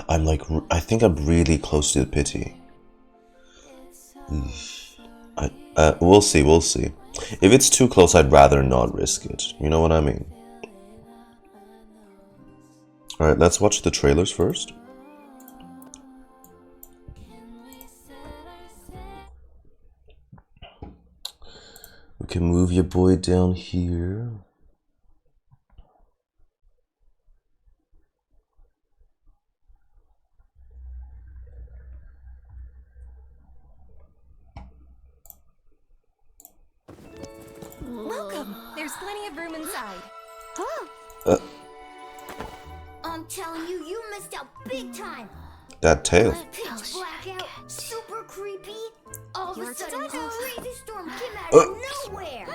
I'm like, I think I'm really close to the pity. We'll see, we'll see. If it's too close, I'd rather not risk it. You know what I mean? Alright, let's watch the trailers first. We can move your boy down here. Welcome. There's plenty of room inside. I'm telling you, you missed out big time. That tail. Pitch blackout, super creepy. All of a sudden, this crazy storm came out of nowhere.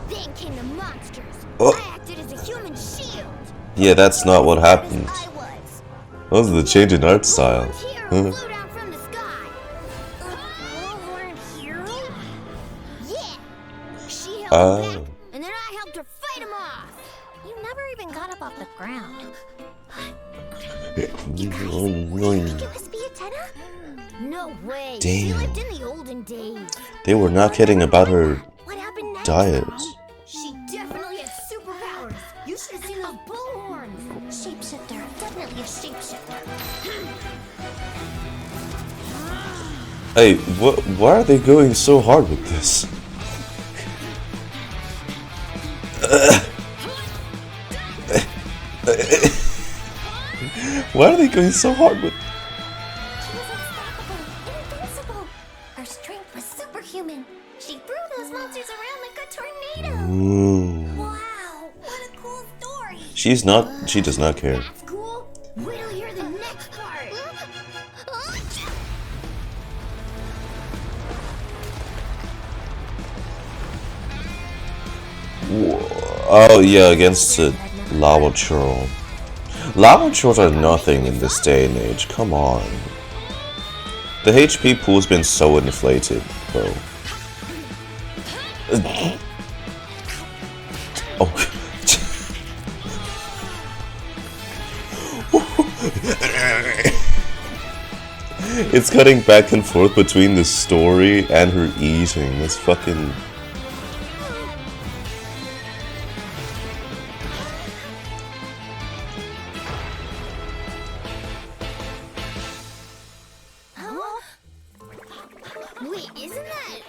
Then came the monsters. I acted as a human shield. Yeah, that's not what happened. I was. That was the change in art style. Flew down from the sky. Hero? Yeah. She held him back, and then I helped her fight him off. You never even got up off the ground. You guys, it must be a tenor? No way. Damn. She lived in the olden days. They were not kidding about her What happened next? diet. She definitely had superpowers. You should have seen those bullhorns. Shapeshifter. Definitely a shapeshifter. Hey, why are they going so hard with this? Why are they going so hard with? She was unstoppable, invincible. Her strength was superhuman. She threw those monsters around like a tornado. Ooh. Wow, what a cool story. She does not care. That's cool. Wait till you hear the next part. Oh yeah, against the lava churl. Lava churls are nothing in this day and age. Come on. The HP pool's been so inflated, bro. Oh. It's cutting back and forth between the story and her eating. That's fucking... Wait, isn't that?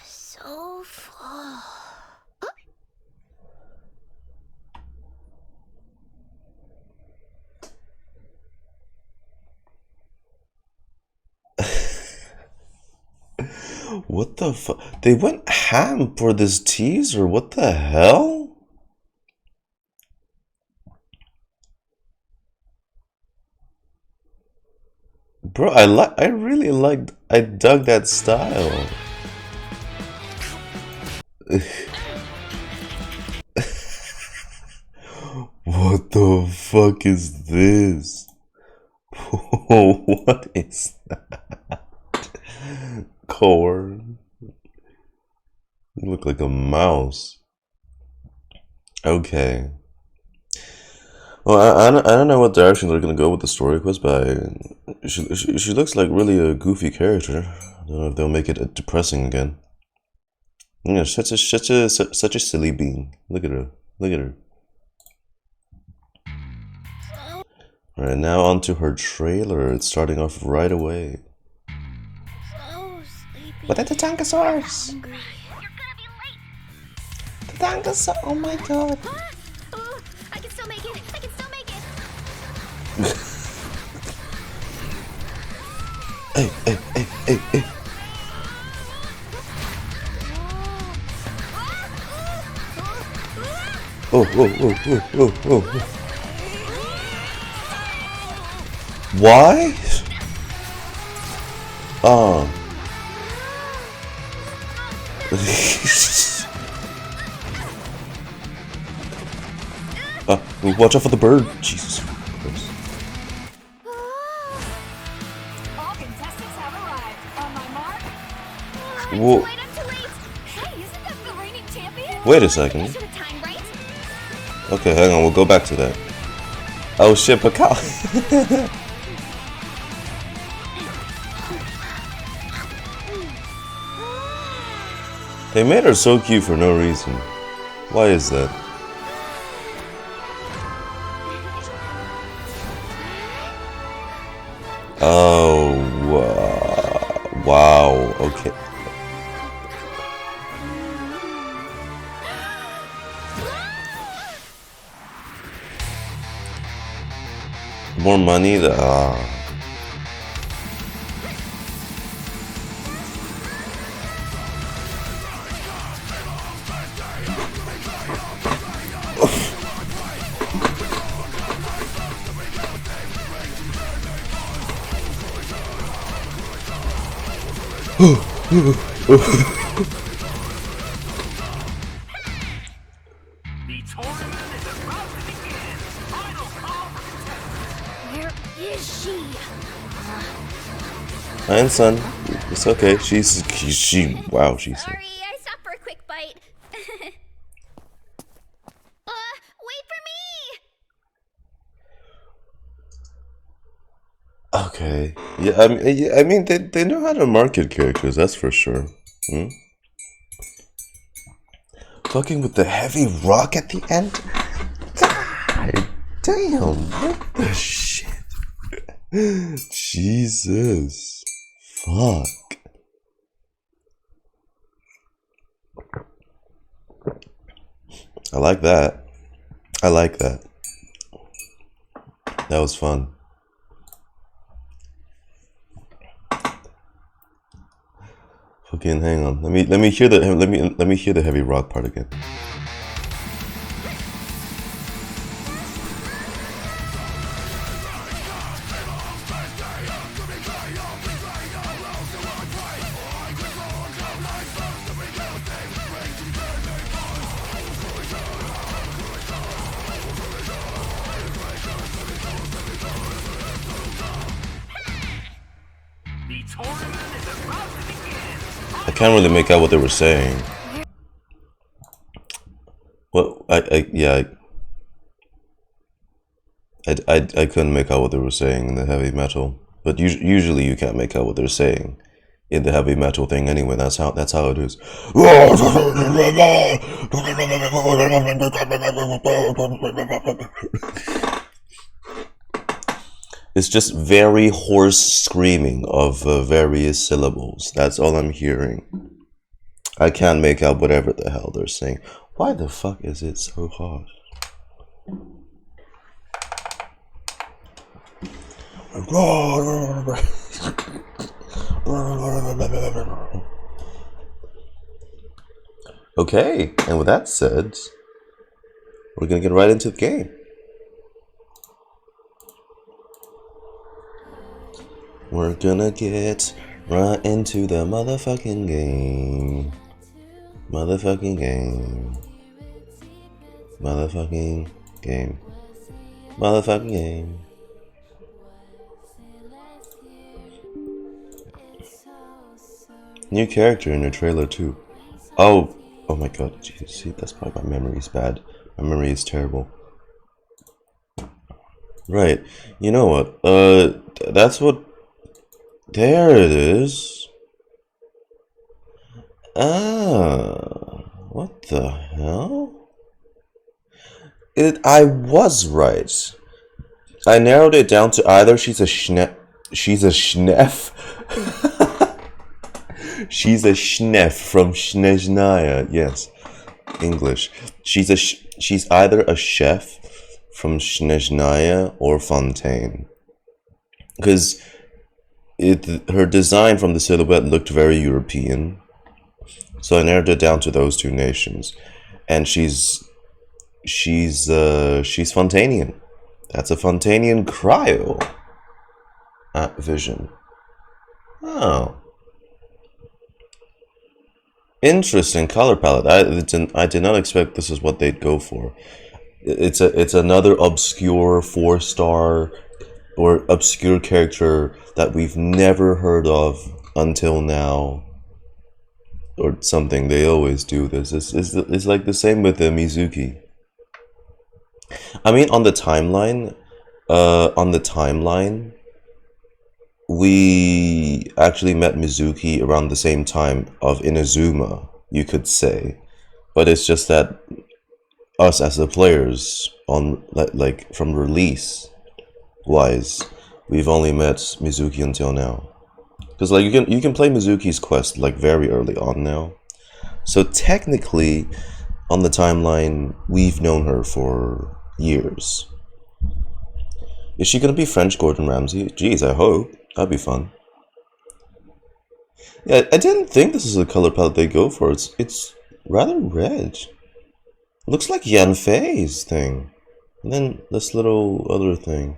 So full. What the fuck? They went ham for this teaser. What the hell? Bro, I really liked, I dug that style. What the fuck is this? What is that? Corn. You look like a mouse. Okay. Well, I don't know what direction they're gonna go with the story quest, but she looks like really a goofy character. I don't know if they'll make it depressing again. Yeah, such a silly bean. Look at her. Look at her. All right, now onto her trailer. It's starting off right away. So sleepy. What are the Tankosaurs? You're gonna be late. The Tankosaur! Oh my god! Oh, I can still make it. I can still make it. Hey! Oh! Why? Oh. Watch out for the bird. Jesus Christ. All contestants have arrived. On my mark. Whoa. I'm too late. Hey, isn't that the ring Wait a second. Okay, hang on, we'll go back to that. Oh shit, Pakal. They made her so cute for no reason. Why is that? Oh, wow, okay. More money? Iansan, it's okay. Wow, she's. Sorry, I stopped for a quick bite. Wait for me! Okay. Yeah, I mean, they know how to market characters, that's for sure. Hmm? Fucking with the heavy rock at the end? God damn, what the shit? Jesus. Fuck. I like that. I like that. That was fun. Fucking hang on. Let me hear the heavy rock part again. I can't really make out what they were saying. Well, I couldn't make out what they were saying in the heavy metal, but usually you can't make out what they're saying in the heavy metal thing anyway. That's how it is. It's just very hoarse screaming of various syllables. That's all I'm hearing. I can't make out whatever the hell they're saying. Why the fuck is it so hard? Okay, and with that said, we're gonna get right into the game. We're gonna get right into the motherfucking game. Motherfucking game. Motherfucking game. Motherfucking game. New character in your trailer too. Oh my god, Jesus, see, that's why my memory's bad. My memory is terrible. Right, you know what, that's what, there it is. What the hell? I was right. I narrowed it down to either she's a schneff. She's a schneff from Snezhnaya. Yes, English. She's either a chef from Snezhnaya or Fontaine. Because her design from the silhouette looked very European. So I narrowed it down to those two nations. And she's Fontanian. That's a Fontanian cryo vision. Oh. Interesting color palette. I did not expect this is what they'd go for. It's another obscure 4-star or obscure character that we've never heard of until now. or something. They always do this. It's like the same with the Mizuki. I mean, on the timeline, we actually met Mizuki around the same time of Inazuma, you could say. But it's just that us as the players on like from release wise, we've only met Mizuki until now. Because like you can play Mizuki's quest like very early on now. So technically, on the timeline, we've known her for years. Is she gonna be French Gordon Ramsay? Jeez, I hope. That'd be fun. Yeah, I didn't think this is the color palette they go for. It's rather red. Looks like Yan Fei's thing. And then this little other thing.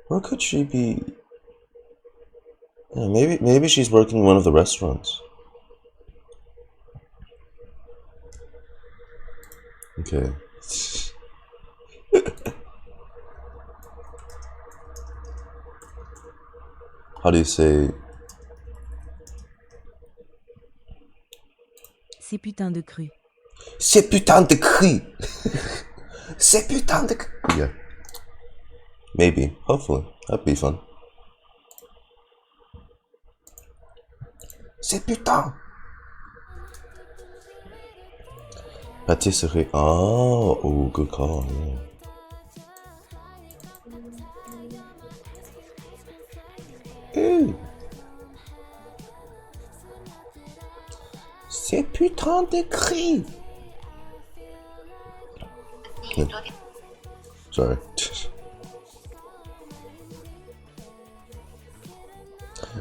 Where could she be? Yeah, maybe she's working in one of the restaurants. Okay. How do you say? Ces putains de crues. Ces putains de cris! Ces putains de cris! Yeah. Maybe. Hopefully. That'd be fun. Ces putains! Patisserie. Oh, good call. Yeah. Ooh. Ces putains de cris! Sorry.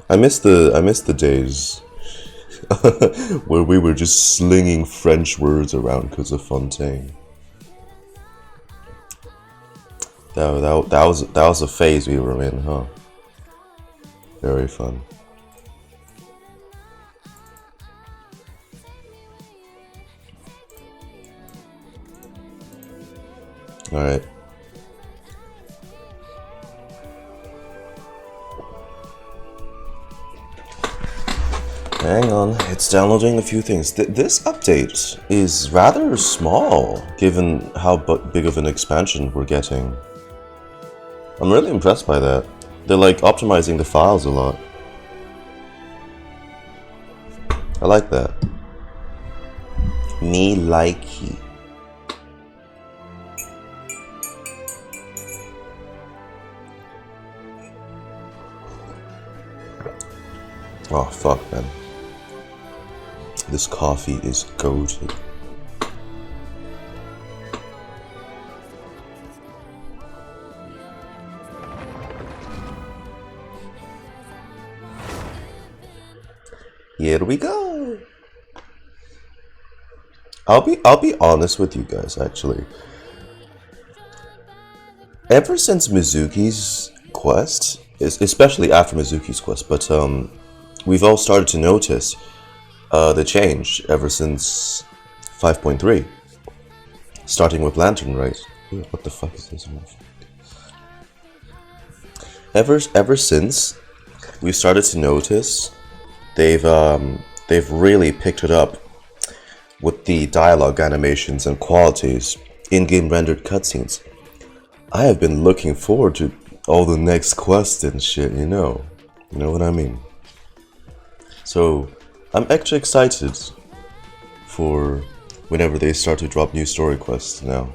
I miss the days where we were just slinging French words around because of Fontaine. That was a phase we were in, huh? Very fun. All right. Hang on, it's downloading a few things. This update is rather small, given how big of an expansion we're getting. I'm really impressed by that. They're like optimizing the files a lot. I like that. Me likey. Oh fuck, man. This coffee is goated. Here we go. I'll be honest with you guys, actually. Ever since Mizuki's quest, especially after Mizuki's quest, but we've all started to notice the change ever since 5.3. Starting with Lantern, right? What the fuck is this? Ever since we've started to notice, they've really picked it up with the dialogue animations and qualities, in-game rendered cutscenes. I have been looking forward to all the next quests and shit, you know what I mean? So I'm extra excited for whenever they start to drop new story quests now.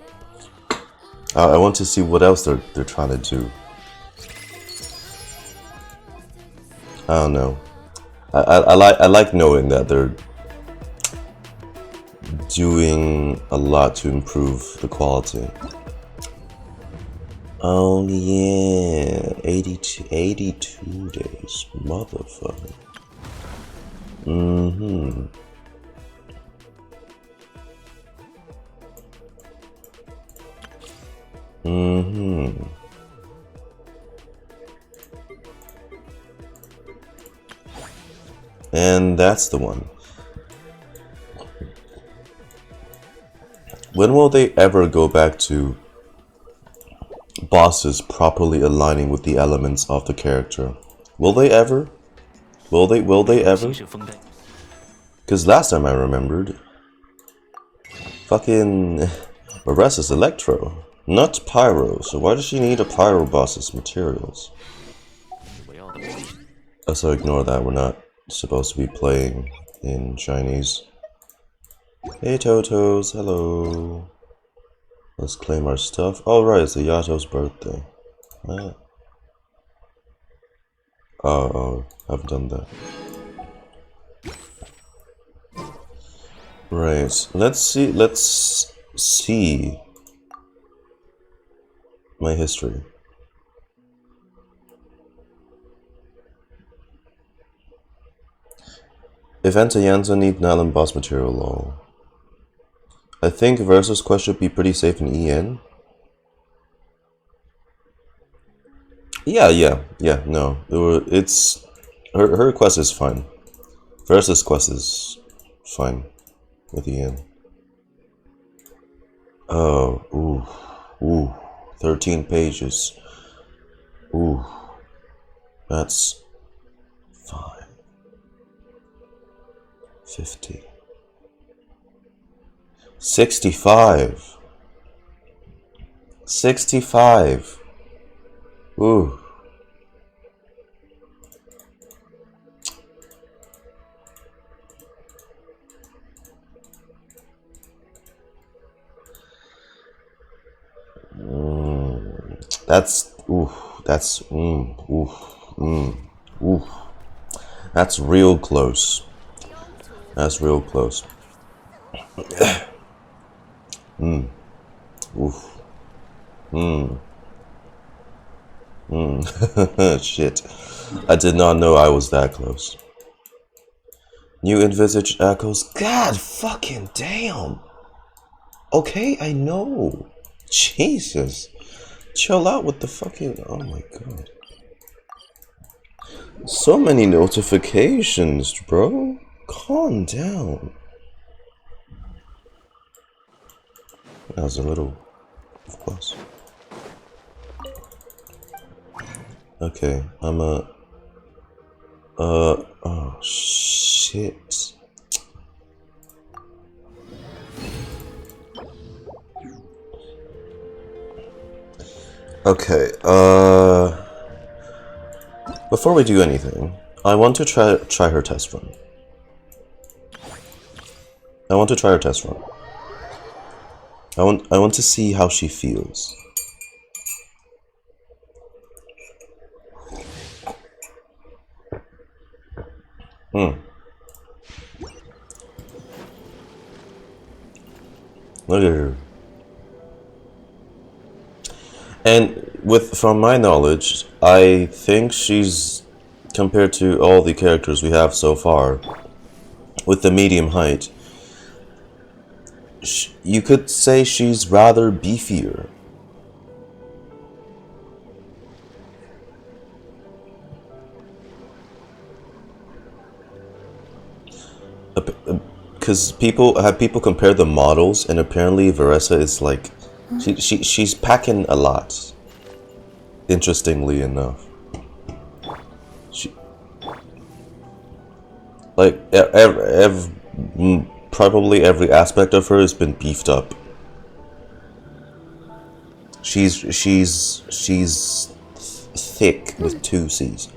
I want to see what else they're trying to do. I don't know. I like knowing that they're doing a lot to improve the quality. Oh yeah, 82 days, motherfucker. Mm-hmm. Mm-hmm. And that's the one. When will they ever go back to bosses properly aligning with the elements of the character? Will they ever? Will they ever? Because last time I remembered, fucking Varesa's Electro, not Pyro. So why does she need a Pyro boss's materials? So ignore that. We're not supposed to be playing in Chinese. Hey Totos, hello. Let's claim our stuff. Oh right, it's the Yato's birthday. What? Oh, I've done that. Right, let's see my history. Event to Iansan need Natlan boss material lol. I think Varesa's quest should be pretty safe in EN. Yeah, no. It's her quest is fine. Varesa's quest is fine with EN. Oh, ooh. 13 pages. Ooh. That's fine. 50. 65. 65. Ooh. That's real close. That's real close. Shit. I did not know I was that close. New envisaged echoes. God fucking damn. Okay, I know. Jesus. Chill out with the fucking... Oh my god. So many notifications, bro. Calm down. That was a little... Of course. Okay, I'm a... Oh, shit. Okay, before we do anything, I want to try her test run. I want to try her test run. I want to see how she feels. Look at her. And from my knowledge, I think she's, compared to all the characters we have so far, with the medium height, you could say she's rather beefier. Because people compare the models, and apparently Varesa is like, she's packing a lot. Interestingly enough, like probably every aspect of her has been beefed up. She's thick with 2 C's.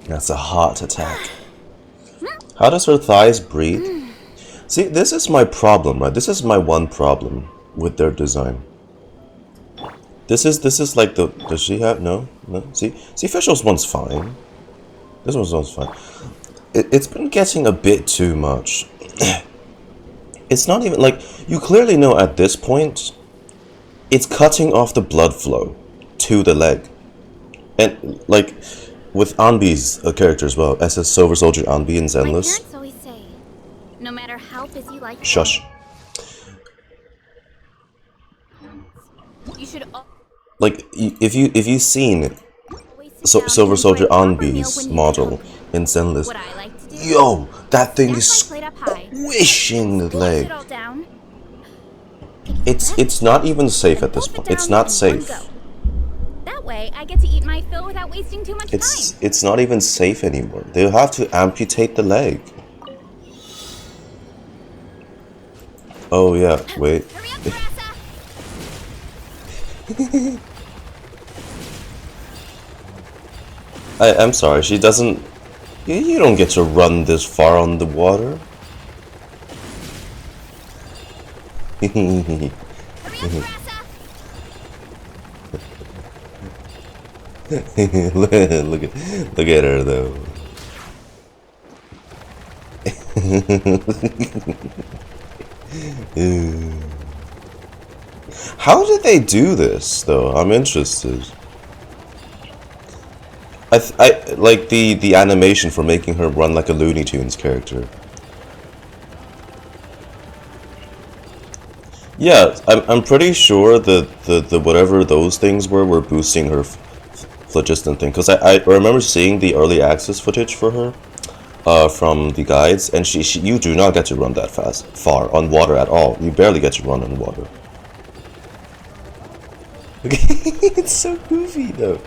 That's a heart attack. How does her thighs breathe? See, this is my problem, right? This is my one problem with their design. This is like the... Does she have... No? See, Official's one's fine. This one's fine. It's been getting a bit too much. It's not even... Like, you clearly know at this point, it's cutting off the blood flow to the leg. And, like, with Anbi's character as well, SS Silver Soldier Anbi in Zenless. No matter how busy life is, Shush. you should Like, if you've seen Silver Soldier Anbi's model in Zenless, yo, that thing is squishing the leg. It's not even safe at this point. It's not safe. way, I get to eat my fill without wasting too much time. It's not even safe anymore. They'll have to amputate the leg. Oh yeah, wait. Hurry up, Varesa! I'm sorry, she doesn't... You don't get to run this far on the water. Hurry up, Varesa! look at her though. How did they do this though? I'm interested. I like the animation for making her run like a Looney Tunes character. Yeah, I'm pretty sure that the whatever those things were boosting her phlogiston thing. Because I remember seeing the early access footage for her from the guides, and you do not get to run that far on water at all. You barely get to run on water. It's so goofy though.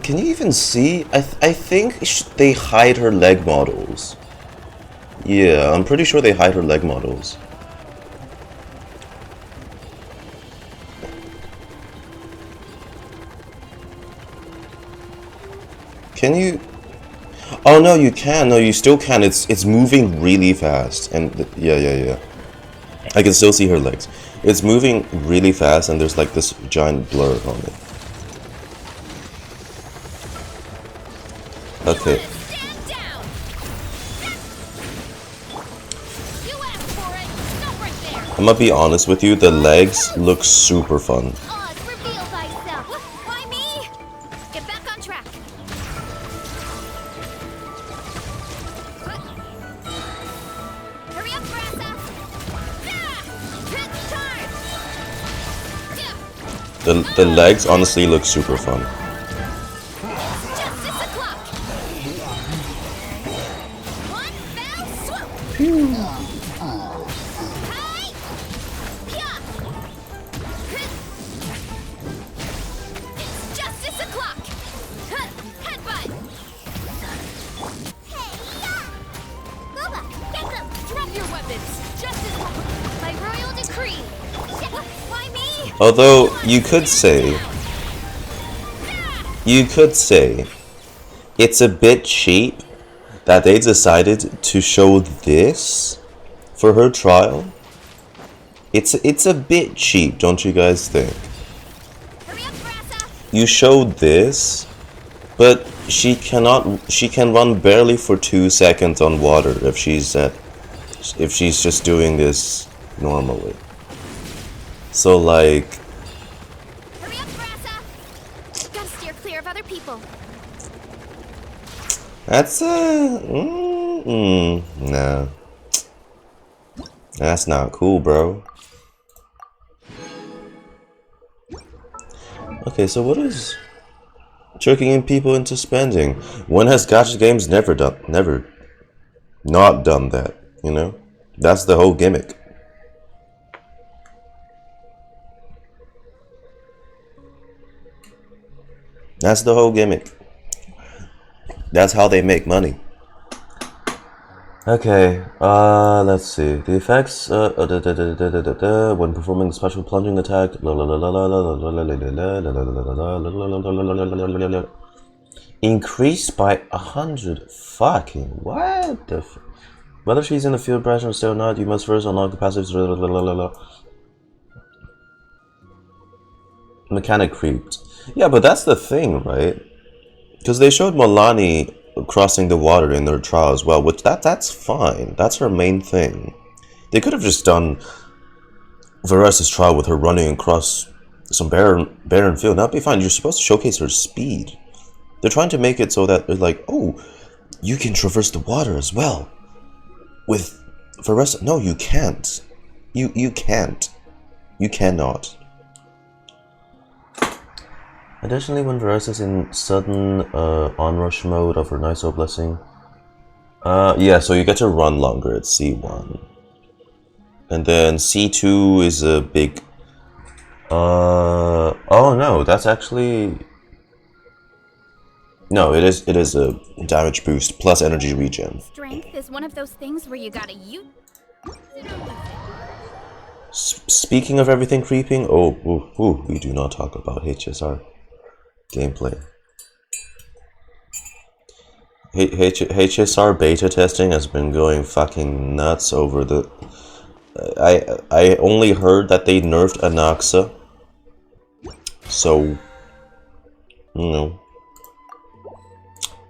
Can you even see? I think they hide her leg models. Yeah, I'm pretty sure they hide her leg models. Can you? Oh no, you can. No, you still can. It's moving really fast, and yeah. I can still see her legs. It's moving really fast, and there's like this giant blur on it. Okay. Stand down! You asked for it! Stop right there! I'm gonna be honest with you. The legs look super fun. Oz, reveal thyself! Why me? Get back on track! Hurry up, Varesa! The legs honestly look super fun. Justice o'clock! One fell swoop! Hi! Pya! It's justice o'clock! Headbutt! Hey-ya! Boba, get them! Drop your weapons! Justice by royal decree! Why me? Although you could say it's a bit cheap that they decided to show this for her trial. It's a bit cheap, don't you guys think? Hurry up, Varesa! You showed this, but she can run barely for 2 seconds on water if she's just doing this normally. So like, Hurry up, Varesa! Gotta steer clear of other people. that's nah. That's not cool, bro. Okay, so what is tricking people into spending? When has Gacha Games never not done that, you know? That's the whole gimmick. That's the whole gimmick. That's how they make money. Okay, let's see. The effects, when performing special plunging attack, increased by 100. Fucking what the f. Whether she's in the field branch or still not, you must first unlock the passives. Mechanic creeped. Yeah, but that's the thing, right? Because they showed Milani crossing the water in their trial as well, which that's fine. That's her main thing. They could have just done Varesa's trial with her running across some barren field. That'd be fine. You're supposed to showcase her speed. They're trying to make it so that they're like, oh, you can traverse the water as well. With Varesa, no, you can't. You can't. You cannot. Additionally, when Varesa is in sudden onrush mode of her Niso Blessing, yeah, so you get to run longer at C1. And then C2 is a big Oh no, that's actually... No, it is a damage boost plus energy regen. Strength is one of those things where you gotta use it or lose it. Speaking of everything creeping, we do not talk about HSR gameplay. HSR beta testing has been going fucking nuts over the... I only heard that they nerfed Anaxa. So, you know,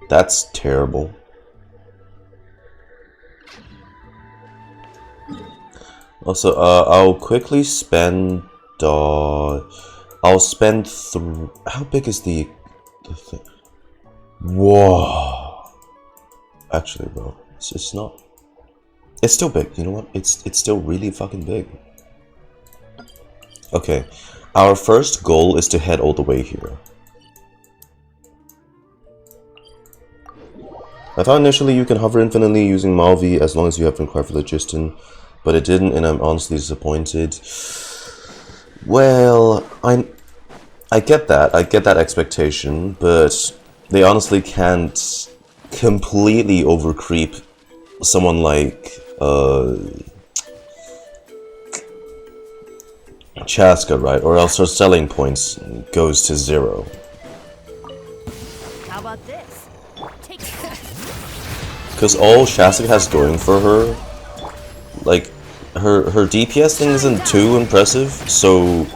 that's terrible. Also, I'll quickly spend, I'll spend how big is the thing? Whoa. Actually, bro, it's not, it's still big, you know what? It's still really fucking big. Okay, our first goal is to head all the way here. I thought initially you can hover infinitely using Malvi as long as you have been required for Logistin, but it didn't, and I'm honestly disappointed. Well, I get that expectation, but they honestly can't completely overcreep someone like Chaska, right? Or else her selling points goes to 0. How about this? Take Because all Chaska has going for her, like, her DPS thing isn't too impressive, so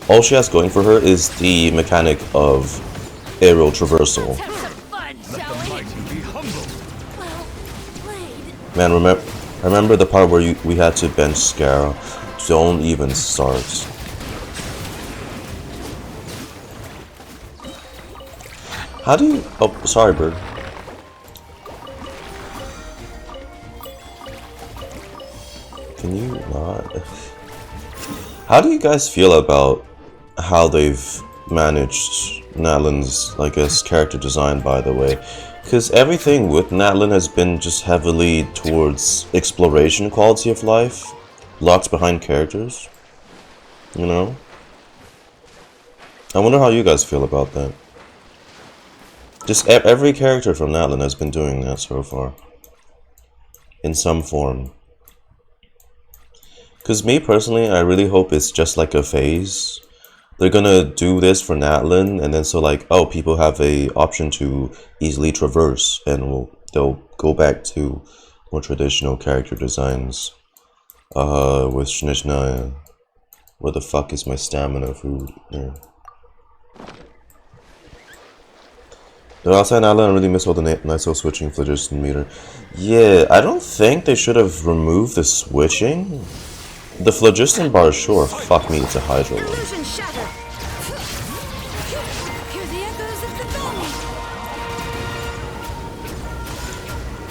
all she has going for her is the mechanic of aerial traversal. have some fun, shall we? Well played. Man, remember the part where we had to bench Scara? Don't even start. How do you... Oh, sorry, bird. Can you not? How do you guys feel about how they've managed Natlan's, I guess, character design, by the way? Because everything with Natlan has been just heavily towards exploration quality of life, locked behind characters, you know? I wonder how you guys feel about that. Just every character from Natlan has been doing that so far, in some form. Because me personally, I really hope it's just like a phase. They're gonna do this for Natlan, and then so like, oh, people have a option to easily traverse, and they'll go back to more traditional character designs. With Shnishna, where the fuck is my stamina food? Yeah. But outside Natlan, I really miss all the nice switching phlogiston meter. Yeah, I don't think they should have removed the switching. The phlogiston bar, sure, fuck me, it's a Hydro one. Illusion shatter. Hear the echoes of the valley.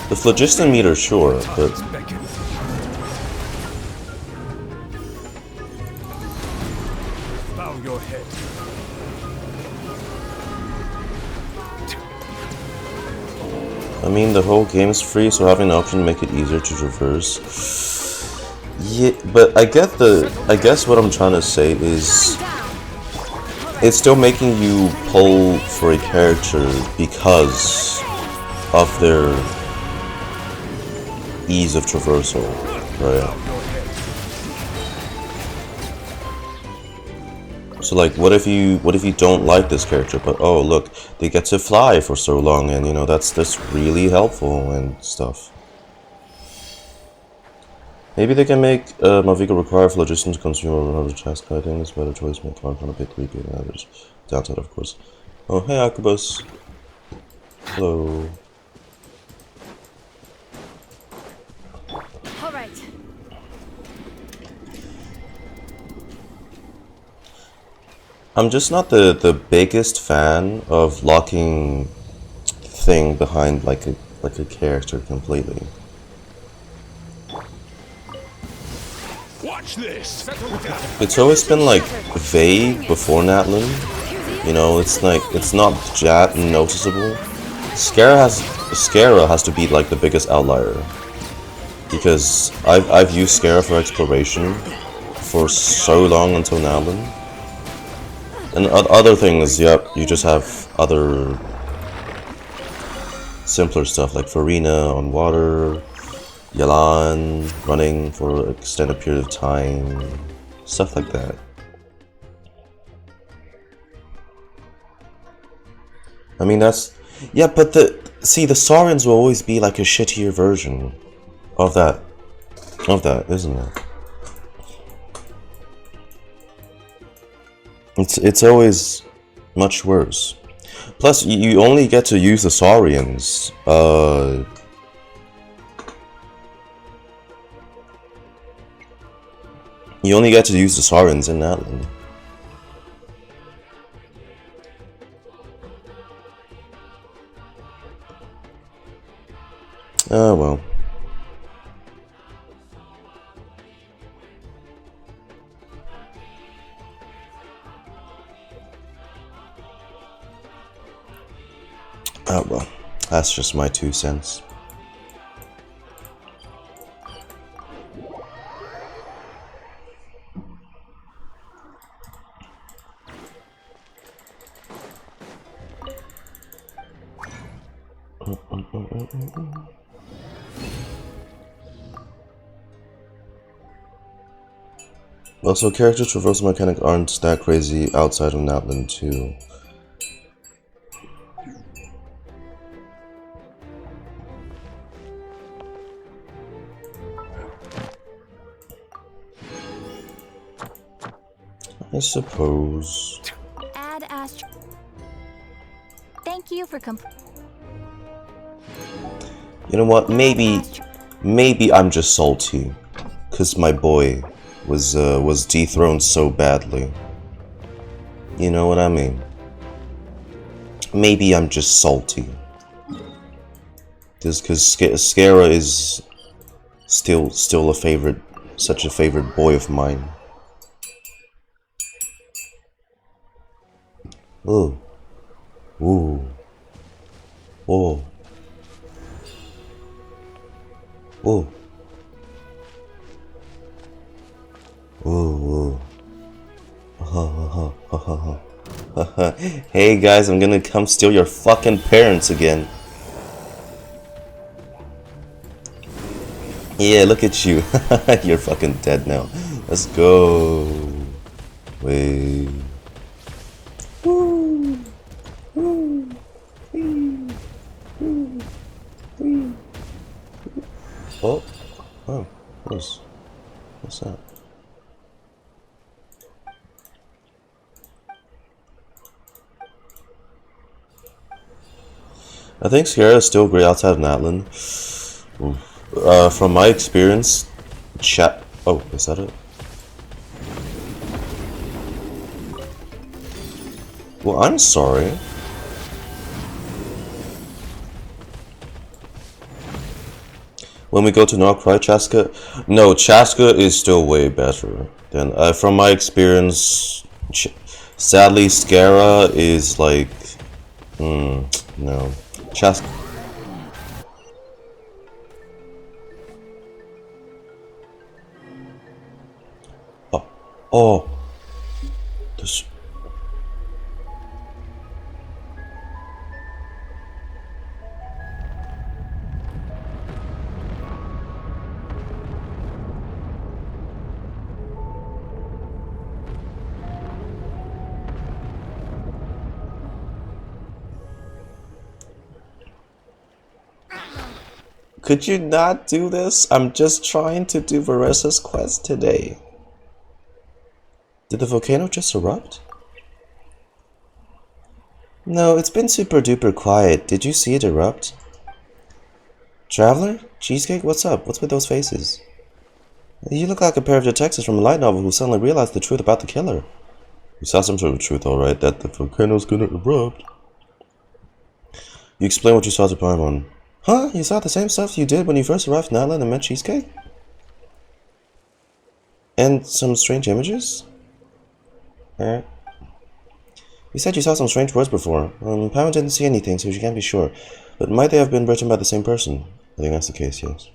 The phlogiston meter, sure, but Bow your head. I mean, the whole game is free, so having an option to make it easier to traverse. Yeah, but I guess what I'm trying to say is it's still making you pull for a character because of their ease of traversal, right? So like, what if you don't like this character, but oh look, they get to fly for so long, and you know that's really helpful and stuff. Maybe they can make Mavica require phlogiston to consume over 100 chest. I think it's a better choice. Make Karn a bit creepy than others. Downside, of course. Oh, hey, Akubus. Hello. All right. I'm just not the biggest fan of locking thing behind like a character completely. Watch this. It's always been like vague before Natlan. You know, it's like it's not that noticeable. Scara has to be like the biggest outlier, because I've used Scara for exploration for so long until Natlan, And other things, yep, you just have other simpler stuff like Farina on water, Yalan running for an extended period of time, stuff like that. I mean, that's... Yeah, but see, the Saurians will always be like a shittier version of that, isn't it? It's always much worse. Plus, you only get to use the Saurians. You only get to use the Saurians in Natlan. Oh well. Oh well. That's just my 2 cents. Also, character traversal mechanics aren't that crazy outside of Natlan too. I suppose. Add Astro. Thank you for You know what? Maybe I'm just salty, cause my boy was dethroned so badly. You know what I mean? Maybe I'm just salty. Just cause Scara is still such a favorite boy of mine. Ooh. Ooh. Oh. Oh. Ooh. Hey guys, I'm gonna come steal your fucking parents again. Yeah, look at you. You're fucking dead now. Let's go. Wait. Woo. Woo. Wee. Woo. Wee. Oh. Oh. What's that? I think Sierra is still great outside of Natlan. From my experience, oh, is that it? Well, I'm sorry. When we go to North, right, Chaska? No, Chaska is still way better than. From my experience, sadly, Scara is like. No. Chaska. Oh. Oh. This. Could you not do this? I'm just trying to do Varesa's quest today. Did the volcano just erupt? No, it's been super duper quiet. Did you see it erupt? Traveler? Cheesecake? What's up? What's with those faces? You look like a pair of detectives from a light novel who suddenly realized the truth about the killer. You saw some sort of truth, alright, that the volcano's gonna erupt. You explain what you saw to Paimon. Huh? You saw the same stuff you did when you first arrived in Natlan and met Cheesecake? And some strange images? Alright. You said you saw some strange words before. Paimon didn't see anything, so she can't be sure. But might they have been written by the same person? I think that's the case, yes.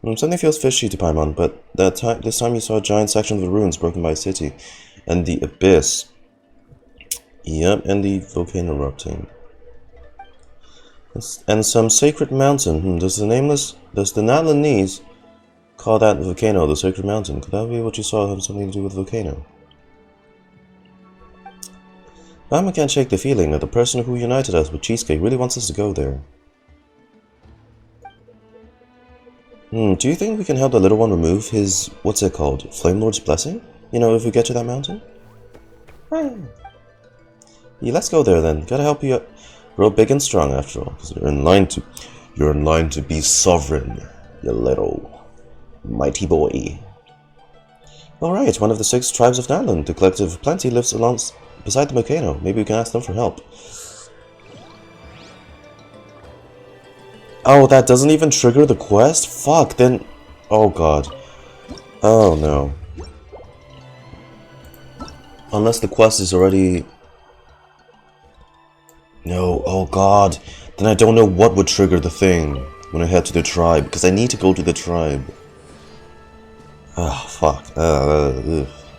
Something feels fishy to Paimon, but this time you saw a giant section of the ruins broken by a city, and the abyss. Yep, and the volcano erupting. And some sacred mountain. Does the Natlanese call that volcano the sacred mountain? Could that be what you saw have something to do with volcano? Mama can't shake the feeling that the person who united us with Cheesecake really wants us to go there. Do you think we can help the little one remove his, what's it called, Flame Lord's blessing? You know, if we get to that mountain? Yeah, let's go there then. Gotta help you grow big and strong after all, because you're in line to be sovereign, you little mighty boy. Alright, one of the 6 tribes of Natlan, the collective of plenty, lives beside the volcano. Maybe we can ask them for help. Oh, that doesn't even trigger the quest? Fuck, then... Oh god. Oh no. Unless the quest is already... No, oh god. Then I don't know what would trigger the thing when I head to the tribe, because I need to go to the tribe. Oh, fuck.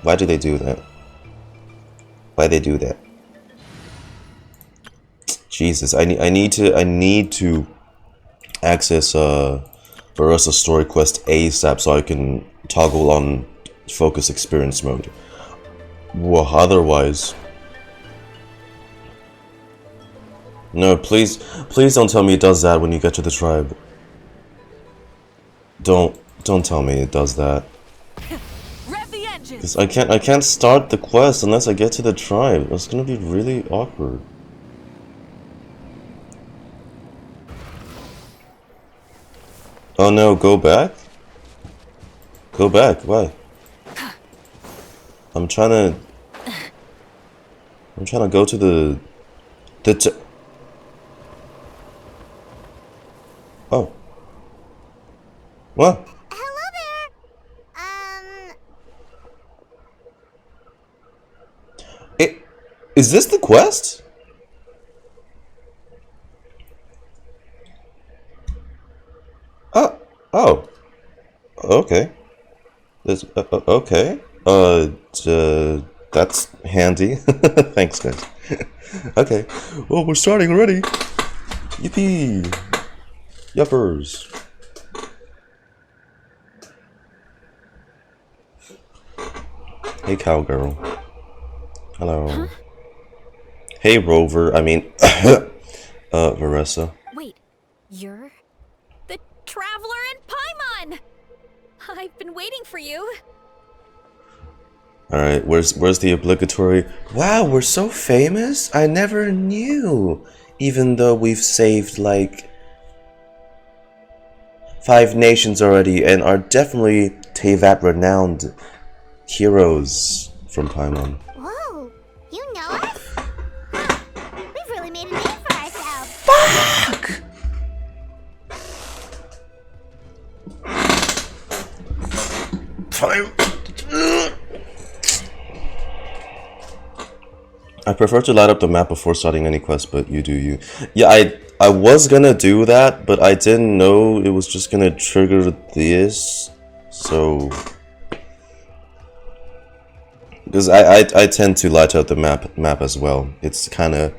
Why do they do that? Why they do that? Jesus, I need to access Varesa story quest ASAP so I can toggle on focus experience mode. Well, otherwise... No, please don't tell me it does that when you get to the tribe. Don't tell me it does that. Because I can't start the quest unless I get to the tribe. It's gonna be really awkward. Oh no, go back? Go back, why? I'm trying to go to the oh. What? Hello there. Is this the quest? Oh. Okay. Okay. That's handy. Thanks, guys. Okay. Well, we're starting already. Yippee. Yuppers. Hey, cowgirl. Hello. Huh? Hey, Rover. I mean, Varesa. Wait, you're the Traveler in Paimon! I've been waiting for you. Alright, where's the obligatory... Wow, we're so famous? I never knew. Even though we've saved, like... 5 nations already, and are definitely Teyvat renowned heroes from Paimon. Whoa, you know us? Huh. We've really made a name for ourselves. Fuck! I prefer to light up the map before starting any quest, but you do you. Yeah, I was gonna do that, but I didn't know it was just gonna trigger this, so... Because I tend to light up the map as well. It's kinda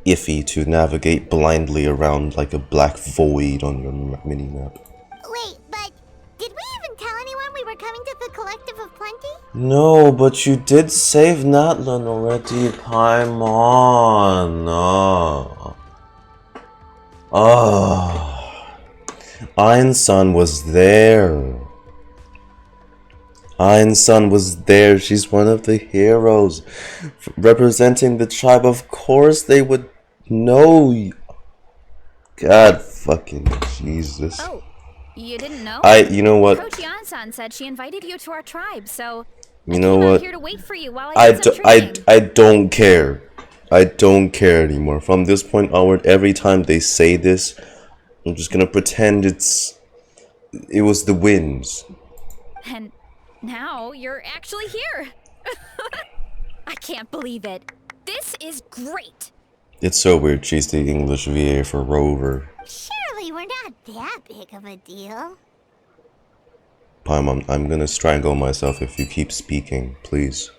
iffy to navigate blindly around like a black void on your mini-map. Wait, but did we even tell anyone we were coming to the Collective of Plenty? No, but you did save Natlan already, Paimon. Iansan was there. Iansan was there. She's one of the heroes. Representing the tribe. Of course they would know. God fucking Jesus. Oh, you didn't know? You know what? Coach Iansan said she invited you to our tribe, so you know what? I'm here to wait for you while I do some training. I don't care. I don't care anymore. From this point onward, every time they say this, I'm just gonna pretend it was the winds. And now you're actually here. I can't believe it. This is great. It's so weird. She's the English VA for Rover. Surely we're not that big of a deal. Paimon, I'm gonna strangle myself if you keep speaking, please.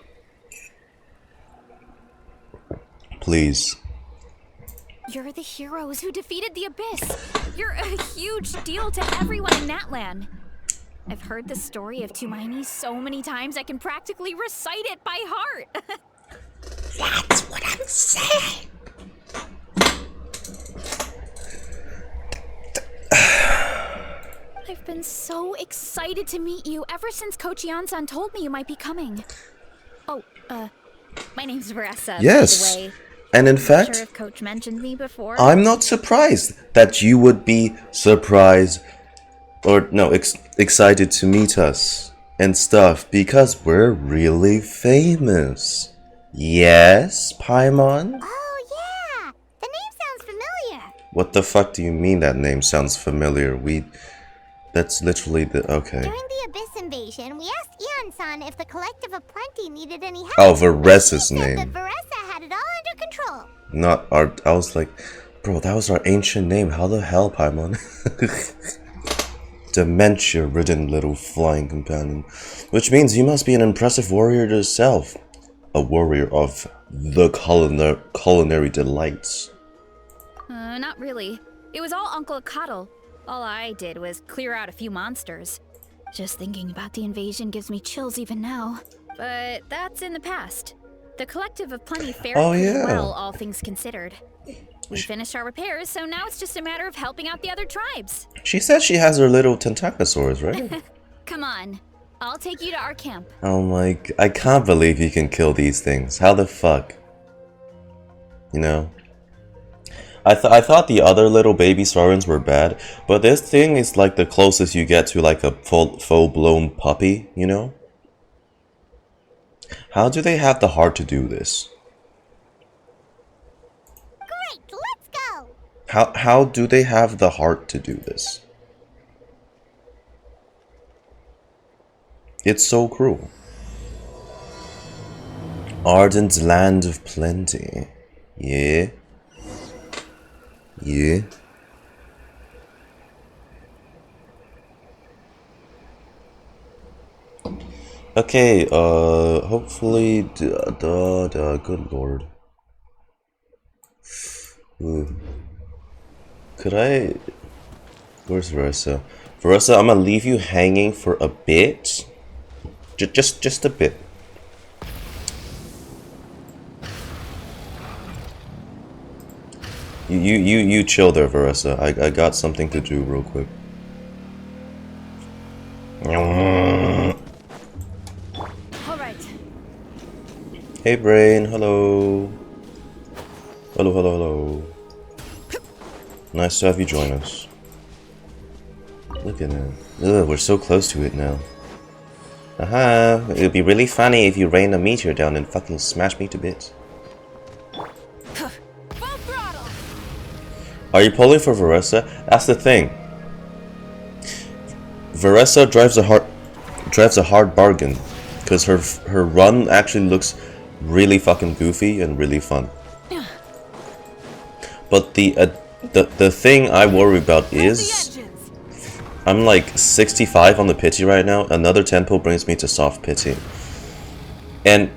Please. You're the heroes who defeated the Abyss. You're a huge deal to everyone in Natlan. I've heard the story of Tumaini so many times I can practically recite it by heart. That's what I'm saying. I've been so excited to meet you ever since Coach Iansan told me you might be coming. Oh, my name's Varesa, Yes. by the way. And in Not fact, sure if Coach mentioned me before. I'm not surprised that you would be surprised or no, excited to meet us and stuff because we're really famous. Yes, Paimon? Oh, yeah! The name sounds familiar. What the fuck do you mean that name sounds familiar? That's literally the okay. During the Abyss invasion, we asked Iansan if the Collective of Plenty needed any help. Oh, Varesa's He said that name. Varesa had it all under control. Not our. I was like, bro, that was our ancient name. How the hell, Paimon? Dementia-ridden little flying companion. Which means you must be an impressive warrior yourself. A warrior of the culinary delights. Not really. It was all Uncle Coddle. All I did was clear out a few monsters. Just thinking about the invasion gives me chills even now. But that's in the past. The Collective of Plenty fared pretty well, all things considered. We finished our repairs, so now it's just a matter of helping out the other tribes. She says she has her little tentacosaurs, right? Come on. I'll take you to our camp. Oh my... I can't believe you can kill these things. How the fuck? You know? I thought the other little baby saurians were bad, but this thing is like the closest you get to like a full-blown puppy, you know? How do they have the heart to do this? Great, let's go! How do they have the heart to do this? It's so cruel. Ardent land of plenty. Yeah. Yeah. Okay, hopefully, good lord. Ooh. Could I... Where's Varesa? Varesa, I'm gonna leave you hanging for a bit. Just a bit. You chill there, Varesa. I got something to do real quick. Alright. Hey Brain, hello. Hello. Nice to have you join us. Look at that. Ugh, we're so close to it now. Aha, it would be really funny if you rain a meteor down and fucking smash me to bits. Full throttle! Are you pulling for Varesa? That's the thing. Varesa drives a hard bargain, because her run actually looks really fucking goofy and really fun. But the thing I worry about is I'm like 65 on the pity right now. Another tempo brings me to soft pity. And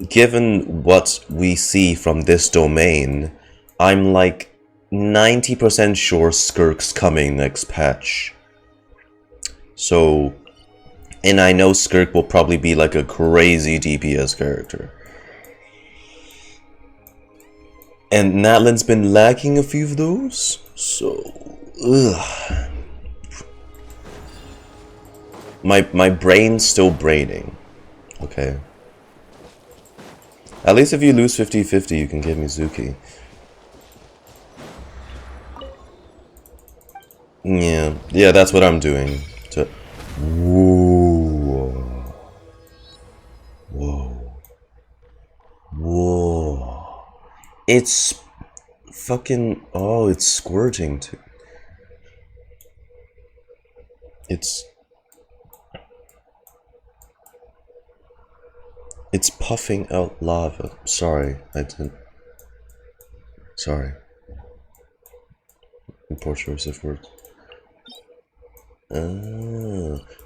given what we see from this domain, I'm like 90% sure Skirk's coming next patch. So, and I know Skirk will probably be like a crazy DPS character. And Natlan's been lacking a few of those, so ugh. My brain's still braining. Okay. At least if you lose 50-50, you can give me Zuki. Yeah, that's what I'm doing. Whoa. It's fucking... Oh, it's squirting too. It's puffing out lava. Sorry, I didn't... Sorry. In poor choice of words.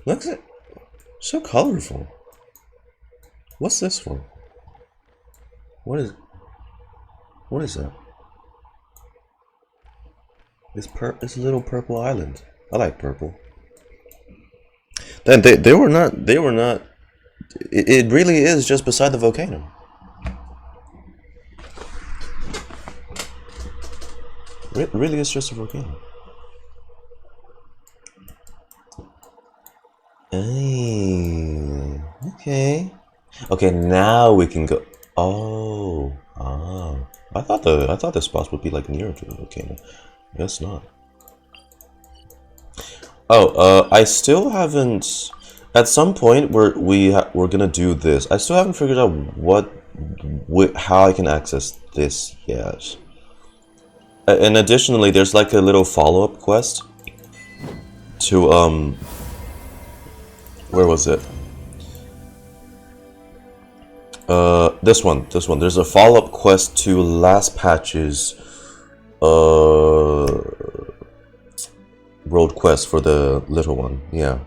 Looks at... So colorful. What's this for? What is that? It's a little purple island. I like purple. Then they were not. It really is just beside the volcano. It really is just a volcano. Okay. Okay, now we can go. Oh, ah. I thought the spots would be like nearer to the volcano. Guess not. Oh, I still haven't. At some point, we're gonna do this. I still haven't figured out how I can access this yet. And additionally, there's like a little follow-up quest to where was it? This one. There's a follow-up quest to last patch's road quest for the little one. Yeah.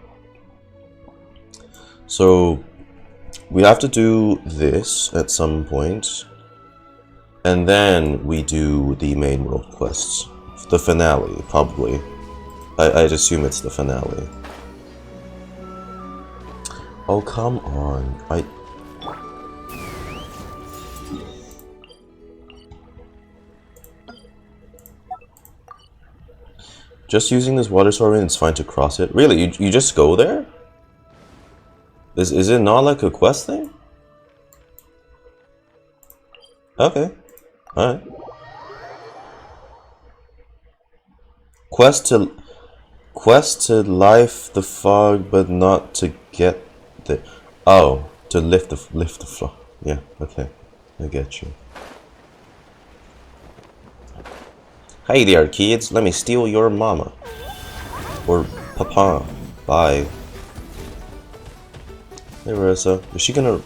So we have to do this at some point, and then we do the main world quests. The finale, probably. I'd assume it's the finale. Oh, come on. Just using this water sovereign, it's fine to cross it. Really? You just go there? Is it not like a quest thing? Okay. Alright. Quest to lift the fog, but not to get the. Oh, to lift the fog. Yeah. Okay, I get you. Hey there, kids. Let me steal your mama or papa. Bye. Hey, Varesa. Is she gonna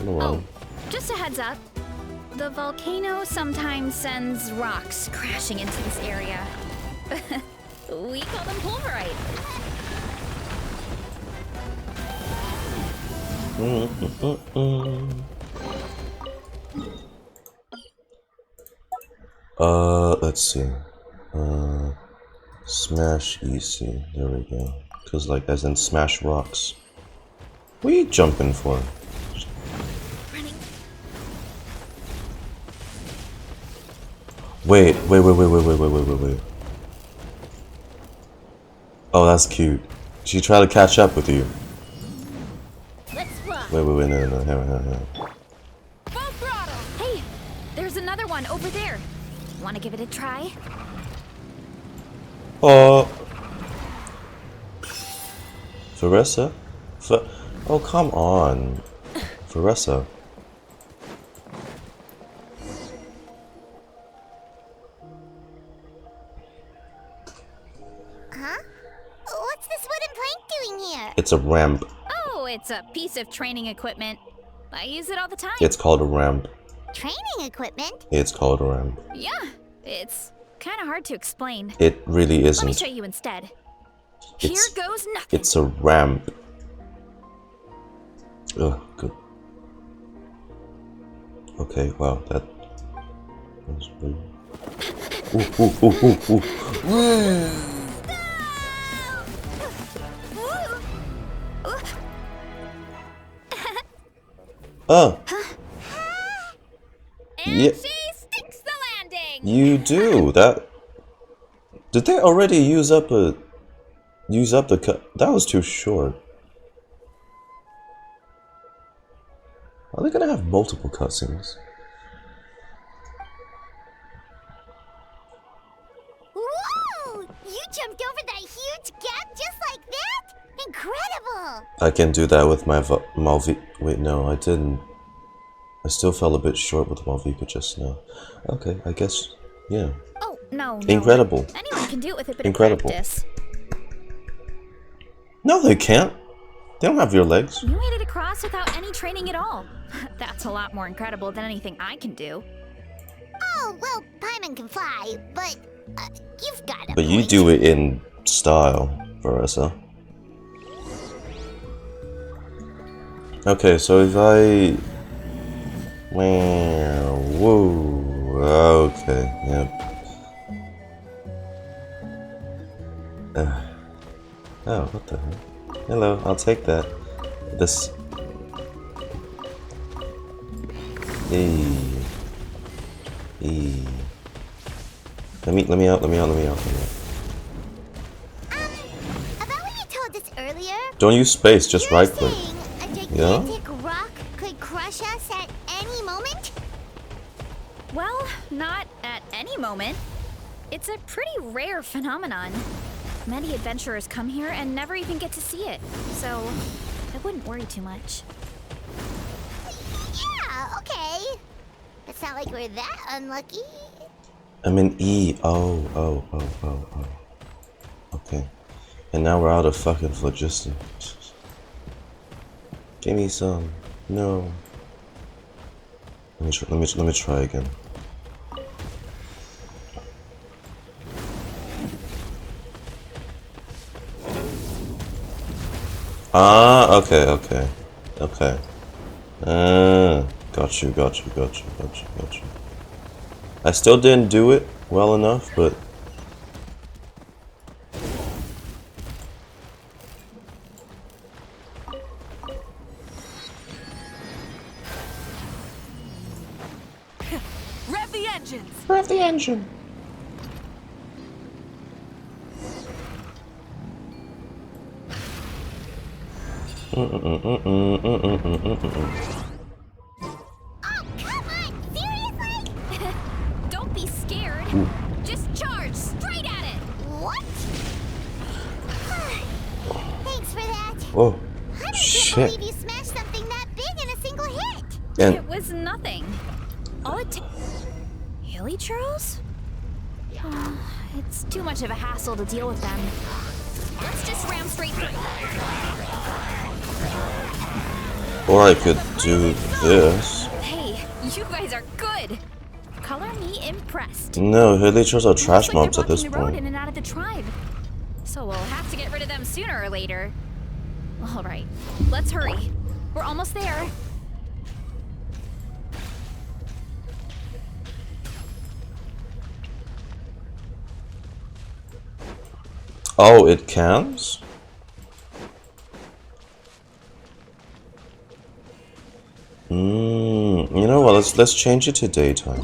run? Oh, just a heads up. The volcano sometimes sends rocks crashing into this area. We call them pulverite. Let's see. Smash easy. There we go. Cause like, as in smash rocks. What are you jumping for? Wait. Oh, that's cute. She tried to catch up with you. Let's fly. Wait, no, hang on. Full throttle! Hey, there's another one over there. Want to give it a try? Oh. Varesa? Oh, come on. Varesa. Huh? What's this wooden plank doing here? It's a ramp. Oh, it's a piece of training equipment. I use it all the time. It's called a ramp. Training equipment? It's called a ramp. Yeah, it's kind of hard to explain. It really Let me isn't. show you instead. It's- Here goes nothing. It's a ramp. Ugh, good. Okay, wow, that was really. Ooh. Oh. And Yeah. she sticks the landing. You do that. Did they already use up the cut? That was too short. Are they gonna have multiple cutscenes? Whoa! You jumped over that huge gap just like that? Incredible! I can do that with my Malvika. Wait, no, I didn't. I still fell a bit short with Malvika just now. Okay, I guess, yeah. Oh, no. Incredible. Anyone can do it with a bit Incredible. of practice. No, they can't. They don't have your legs. You made it across without any training at all. That's a lot more incredible than anything I can do. Oh, well, Paimon can fly, but you've got a But you point. do it in style, Varesa. Okay, so if I... Whoa. Okay. Yep. Oh, what the hell? Hello, I'll take that. This. Hey. Hey. Let me out. About what you told us earlier. Don't use space, just You're right click. saying a Yeah? gigantic rock could crush us at any moment? Well, not at any moment. It's a pretty rare phenomenon. Many adventurers come here and never even get to see it, so I wouldn't worry too much. Yeah, okay. It's not like we're that unlucky. I'm in E. Oh. Okay. And now we're out of fucking phlogiston. Give me some. No. Let me try again. Ah, okay. Got you. I still didn't do it well enough, but Rev the engines! rev the engine. Oh, come on! Seriously? Don't be scared. Just charge straight at it. What? Thanks for that. Oh, I can't shit. believe you smashed something that big in a single hit. And It was nothing. All it took. Hilly churls? It's too much of a hassle to deal with them. Let's just ram straight through. or I could do this. Hey, you guys are good. Color me impressed. No, Hilichos are trash Looks like mobs they're at this blocking the road in point. and out of the tribe. So we'll have to get rid of them sooner or later. All right, let's hurry. We're almost there. Oh, it cans? You know what? Let's change it to daytime.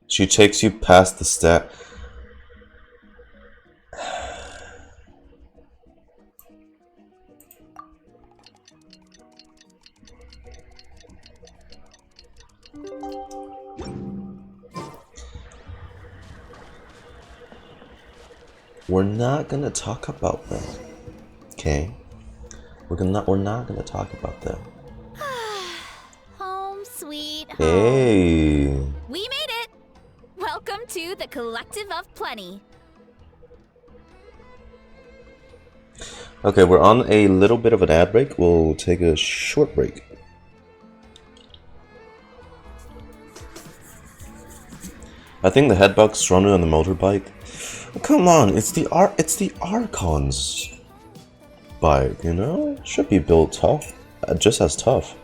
She takes you past the stat. We're not gonna talk about them. Okay? We're not gonna talk about them. Home sweet home. Hey. We made it. Welcome to the Collective of Plenty. Okay, we're on a little bit of an ad break. We'll take a short break. I think the headbug's stronger on the motorbike. Come on, it's the Archon's bike, you know? It should be built tough, just as tough.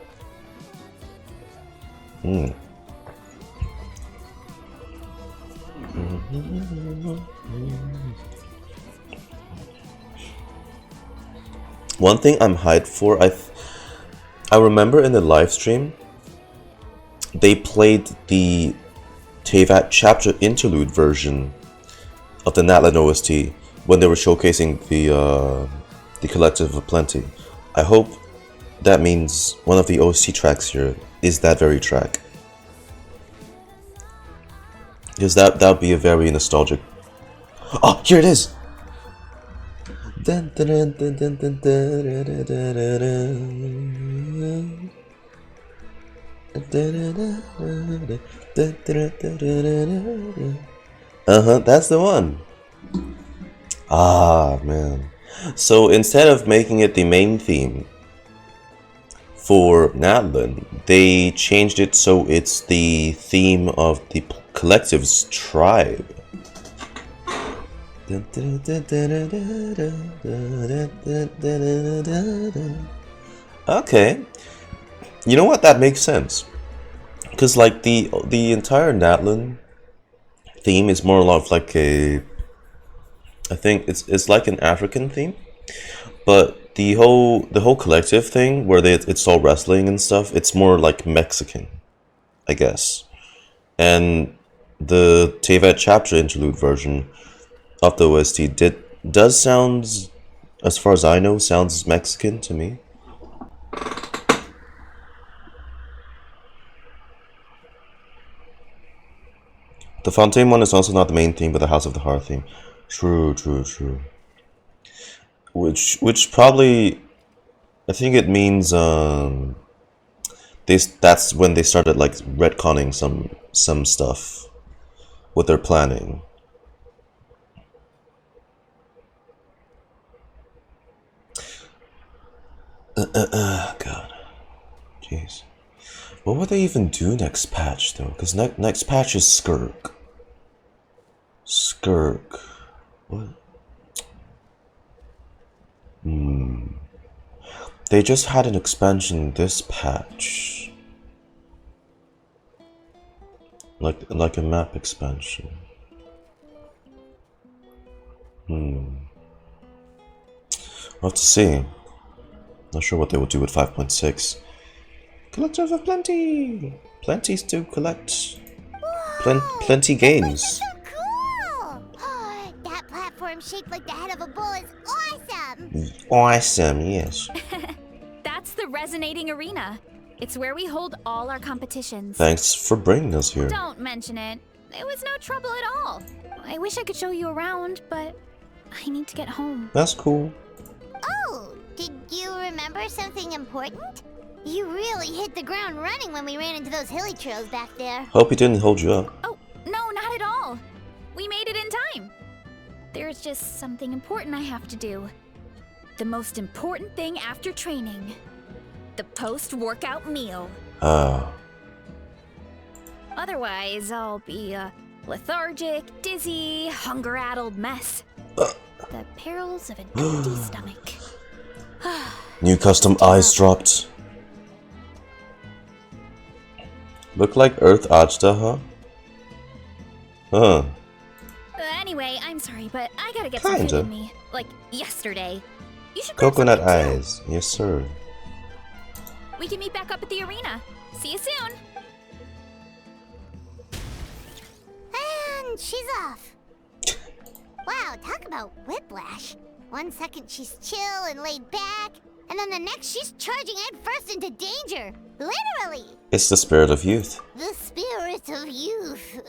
One thing I'm hyped for, I remember in the live stream, they played the Teyvat chapter interlude version of the Natlan OST when they were showcasing the Collective of Plenty. I hope that means one of the OST tracks here is that very track. Because that would be a very nostalgic. Oh, here it is! That's the one. Ah, man. So instead of making it the main theme for Natlan, they changed it so it's the theme of the Collective's tribe. Okay. You know what? That makes sense. Because like the entire Natlan theme is more of like a, I think it's like an African theme, but the whole collective thing where it's all wrestling and stuff, it's more like Mexican, I guess. And the Tevat chapter interlude version of the OST does sounds, as far as I know, sounds Mexican to me. The Fontaine one is also not the main theme, but the House of the Heart theme. True, true, true. Which probably, I think it means that's when they started like retconning some stuff with their planning. God, jeez. What would they even do next patch though? Because next patch is Skirk. Skirk. What? They just had an expansion this patch. Like a map expansion. We'll have to see. Not sure what they will do with 5.6. Collectors of plenty! Plenties to collect. Plenty games. So cool! That platform shaped like the head of a bull is awesome! Awesome, yes. That's the Resonating Arena. It's where we hold all our competitions. Thanks for bringing us here. Don't mention it. It was no trouble at all. I wish I could show you around, but I need to get home. That's cool. Oh, did you remember something important? You really hit the ground running when we ran into those hilly trails back there. Hope he didn't hold you up. Oh, no, not at all. We made it in time. There's just something important I have to do. The most important thing after training. The post-workout meal. Otherwise, I'll be a lethargic, dizzy, hunger-addled mess. The perils of an empty stomach. New custom eyes dropped. Look like Earth Ajta, huh? Huh. Anyway, I'm sorry, but I gotta get some food Kinda. in me. Like, yesterday. You should grab Coconut something, too. eyes. Yes, sir. We can meet back up at the arena. See you soon. And she's off. Wow, talk about whiplash. 1 second she's chill and laid back, and then the next she's charging headfirst into danger. Literally. It's the spirit of youth. The spirit of youth.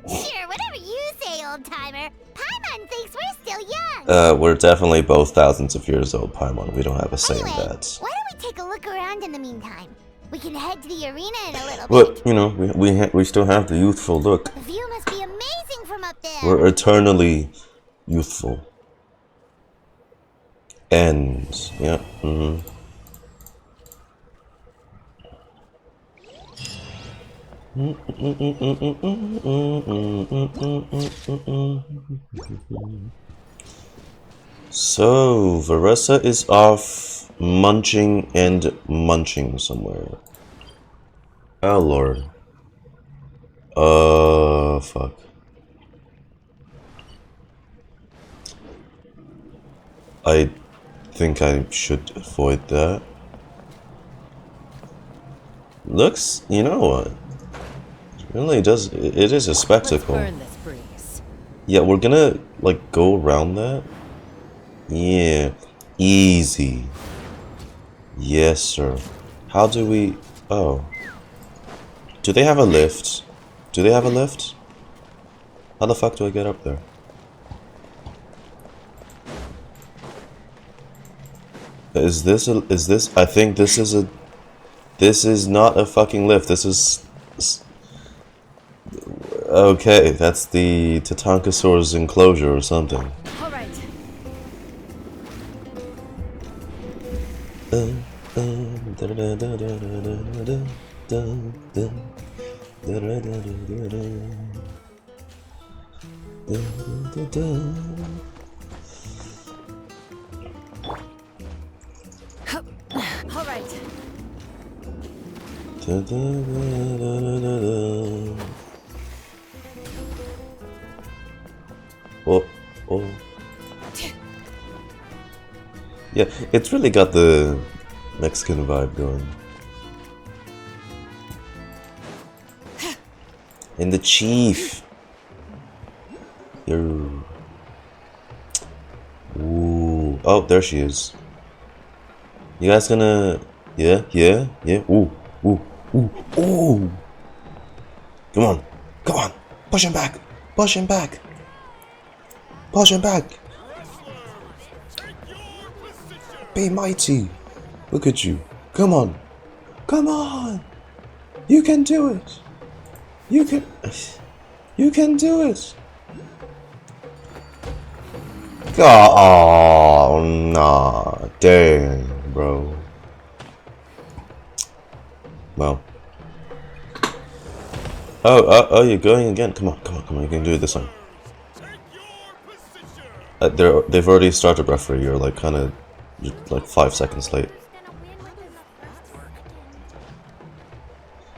Sure, whatever you say, old-timer. Paimon thinks we're still young. We're definitely both thousands of years old, Paimon. We don't have a say in Anyway, that. why don't we take a look around in the meantime? We can head to the arena in a little But, bit. you know, we still have the youthful look. The view must be amazing from up there. We're eternally youthful. And, yeah, So, Varesa is off munching and munching somewhere. Oh lord. Fuck. I think I should avoid that. Looks, you know what? It really does, it is a spectacle. Let's burn this breeze. Yeah, we're gonna, like, go around that. Yeah, easy. Yes, sir. How do we... Oh. Do they have a lift? Do they have a lift? How the fuck do I get up there? Is this I think this is a... This is not a fucking lift. This is... Okay, that's the Tatankasaur's enclosure or something. All right. All right. Oh, oh. Yeah, it's really got the Mexican vibe going. And the chief. Yo. Ooh. Oh, there she is. You guys gonna... Yeah, yeah, yeah. Ooh, ooh, ooh, ooh. Come on, come on. Push him back. Push him back. Push him back. Be mighty. Look at you. Come on. Come on. You can do it. You can... You can do it. Oh, nah. Dang, bro. Well. Oh, you're going again. Come on, come on, come on. You can do it this time. They've already started referee. You're like kind of like 5 seconds late.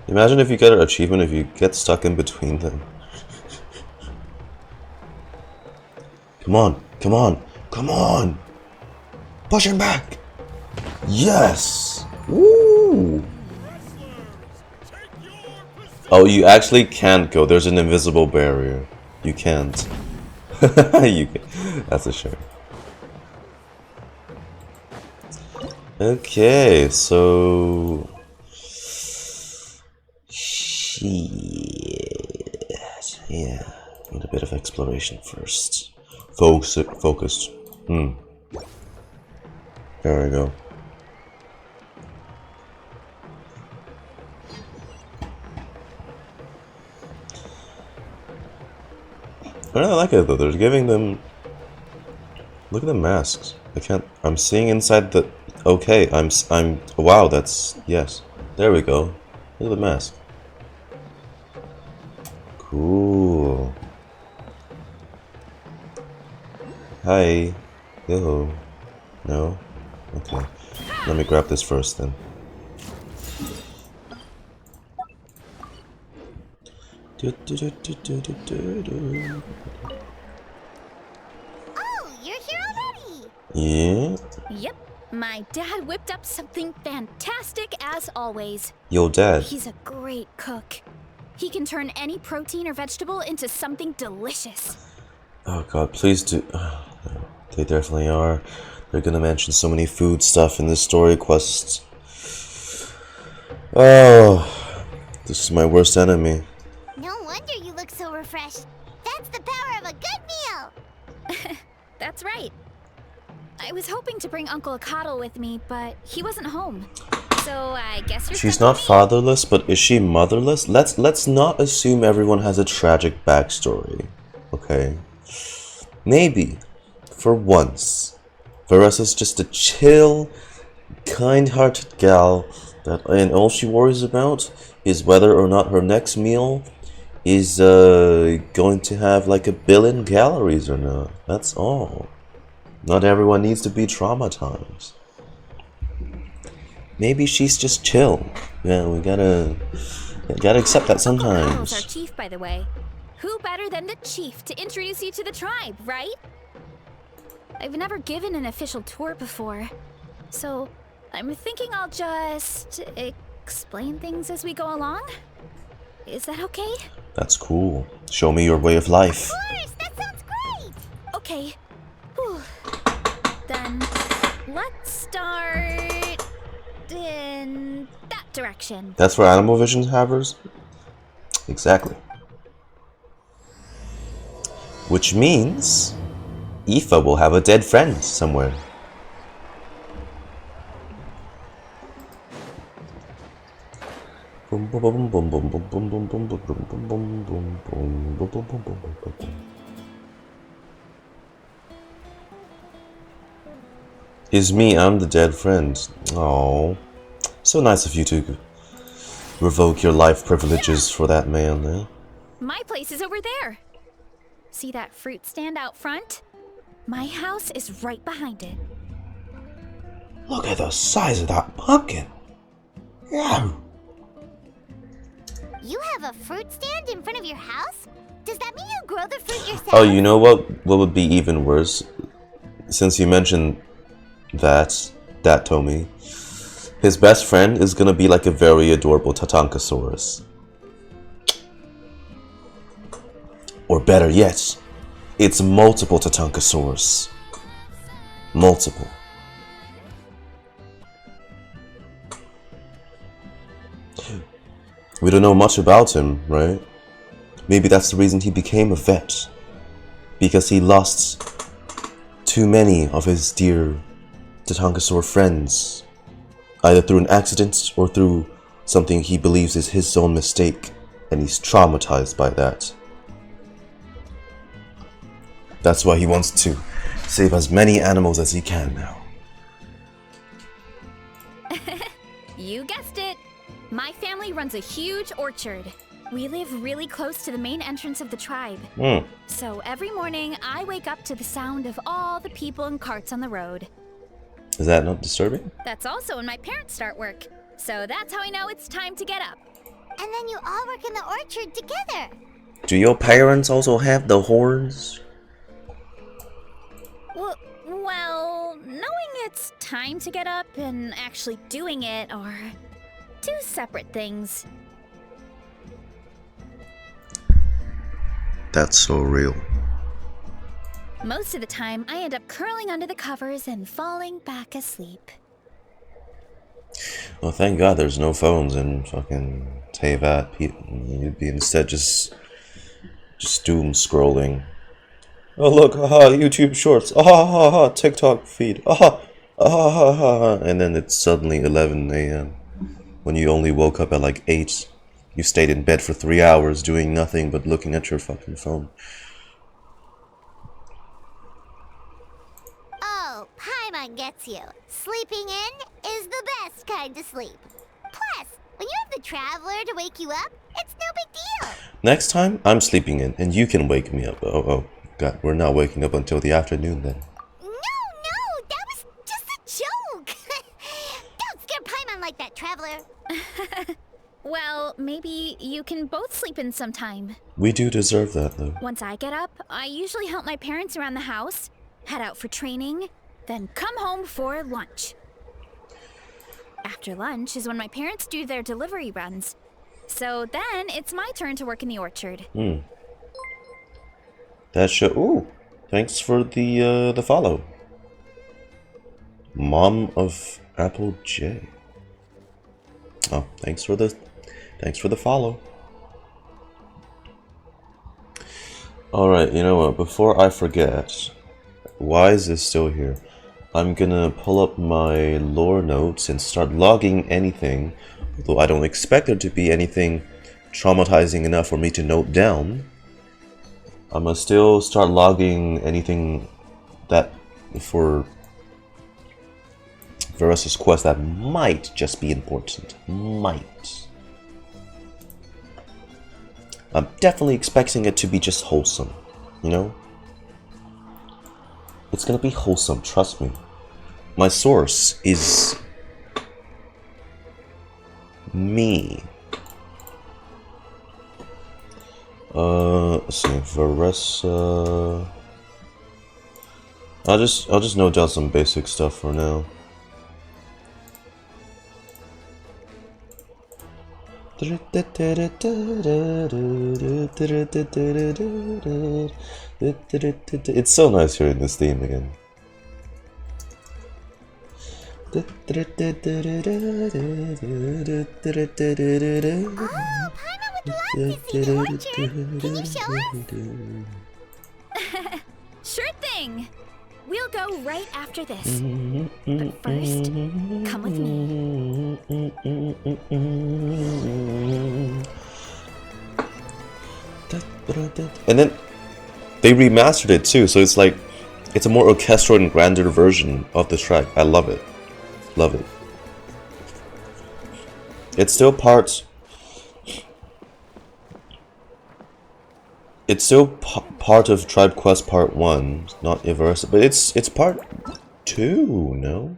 Imagine if you get an achievement if you get stuck in between them. Come on, come on, come on! Push him back! Yes! Woo! Oh, you actually can't go. There's an invisible barrier. You can't. You can. That's a shame. Okay, so... Shit. Yeah, need a bit of exploration first. Focused. There we go. I really like it though. They're giving them. Look at the masks. I can't. I'm seeing inside the. Okay. I'm. Wow. That's yes. There we go. Look at the mask. Cool. Hi. Hello. No? Okay. Let me grab this first then. Oh, you're here already! Yeah? Yep, my dad whipped up something fantastic as always. Yo, Dad. He's a great cook. He can turn any protein or vegetable into something delicious. Oh god, please do. They definitely are. They're gonna mention so many food stuff in this story quest. Oh, this is my worst enemy. No wonder you look so refreshed. That's the power of a good meal! That's right. I was hoping to bring Uncle Akatl with me, but he wasn't home. So I guess you're She's stuck not with me. fatherless, but is she motherless? Let's not assume everyone has a tragic backstory. Okay. Maybe, for once, Varesa's just a chill, kind-hearted gal that, and all she worries about is whether or not her next meal is going to have like 1 billion calories or not. That's all. Not everyone needs to be traumatized. Maybe she's just chill. Yeah, we gotta accept that Uncle Akal's our sometimes. chief, by the way. Who better than the chief to introduce you to the tribe, right? I've never given an official tour before, so I'm thinking I'll just explain things as we go along. Is that okay? That's cool. Show me your way of life. Of course, that sounds great! Okay. Whew. Then let's start in that direction. That's for animal vision havers? Exactly. Which means Aoife will have a dead friend somewhere. Is me, I'm the dead friend. Oh, so nice of you to revoke your life privileges for that man, eh? My place is over there. See that fruit stand out front? My house is right behind it. Look at the size of that pumpkin. Yeah. You have a fruit stand in front of your house? Does that mean you grow the fruit yourself? Oh, you know what? What would be even worse? Since you mentioned that Tomy, his best friend is gonna be like a very adorable Tatankasaurus. Or better yet, it's multiple Tatankasaurus. Multiple. We don't know much about him, right? Maybe that's the reason he became a vet. Because he lost too many of his dear Tatankasaur friends. Either through an accident or through something he believes is his own mistake. And he's traumatized by that. That's why he wants to save as many animals as he can now. You guessed it. My family runs a huge orchard. We live really close to the main entrance of the tribe. So every morning, I wake up to the sound of all the people and carts on the road. Is that not disturbing? That's also when my parents start work. So that's how I know it's time to get up. And then you all work in the orchard together. Do your parents also have the horns? Well, knowing it's time to get up and actually doing it are two separate things. That's so real. Most of the time, I end up curling under the covers and falling back asleep. Well, thank God there's no phones in fucking Teyvat. You'd be instead just doom scrolling. Oh look, aha, YouTube Shorts, aha, TikTok feed, aha, and then it's suddenly 11 a.m. when you only woke up at like 8. You stayed in bed for 3 hours doing nothing but looking at your fucking phone. Oh, Paimon gets you. Sleeping in is the best kind of sleep. Plus, when you have the Traveler to wake you up, it's no big deal. Next time, I'm sleeping in, and you can wake me up. Oh, God, we're not waking up until the afternoon then. No, that was just a joke. Don't scare Paimon like that, Traveler. Well, maybe you can both sleep in sometime. We do deserve that, though. Once I get up, I usually help my parents around the house, head out for training, then come home for lunch. After lunch is when my parents do their delivery runs. So then it's my turn to work in the orchard. That show. Ooh, thanks for the follow. Mom of Apple J. Oh, thanks for the follow. All right, you know what? Before I forget, why is this still here? I'm gonna pull up my lore notes and start logging anything, although I don't expect there to be anything traumatizing enough for me to note down. I'm gonna still start logging anything that for Varesa's quest that might just be important. Might. I'm definitely expecting it to be just wholesome, you know? It's gonna be wholesome, trust me. My source is me. Let's see, Varesa. I'll just note down some basic stuff for now. It's so nice hearing this theme again. Oh, Paimon would love to see the orchard. Can you show us? Sure thing! We'll go right after this. But first, come with me. And then they remastered it too, so it's like it's a more orchestral and grander version of the track. I love it. Love it. It's still part of Tribe Quest Part 1, not Varesa, but it's part 2, no?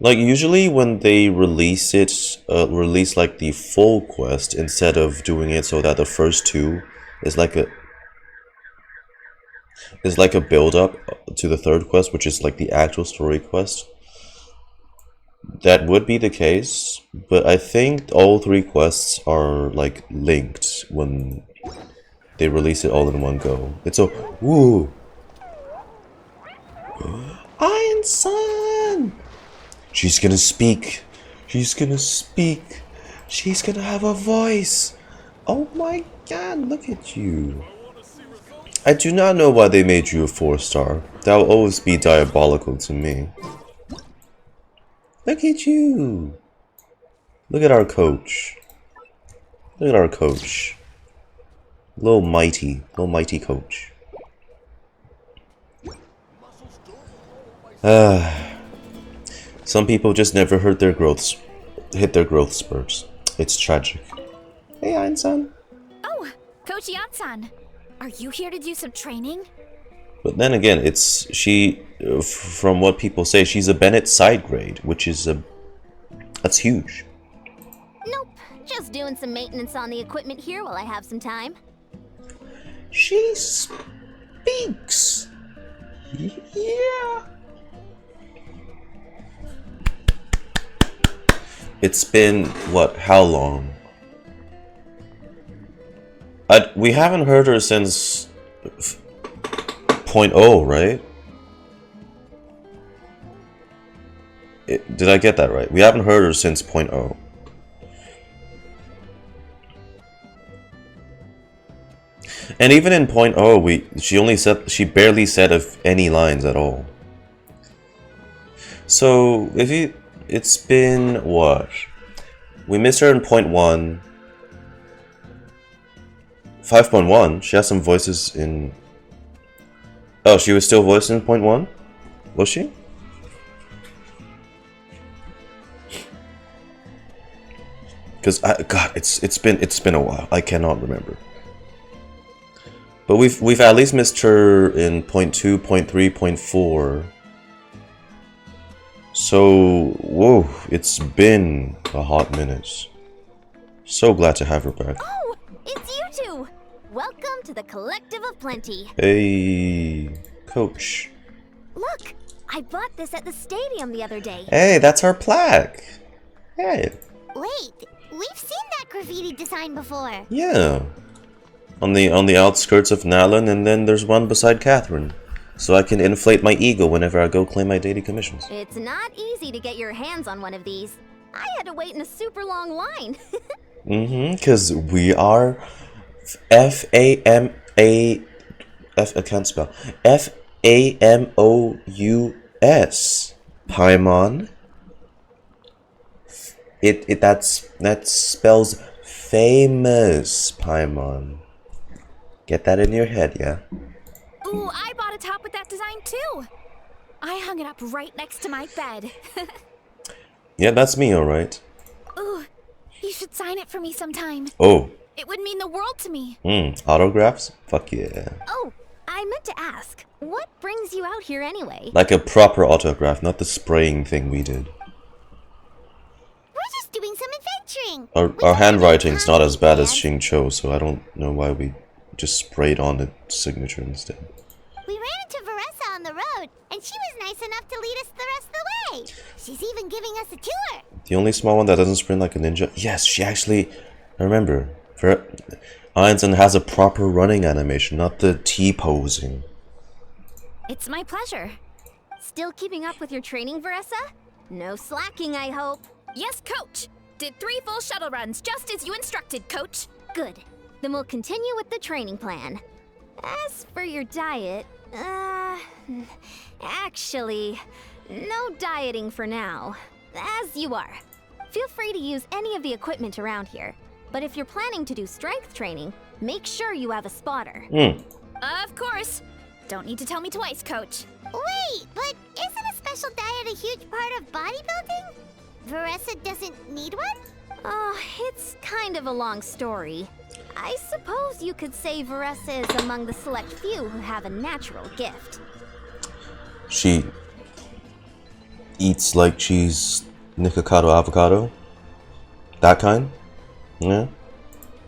Like usually when they release it, release like the full quest instead of doing it so that the first two is like a build up to the third quest, which is like the actual story quest. That would be the case, but I think all three quests are like linked when they release it all in one go. It's a woo. Iansan! She's gonna speak. She's gonna speak. She's gonna have a voice. Oh my god, look at you. I do not know why they made you a 4-star. That will always be diabolical to me. Look at you. Look at our coach. Look at our coach. Little mighty coach. Some people just never hit their growth spurts. It's tragic. Hey, Iansan. Oh, Coach Iansan. Are you here to do some training? But then again, it's she. From what people say, she's a Bennett side grade, which is that's huge. Nope, just doing some maintenance on the equipment here while I have some time. She speaks. Yeah. It's been what? How long? We haven't heard her since 0.0, right? Did I get that right? We haven't heard her since 0.0. And even in 0.0, she barely said any lines at all. So it's been what? We missed her in 0.1. 5.1. She has some voices in. Oh, she was still voiced in 0.1? Was she? Because God, it's been a while. I cannot remember. But we've at least missed her in 0.2, 0.3, 0.4. So whoa, it's been a hot minute. So glad to have her back. Oh, it's you two! Welcome to the Collective of Plenty. Hey, coach. Look, I bought this at the stadium the other day. Hey, that's our plaque. Hey. Wait, we've seen that graffiti design before. Yeah. On the outskirts of Natlan, and then there's one beside Catherine. So I can inflate my ego whenever I go claim my daily commissions. It's not easy to get your hands on one of these. I had to wait in a super long line. Because we are I can't spell. FAMOUS. Paimon. That spells famous, Paimon. Get that in your head, yeah? Ooh, I bought a top with that design too. I hung it up right next to my bed. Yeah, that's me, alright. Ooh, you should sign it for me sometime. Oh. It would mean the world to me. Autographs? Fuck yeah. Oh, I meant to ask, what brings you out here anyway? Like a proper autograph, not the spraying thing we did. We're just doing some adventuring. Our handwriting's not as bad as Xing Cho, so I don't know why we just sprayed on the signature instead. We ran into Varesa on the road, and she was nice enough to lead us the rest of the way. She's even giving us a tour. The only small one that doesn't sprint like a ninja? Yes, she actually... I remember. Iansan has a proper running animation, not the T-posing. It's my pleasure. Still keeping up with your training, Varesa? No slacking, I hope. Yes, Coach. Did 3 full shuttle runs, just as you instructed, Coach. Good. Then we'll continue with the training plan. As for your diet, actually, no dieting for now. As you are. Feel free to use any of the equipment around here. But if you're planning to do strength training, make sure you have a spotter. Of course. Don't need to tell me twice, Coach. Wait, but isn't a special diet a huge part of bodybuilding? Varesa doesn't need one? Oh, it's kind of a long story. I suppose you could say Varesa is among the select few who have a natural gift. eats like she's Nikocado avocado. That kind? Yeah.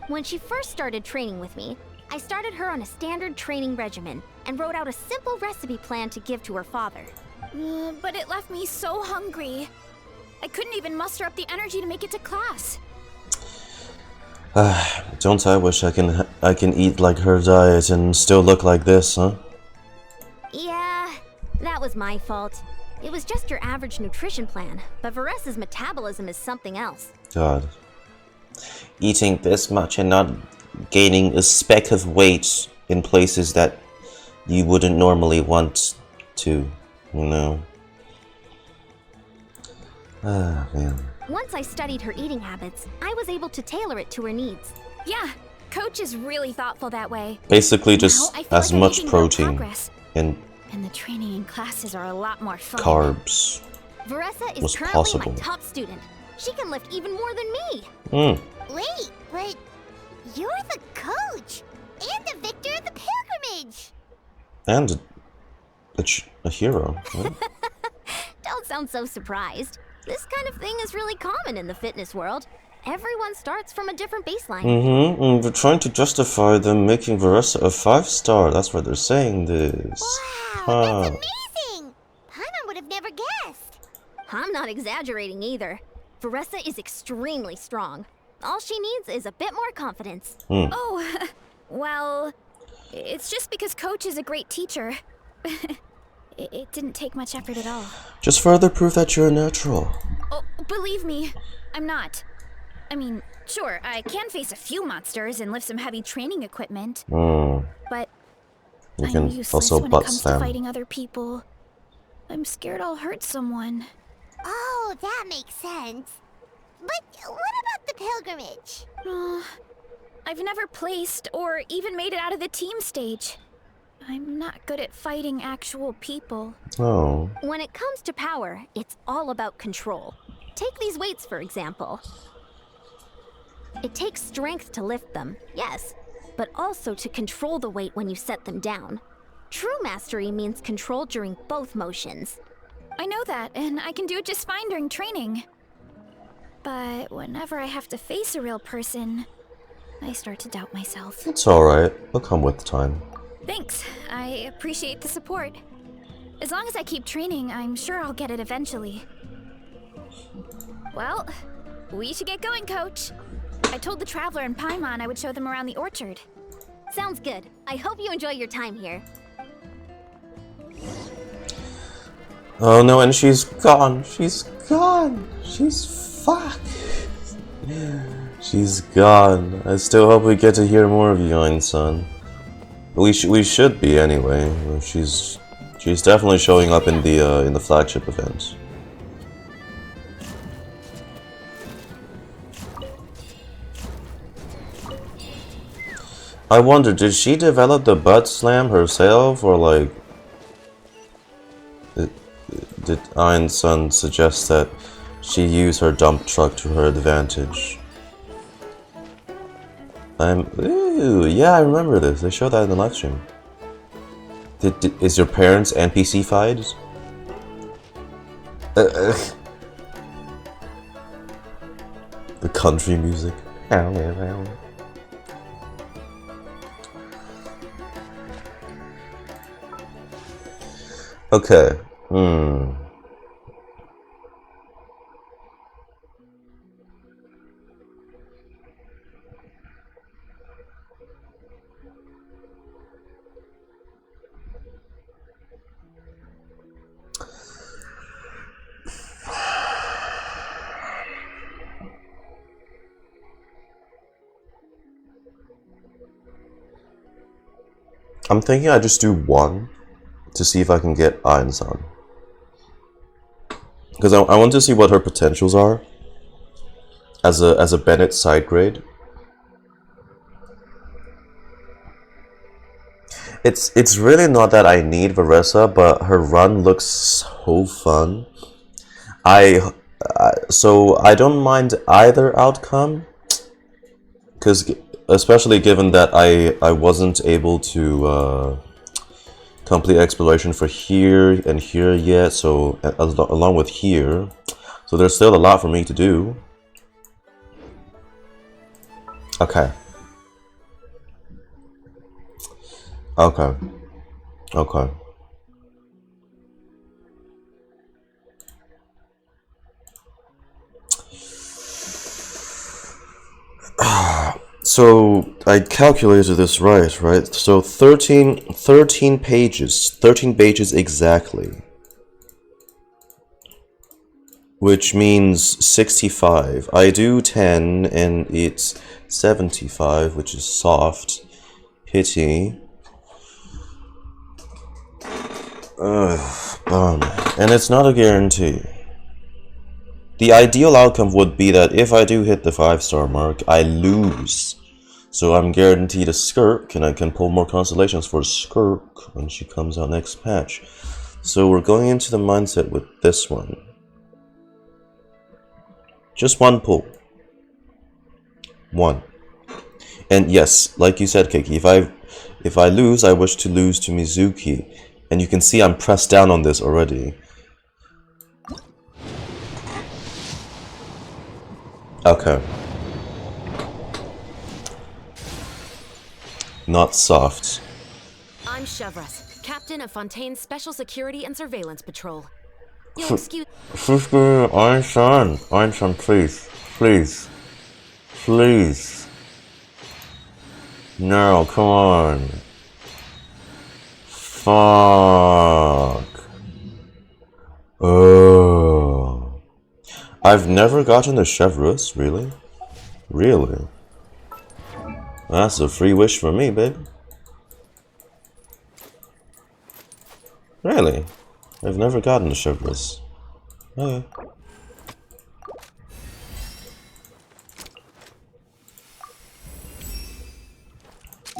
When she first started training with me, I started her on a standard training regimen and wrote out a simple recipe plan to give to her father. But it left me so hungry. I couldn't even muster up the energy to make it to class. Don't I wish I can eat like her diet and still look like this, huh? Yeah, that was my fault. It was just your average nutrition plan, but Varesa's metabolism is something else. God. Eating this much and not gaining a speck of weight in places that you wouldn't normally want to, you know. Ah, man. Once I studied her eating habits, I was able to tailor it to her needs. Yeah, Coach is really thoughtful that way. Basically, Now, just I feel as like I'm much making real protein progress. and And the training and classes are a lot more fun. carbs. Veresa is Was currently possible. my top student. She can lift even more than me. Wait, but you're the coach and the victor of the pilgrimage. And a hero. Right? Don't sound so surprised. This kind of thing is really common in the fitness world. Everyone starts from a different baseline. And they're trying to justify them making Varesa a 5-star. That's why they're saying this. Wow, that's amazing! Paimon would have never guessed. I'm not exaggerating either. Veresa is extremely strong. All she needs is a bit more confidence. Oh, well, it's just because Coach is a great teacher. It didn't take much effort at all. Just further proof that you're a natural. Oh, believe me, I'm not. I mean, sure, I can face a few monsters and lift some heavy training equipment, but You I'm can useless also when it butt comes to slam. fighting other people. I'm scared I'll hurt someone. Oh, that makes sense. But what about the pilgrimage? I've never placed or even made it out of the team stage. I'm not good at fighting actual people. Oh. When it comes to power, it's all about control. Take these weights, for example. It takes strength to lift them, yes, but also to control the weight when you set them down. True mastery means control during both motions. I know that, and I can do it just fine during training. But whenever I have to face a real person, I start to doubt myself. It's alright. It'll come with time. Thanks. I appreciate the support. As long as I keep training, I'm sure I'll get it eventually. Well, we should get going, Coach. I told the Traveler and Paimon I would show them around the orchard. Sounds good. I hope you enjoy your time here. Oh no, and she's gone. She's gone. She's fuck. She's gone. I still hope we get to hear more of Iansan. We should be anyway. She's definitely showing up in the flagship events. I wonder, did she develop the butt slam herself, or like did Iansan suggest that she use her dump truck to her advantage? Ooh, yeah, I remember this. They showed that in the live stream. Is your parents NPC-fied? The country music. Okay. I'm thinking I just do one to see if I can get Iansan. Because I want to see what her potentials are as a Bennett side grade. It's really not that I need Varesa, but her run looks so fun. So I don't mind either outcome, because especially given that I wasn't able to complete exploration for here and here yet, so along with here. So there's still a lot for me to do. Okay. Okay. Okay. So I calculated this right? So 13 pages. 13 pages exactly. Which means 65. I do 10 and it's 75, which is soft. Pity. Bum. And it's not a guarantee. The ideal outcome would be that if I do hit the 5-star mark, I lose. So I'm guaranteed a Skirk, and I can pull more constellations for Skirk when she comes out next patch. So we're going into the mindset with this one. Just one pull. One. And yes, like you said, Keiki, if I lose, I wish to lose to Mizuki. And you can see I'm pressed down on this already. Okay. Not soft. I'm Chevres, captain of Fontaine's Special Security and Surveillance Patrol. You'll excuse... Iansan, Iansan, please. Please. Please. No, come on. Fuck. Oh. I've never gotten a Chevres, really? Really? That's a free wish for me, baby. Really? I've never gotten a Chevres. Okay.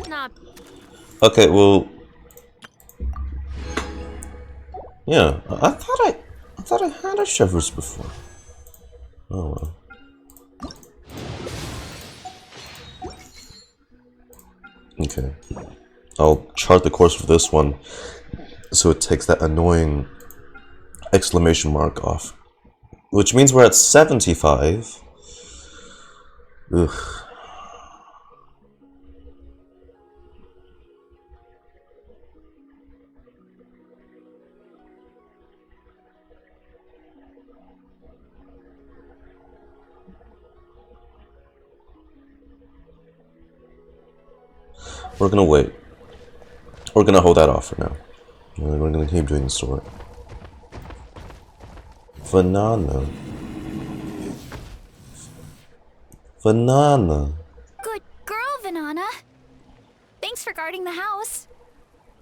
Not... Okay, well... Yeah, I thought I had a Chevres before. Oh well. Okay. I'll chart the course for this one so it takes that annoying exclamation mark off. Which means we're at 75. Ugh. We're gonna wait. We're gonna hold that off for now. We're gonna keep doing the story. Banana. Banana. Good girl, Vanana. Thanks for guarding the house.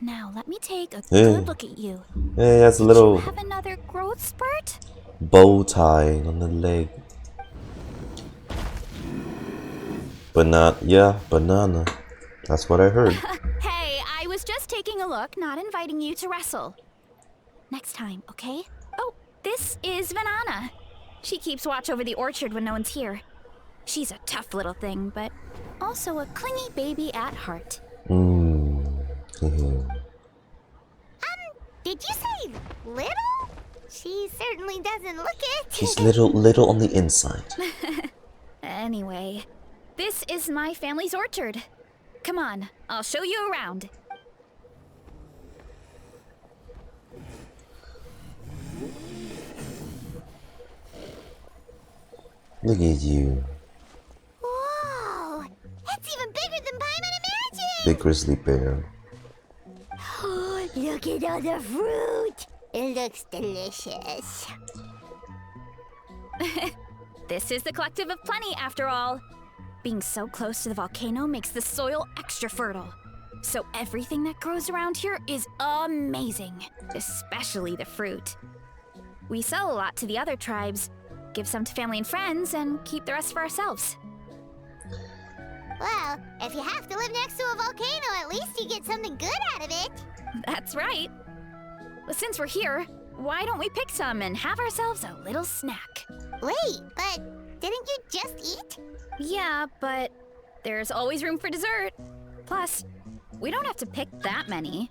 Now let me take a good look at you. Hey, that's a little Have another growth spurt? bow tie on the leg. Banana. That's what I heard. Hey, I was just taking a look, not inviting you to wrestle. Next time, okay? Oh, this is Vanana. She keeps watch over the orchard when no one's here. She's a tough little thing, but also a clingy baby at heart. Did you say little? She certainly doesn't look it. She's little on the inside. Anyway, this is my family's orchard. Come on, I'll show you around. Look at you. Whoa! That's even bigger than Paimon imagined! Big grizzly bear. Look at all the fruit! It looks delicious. This is the Collective of Plenty, after all. Being so close to the volcano makes the soil extra fertile. So everything that grows around here is amazing, especially the fruit. We sell a lot to the other tribes, give some to family and friends, and keep the rest for ourselves. Well, if you have to live next to a volcano, at least you get something good out of it. That's right. Well, since we're here, why don't we pick some and have ourselves a little snack? Wait, but didn't you just eat? Yeah, but there's always room for dessert. Plus, we don't have to pick that many.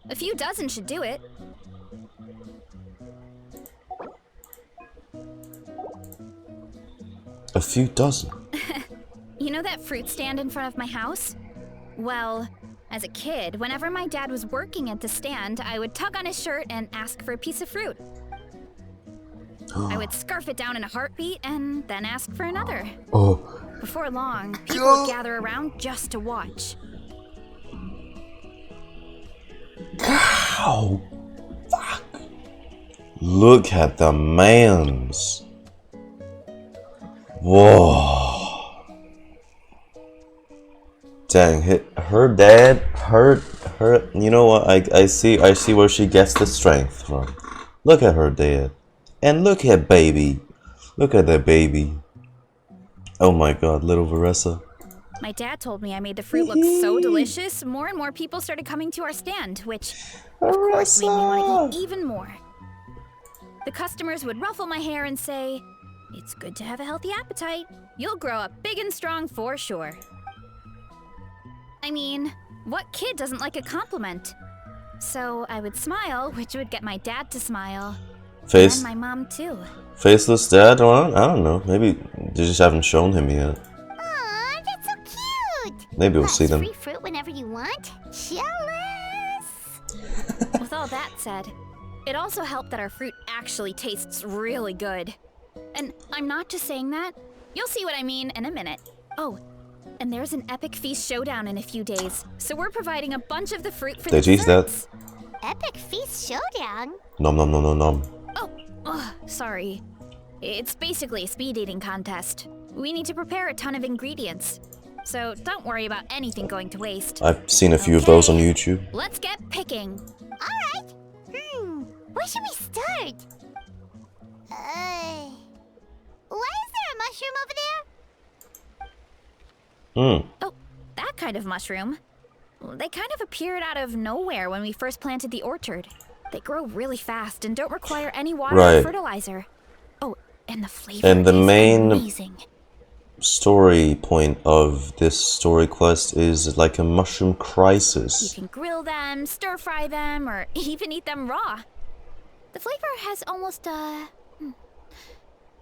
A few dozen should do it. A few dozen. You know that fruit stand in front of my house? Well, as a kid, whenever my dad was working at the stand, I would tug on his shirt and ask for a piece of fruit. I would scarf it down in a heartbeat and then ask for another. Oh. Before long, people would gather around just to watch. Ow. Fuck. Look at the mans. Whoa. Dang, her dad, her, you know what, I see where she gets the strength from. Look at her dad. And look at baby. Look at that baby. Oh my god, little Varesa. My dad told me I made the fruit look so delicious, more and more people started coming to our stand, which, of course, made me want to eat even more. The customers would ruffle my hair and say, "It's good to have a healthy appetite. You'll grow up big and strong for sure." I mean, what kid doesn't like a compliment? So I would smile, which would get my dad to smile. And my mom too. Faceless dad? Or I don't know. Maybe they just haven't shown him yet. Aw, that's so cute. Maybe we'll see them. Free fruit whenever you want. Jealous. With all that said, it also helped that our fruit actually tastes really good. And I'm not just saying that. You'll see what I mean in a minute. Oh, and there's an epic feast showdown in a few days, so we're providing a bunch of the fruit for the desserts. Epic feast showdown? Nom nom nom nom nom. Oh, sorry. It's basically a speed eating contest. We need to prepare a ton of ingredients. So don't worry about anything going to waste. I've seen a few of those on YouTube. Let's get picking. Alright. Where should we start? Why is there a mushroom over there? Oh, that kind of mushroom. They kind of appeared out of nowhere when we first planted the orchard. They grow really fast and don't require any water or fertilizer. Oh, and the flavor and the is main amazing. Story point of this story quest is like a mushroom crisis. You can grill them, stir fry them, or even eat them raw. The flavor has almost a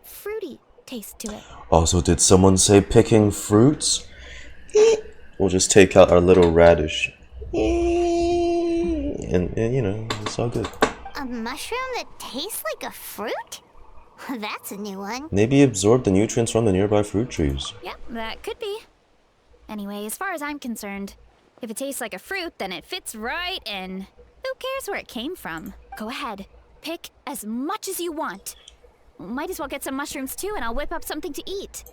fruity taste to it. Also, did someone say picking fruits? We'll just take out our little radish. And you know, it's all good. A mushroom that tastes like a fruit? That's a new one. Maybe absorb the nutrients from the nearby fruit trees. Yeah, that could be. Anyway, as far as I'm concerned, if it tastes like a fruit, then it fits right in. Who cares where it came from? Go ahead. Pick as much as you want. Might as well get some mushrooms too, and I'll whip up something to eat.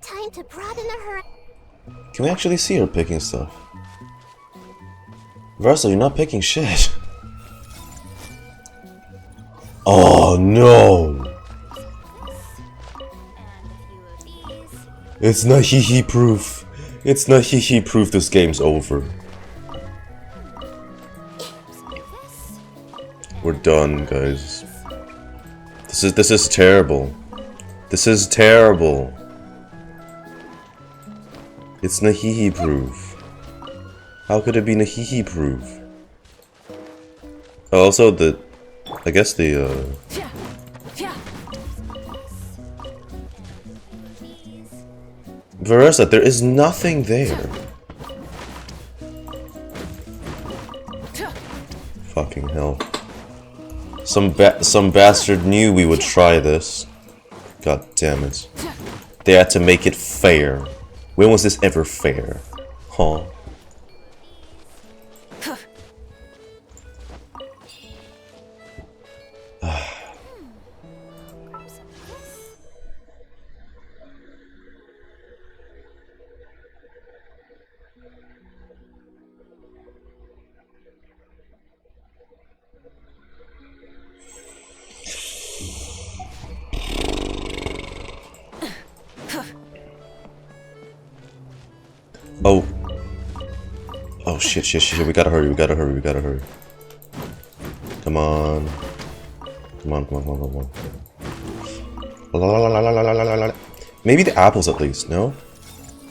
Time to broaden her. Can we actually see her picking stuff? Varesa, you're not picking shit. Oh no! It's not hee-hee proof. It's not hee-hee proof. This game's over. We're done, guys. This is terrible. This is terrible. It's Nahihi proof. How could it be Nahihi proof? Also, I guess the Varesa, there is nothing there. Fucking hell. Some bastard knew we would try this. God damn it. They had to make it fair. When was this ever fair? Huh? Oh. Oh shit, we gotta hurry, we gotta hurry. Come on. Come on, come on, come on, come on. La, la, la, la, la, la, la, la, la. Maybe the apples at least, no?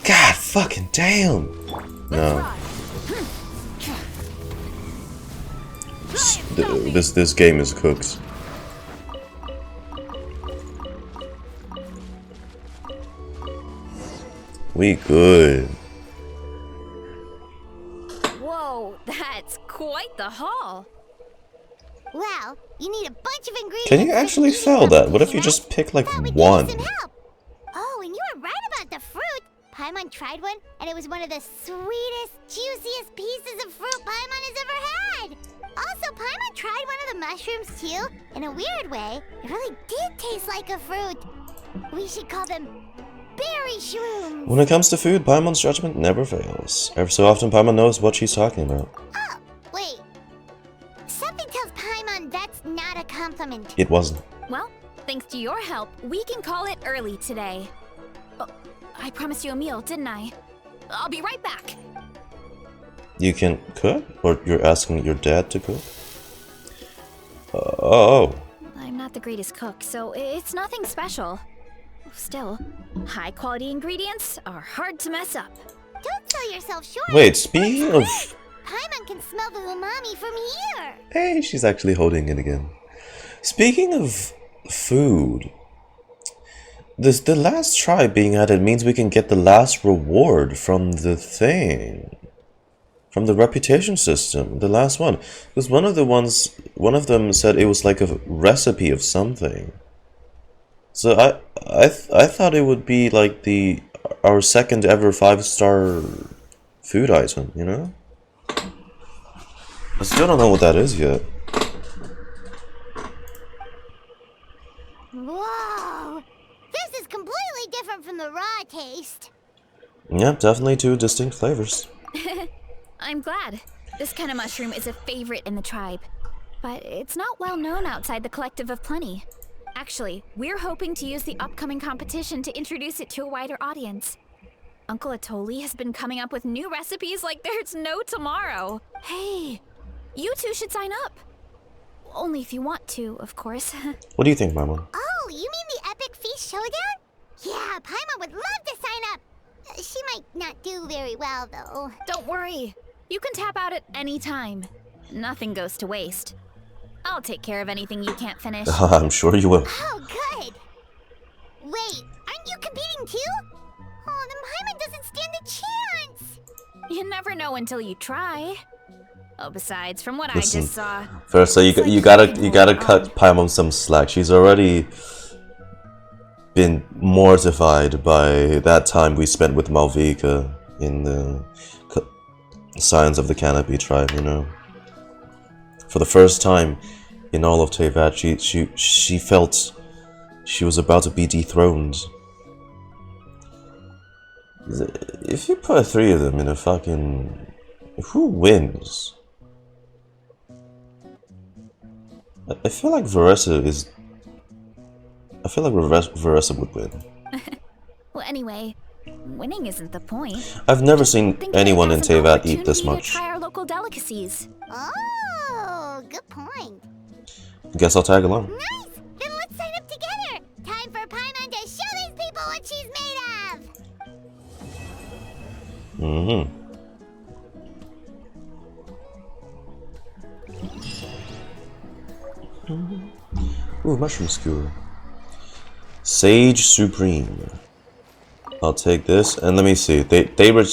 God fucking damn! No. This game is cooked. We good. Whoa, that's quite the haul. Well, you need a bunch of ingredients. Can you for actually the eating fail that? What if you competition, just pick like right? Thought we'd one? give you some help. Oh, and you were right about the fruit. Paimon tried one, and it was one of the sweetest, juiciest pieces of fruit Paimon has ever had. Also, Paimon tried one of the mushrooms too. In a weird way, it really did taste like a fruit. We should call them berry shrooms. When it comes to food, Paimon's judgment never fails. Every so often, Paimon knows what she's talking about. Oh, wait. Something tells Paimon that's not a compliment. It wasn't. Well, thanks to your help, we can call it early today. Oh, I promised you a meal, didn't I? I'll be right back. You can cook? Or you're asking your dad to cook? Oh. I'm not the greatest cook, so it's nothing special. Still, high-quality ingredients are hard to mess up. Don't sell yourself short. Wait, speaking of... Paimon can smell the umami from here. Hey, she's actually holding it again. Speaking of food, the last tribe being added means we can get the last reward from the thing. From the reputation system, the last one. Because one of them said it was like a recipe of something. So I thought it would be like our second ever 5-star food item, you know? I still don't know what that is yet. Whoa! This is completely different from the raw taste. Yeah, definitely two distinct flavors. I'm glad. This kind of mushroom is a favorite in the tribe. But it's not well known outside the Collective of Plenty. Actually, we're hoping to use the upcoming competition to introduce it to a wider audience. Uncle Atoli has been coming up with new recipes like there's no tomorrow. Hey, you two should sign up. Only if you want to, of course. What do you think, Mama? Oh, you mean the Epic Feast Showdown? Yeah, Paimon would love to sign up. She might not do very well, though. Don't worry. You can tap out at any time. Nothing goes to waste. I'll take care of anything you can't finish. I'm sure you will. Oh, good. Wait, aren't you competing too? Oh, then Paimon doesn't stand a chance. You never know until you try. Oh, besides, from what Listen, I just saw... First, so you gotta cut Paimon some slack. She's already been mortified by that time we spent with Malvika in the Science of the Canopy tribe, you know. For the first time in all of Teyvat, she felt she was about to be dethroned. If you put 3 of them in a fucking... Who wins? I feel like Varesa is... I feel like Varesa would win. Well, anyway, winning isn't the point. I've never seen Think anyone in of it as an Teyvat eat this opportunity much. to try our local delicacies. Oh, good point. Guess I'll tag along. Nice! Then let's sign up together. Time for Paimon to show these people what she's made of. Mm-hmm. Ooh, mushroom skewer. Sage Supreme. I'll take this, and let me see. They were...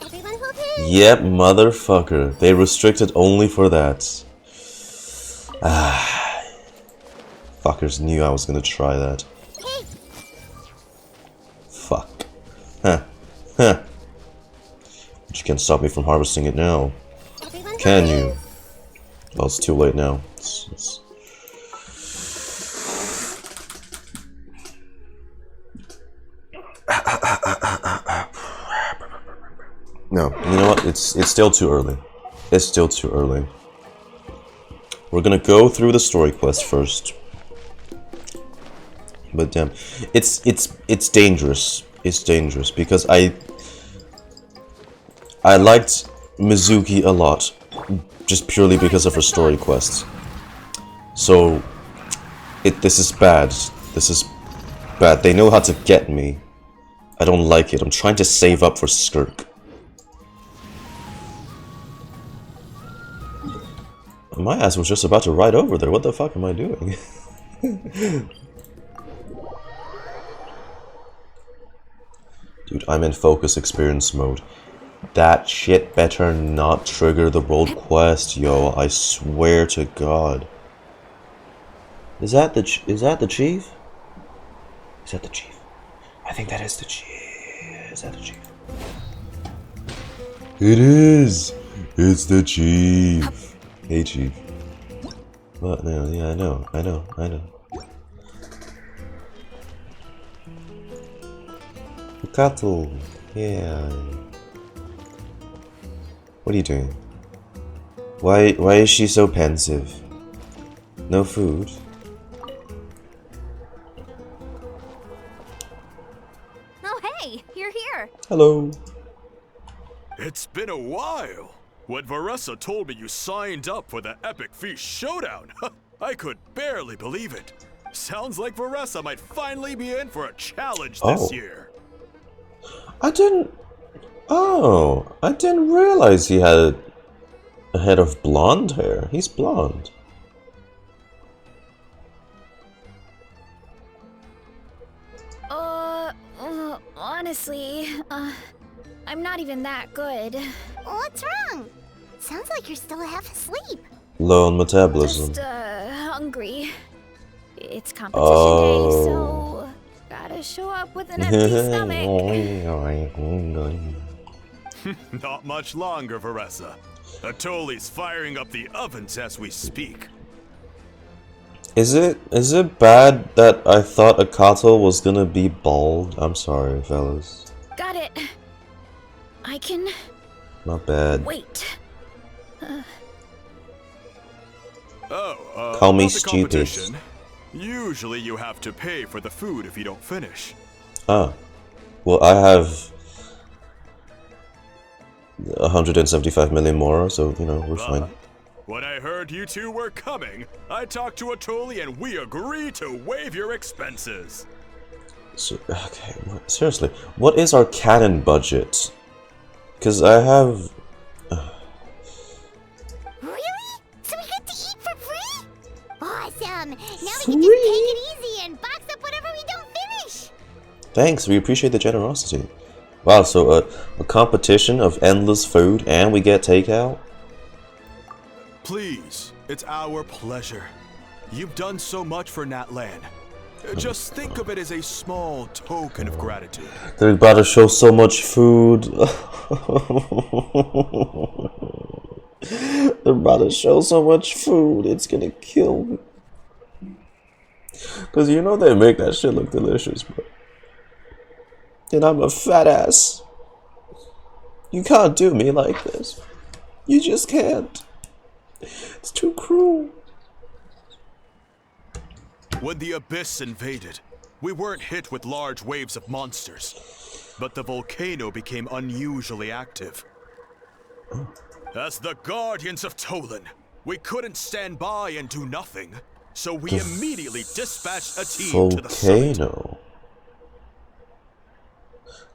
Everyone okay? Yep, motherfucker. They restricted only for that. Ah. Fuckers knew I was gonna try that. Hey, Fuck. Huh. Huh. But you can't stop me from harvesting it now. everyone Can okay? you? Well, it's too late now. No, you know what? It's still too early. It's still too early. We're gonna go through the story quest first. But damn, it's dangerous. It's dangerous because I liked Mizuki a lot, just purely because of her story quests. So This is bad. This is bad. They know how to get me. I don't like it. I'm trying to save up for Skirk. My ass was just about to ride over there. What the fuck am I doing? Dude, I'm in focus experience mode. That shit better not trigger the world quest, yo. I swear to God. Is that the chief? Is that the chief? I think that is the chief. Is that the chief? It is. It's the chief. Hey, chief. What? No, yeah, I know. Cattle. Yeah. What are you doing? Why is she so pensive? No food? Oh, hey, you're here. Hello. It's been a while. When Varesa told me you signed up for the Epic Feast Showdown, I could barely believe it. Sounds like Varesa might finally be in for a challenge this year. I didn't realize he had a head of blonde hair. He's blonde. Honestly, I'm not even that good. What's wrong? Sounds like you're still half asleep. Low on metabolism. Just, hungry. It's competition day, so gotta show up with an empty stomach. Not much longer, Varesa. Atoli's firing up the ovens as we speak. Is it bad that I thought Akato was gonna be bald? I'm sorry, fellas. Got it. I can Not bad. wait. Call me about the stupid. competition. Usually you have to pay for the food if you don't finish. Ah. Well, I have 175 million more, so, you know, we're fine. When I heard you two were coming, I talked to Atoli and we agreed to waive your expenses. So, okay, seriously, what is our canon budget? Because I have... Really? So we get to eat for free? Awesome! Now we can just take it easy and box up whatever we don't finish! Thanks, we appreciate the generosity. Wow, so a competition of endless food and we get takeout? Please, it's our pleasure. You've done so much for Natlan. Just think of it as a small token of gratitude. They're about to show so much food. They're about to show so much food. It's gonna kill me. Because you know they make that shit look delicious, bro. And I'm a fat ass. You can't do me like this. You just can't. It's too cruel. When the Abyss invaded, we weren't hit with large waves of monsters, but the volcano became unusually active. As the Guardians of Tolan, we couldn't stand by and do nothing, so we immediately dispatched a team to the summit. Volcano.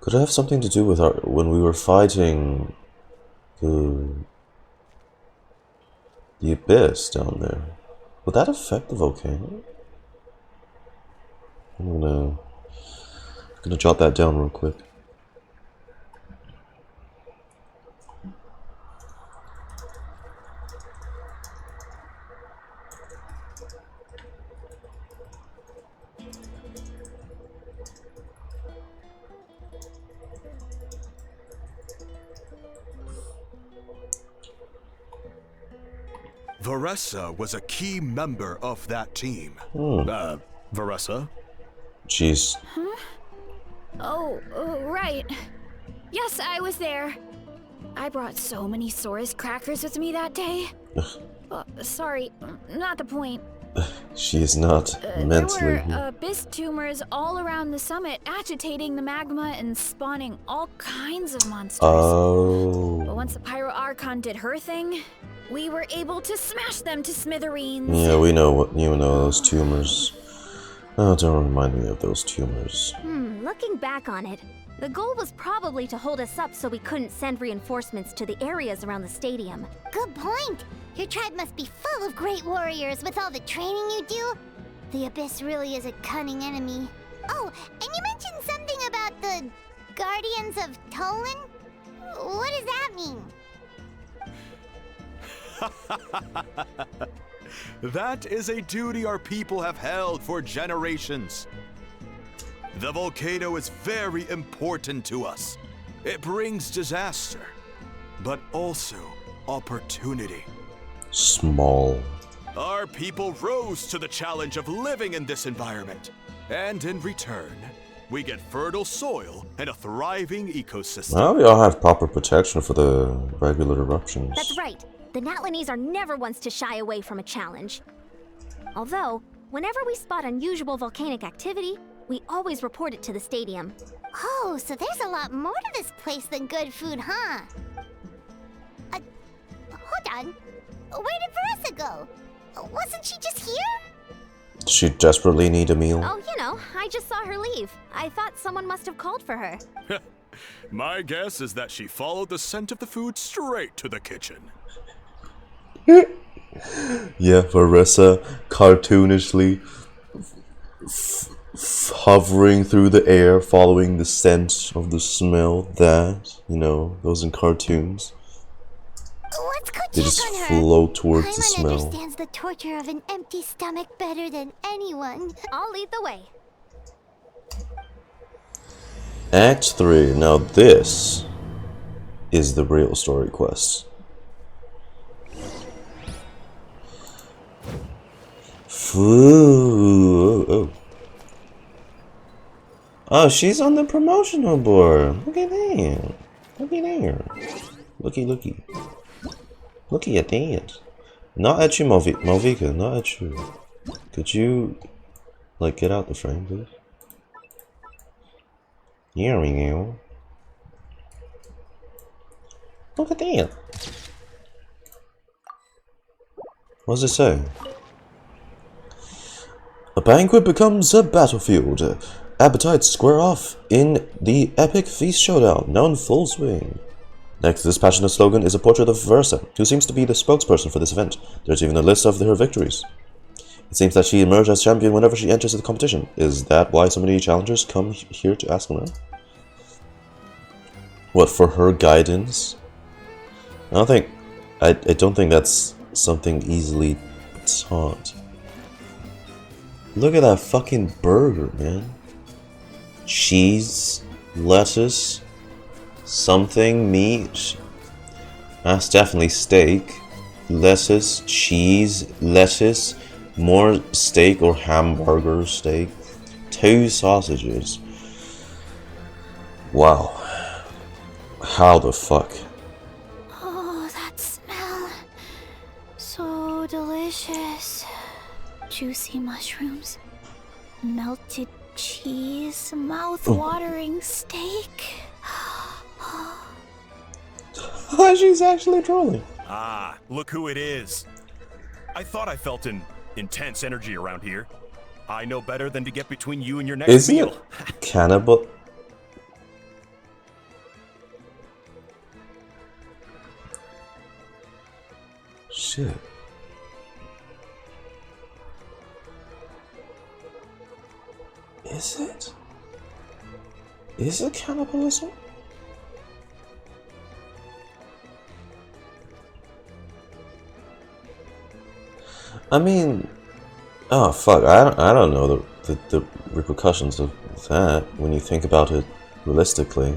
Could it have something to do with our when we were fighting the abyss down there? Would that affect the volcano? I'm gonna jot that down real quick. Varesa was a key member of that team. Varesa? Jeez. Oh, right. Yes, I was there. I brought so many Saurus crackers with me that day. Sorry, not the point. She is not mentally. There were abyss tumors all around the summit, agitating the magma and spawning all kinds of monsters. But Oh. once the Pyro Archon did her thing, we were able to smash them to smithereens. Yeah, we know what those tumors. Oh, don't remind me of those tumors. Looking back on it, the goal was probably to hold us up so we couldn't send reinforcements to the areas around the stadium. Good point. Your tribe must be full of great warriors with all the training you do. The Abyss really is a cunning enemy. Oh, and you mentioned something about the Guardians of Tolan? What does that mean? That is a duty our people have held for generations. The volcano is very important to us. It brings disaster, but also opportunity. Small. Our people rose to the challenge of living in this environment, and in return, we get fertile soil and a thriving ecosystem. Now we all have proper protection for the regular eruptions. That's right. The Natlanese are never ones to shy away from a challenge. Although, whenever we spot unusual volcanic activity, we always report it to the stadium. Oh, so there's a lot more to this place than good food, huh? Hold on. Where did Varesa go? Wasn't she just here? She desperately need a meal. Oh, you know, I just saw her leave. I thought someone must have called for her. My guess is that she followed the scent of the food straight to the kitchen. Yeah, Varesa cartoonishly hovering through the air, following the scent of the smell. That, you know, those in cartoons. Let's go They check just on her. float towards the Paimon smell. understands the torture of an empty stomach better than anyone. I'll lead the way. Act 3. Now this is the real story quest. Oh, she's on the promotional board. Look at that. Look at there. Looky. Looky at that. Not at you, Malvika. Not at you. Could you, like, get out the frame, please? Here we go. Look at that. What does it say? A banquet becomes a battlefield. Appetites square off in the epic feast showdown, now in full swing. Next to this passionate slogan is a portrait of Varesa, who seems to be the spokesperson for this event. There's even a list of her victories. It seems that she emerged as champion whenever she enters the competition. Is that why so many challengers come here to ask her? What, for her guidance? I don't think that's something easily taught. Look at that fucking burger, man. Cheese, lettuce, something, meat. That's definitely steak. Lettuce, cheese, lettuce, more steak or hamburger steak. 2 sausages. Wow. How the fuck? Oh, that smell. So delicious. Juicy mushrooms, melted cheese, mouth-watering steak. Oh, she's actually trolling. Ah, look who it is. I thought I felt an intense energy around here. I know better than to get between you and your next Isn't meal. it cannibal? Shit. Is it? Is it cannibalism? I mean, oh fuck, I don't know the repercussions of that when you think about it realistically.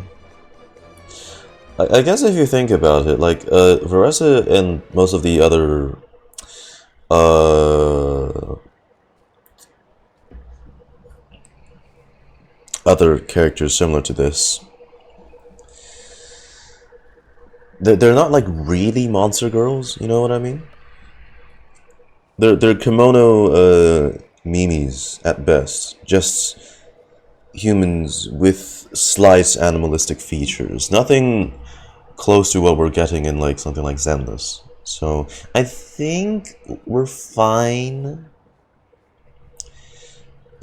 I guess if you think about it, like Varesa and most of the other other characters similar to this, they're not like really monster girls, you know what I mean? They're kimono mimes at best, just humans with slight animalistic features. Nothing close to what we're getting in like something like Zenless. So I think we're fine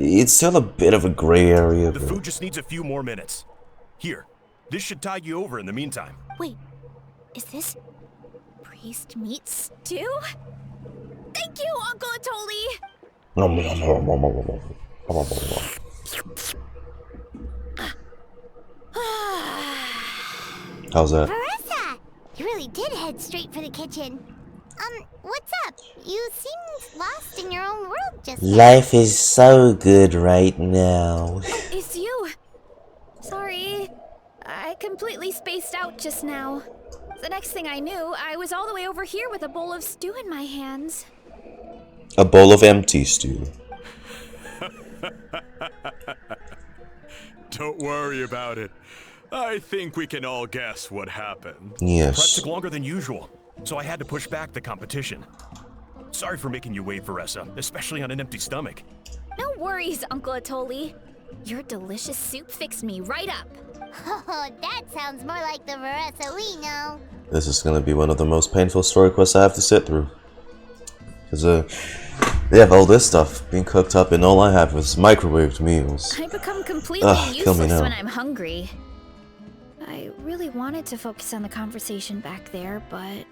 It's still a bit of a gray area, The but food just needs a few more minutes. Here, this should tide you over in the meantime. Wait, is this priest meat stew? Thank you, Uncle Atoli! how's that? Varesa! You really did head straight for the kitchen. What's up? You seemed lost in your own world just now. Life is so good right now. It's you. Sorry. I completely spaced out just now. The next thing I knew, I was all the way over here with a bowl of stew in my hands. A bowl of empty stew. Don't worry about it. I think we can all guess what happened. Prep Yes. took longer than usual, so I had to push back the competition. Sorry for making you wait, Varesa, especially on an empty stomach. No worries, Uncle Atoli. Your delicious soup fixed me right up. Oh, that sounds more like the Varesa we know. This is gonna be one of the most painful story quests I have to sit through. Cause they have all this stuff being cooked up, and all I have is microwaved meals. I become completely Kill me useless now. when I'm hungry. I really wanted to focus on the conversation back there, but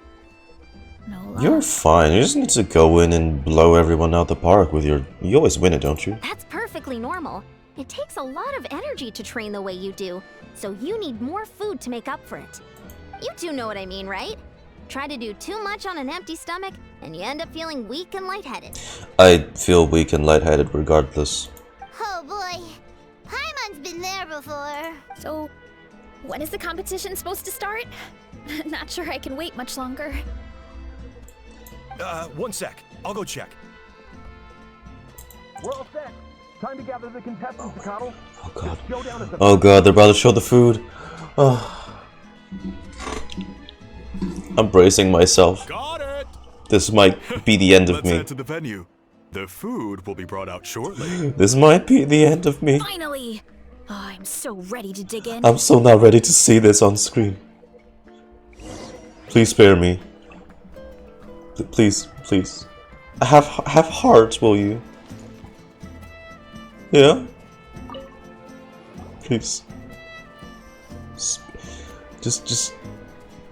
no luck. You're fine. You just need to go in and blow everyone out the park with your. You always win it, don't you? That's perfectly normal. It takes a lot of energy to train the way you do, so you need more food to make up for it. You two know what I mean, right? Try to do too much on an empty stomach, and you end up feeling weak and lightheaded. I feel weak and lightheaded regardless. Oh boy, Paimon's been there before. So, when is the competition supposed to start? Not sure I can wait much longer. 1 sec. I'll go check. We're all set. Time to gather the contestants, Cottle. Oh god. Oh god, they're about to show the food. Oh. I'm bracing myself. Got it! This might be the end of Let's me. head to the venue. The food will be brought out shortly. This might be the end of me. Finally! Oh, I'm so ready to dig in. I'm so not ready to see this on screen. Please spare me. Please, please. Have heart, will you? Yeah? Please. Just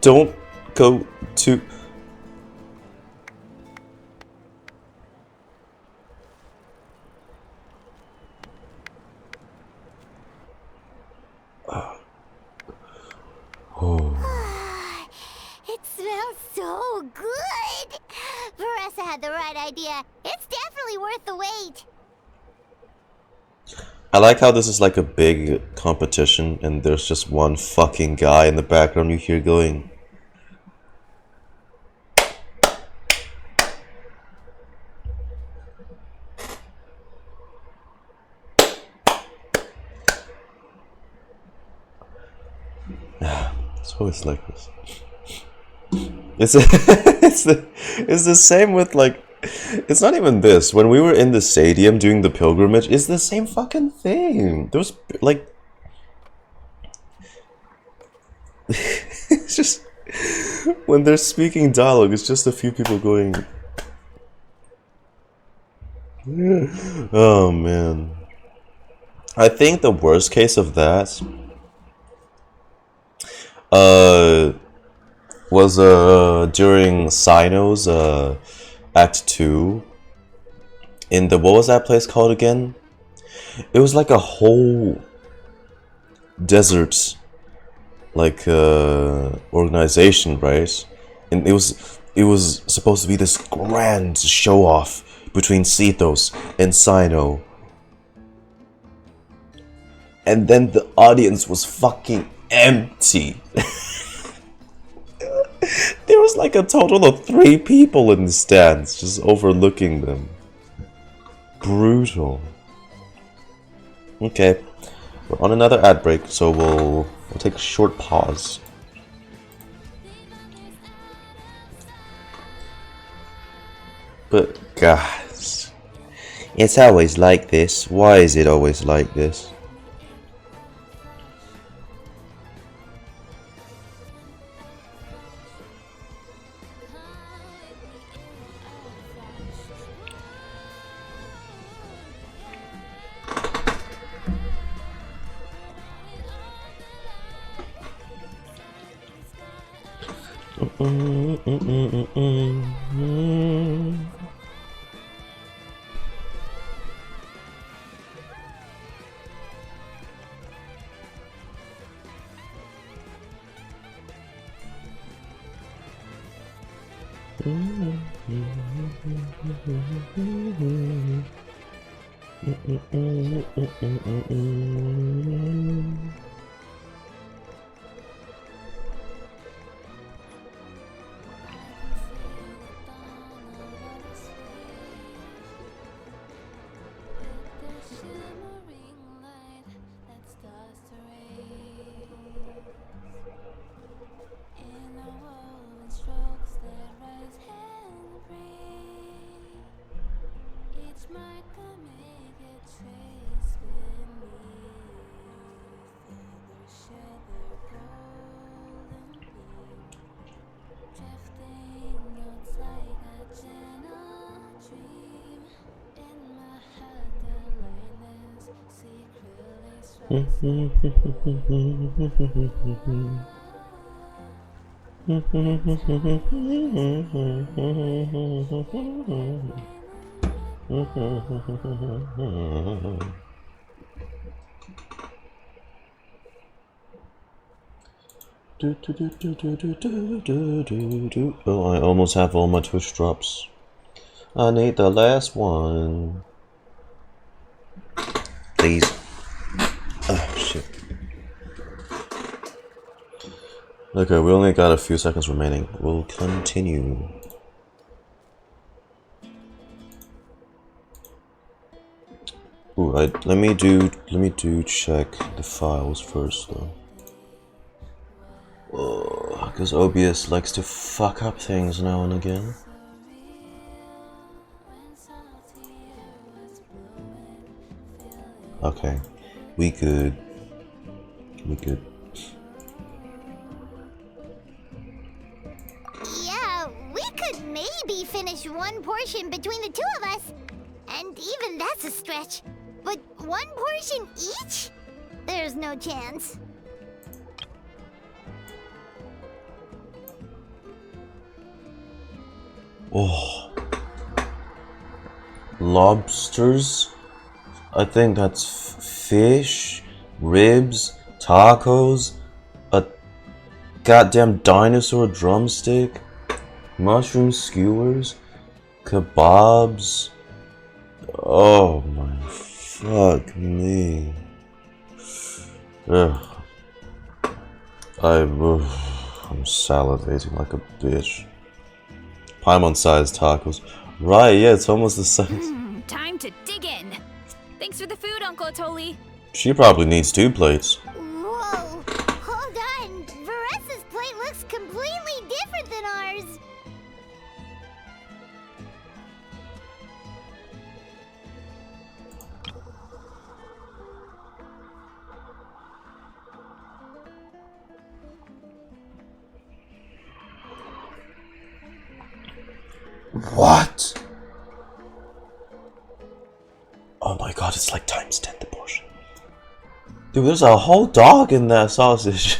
don't go to. It smells so good. Varesa had the right idea. It's definitely worth the wait. I like how this is like a big competition and there's just one fucking guy in the background you hear going. It's always like this. It's it's the same with like. It's not even this. When we were in the stadium doing the pilgrimage, it's the same fucking thing. There was like. It's just. When they're speaking dialogue, it's just a few people going. Oh man. I think the worst case of that. Was during Sino's Act 2 in the, what was that place called again? It was like a whole desert like organization, right? And it was supposed to be this grand show off between Cetos and Sino. And then the audience was fucking empty. There was like a total of 3 people in the stands, just overlooking them. Brutal. Okay, we're on another ad break, so we'll take a short pause. But guys, it's always like this. Why is it always like this? Oh, I almost have all my Twitch drops. I need the last one. Please. Oh, shit. Okay, we only got a few seconds remaining. We'll continue. Ooh, let me do check the files first though. Because OBS likes to fuck up things now and again. Okay, we good. Yeah, we could maybe finish one portion between the two of us. And even that's a stretch. But one portion each? There's no chance. Oh, lobsters? I think that's fish, ribs, tacos, a goddamn dinosaur drumstick, mushroom skewers, kebabs. Oh my fuck me. Ugh. I'm salivating like a bitch. Paimon-sized tacos. Right, yeah, it's almost the size. Time to dig in. Thanks for the food, Uncle Atoli. She probably needs 2 plates. Whoa! Hold on! Varesa's plate looks completely different than ours! What? Oh my god, it's like times 10 the portion. Dude, there's a whole dog in that sausage.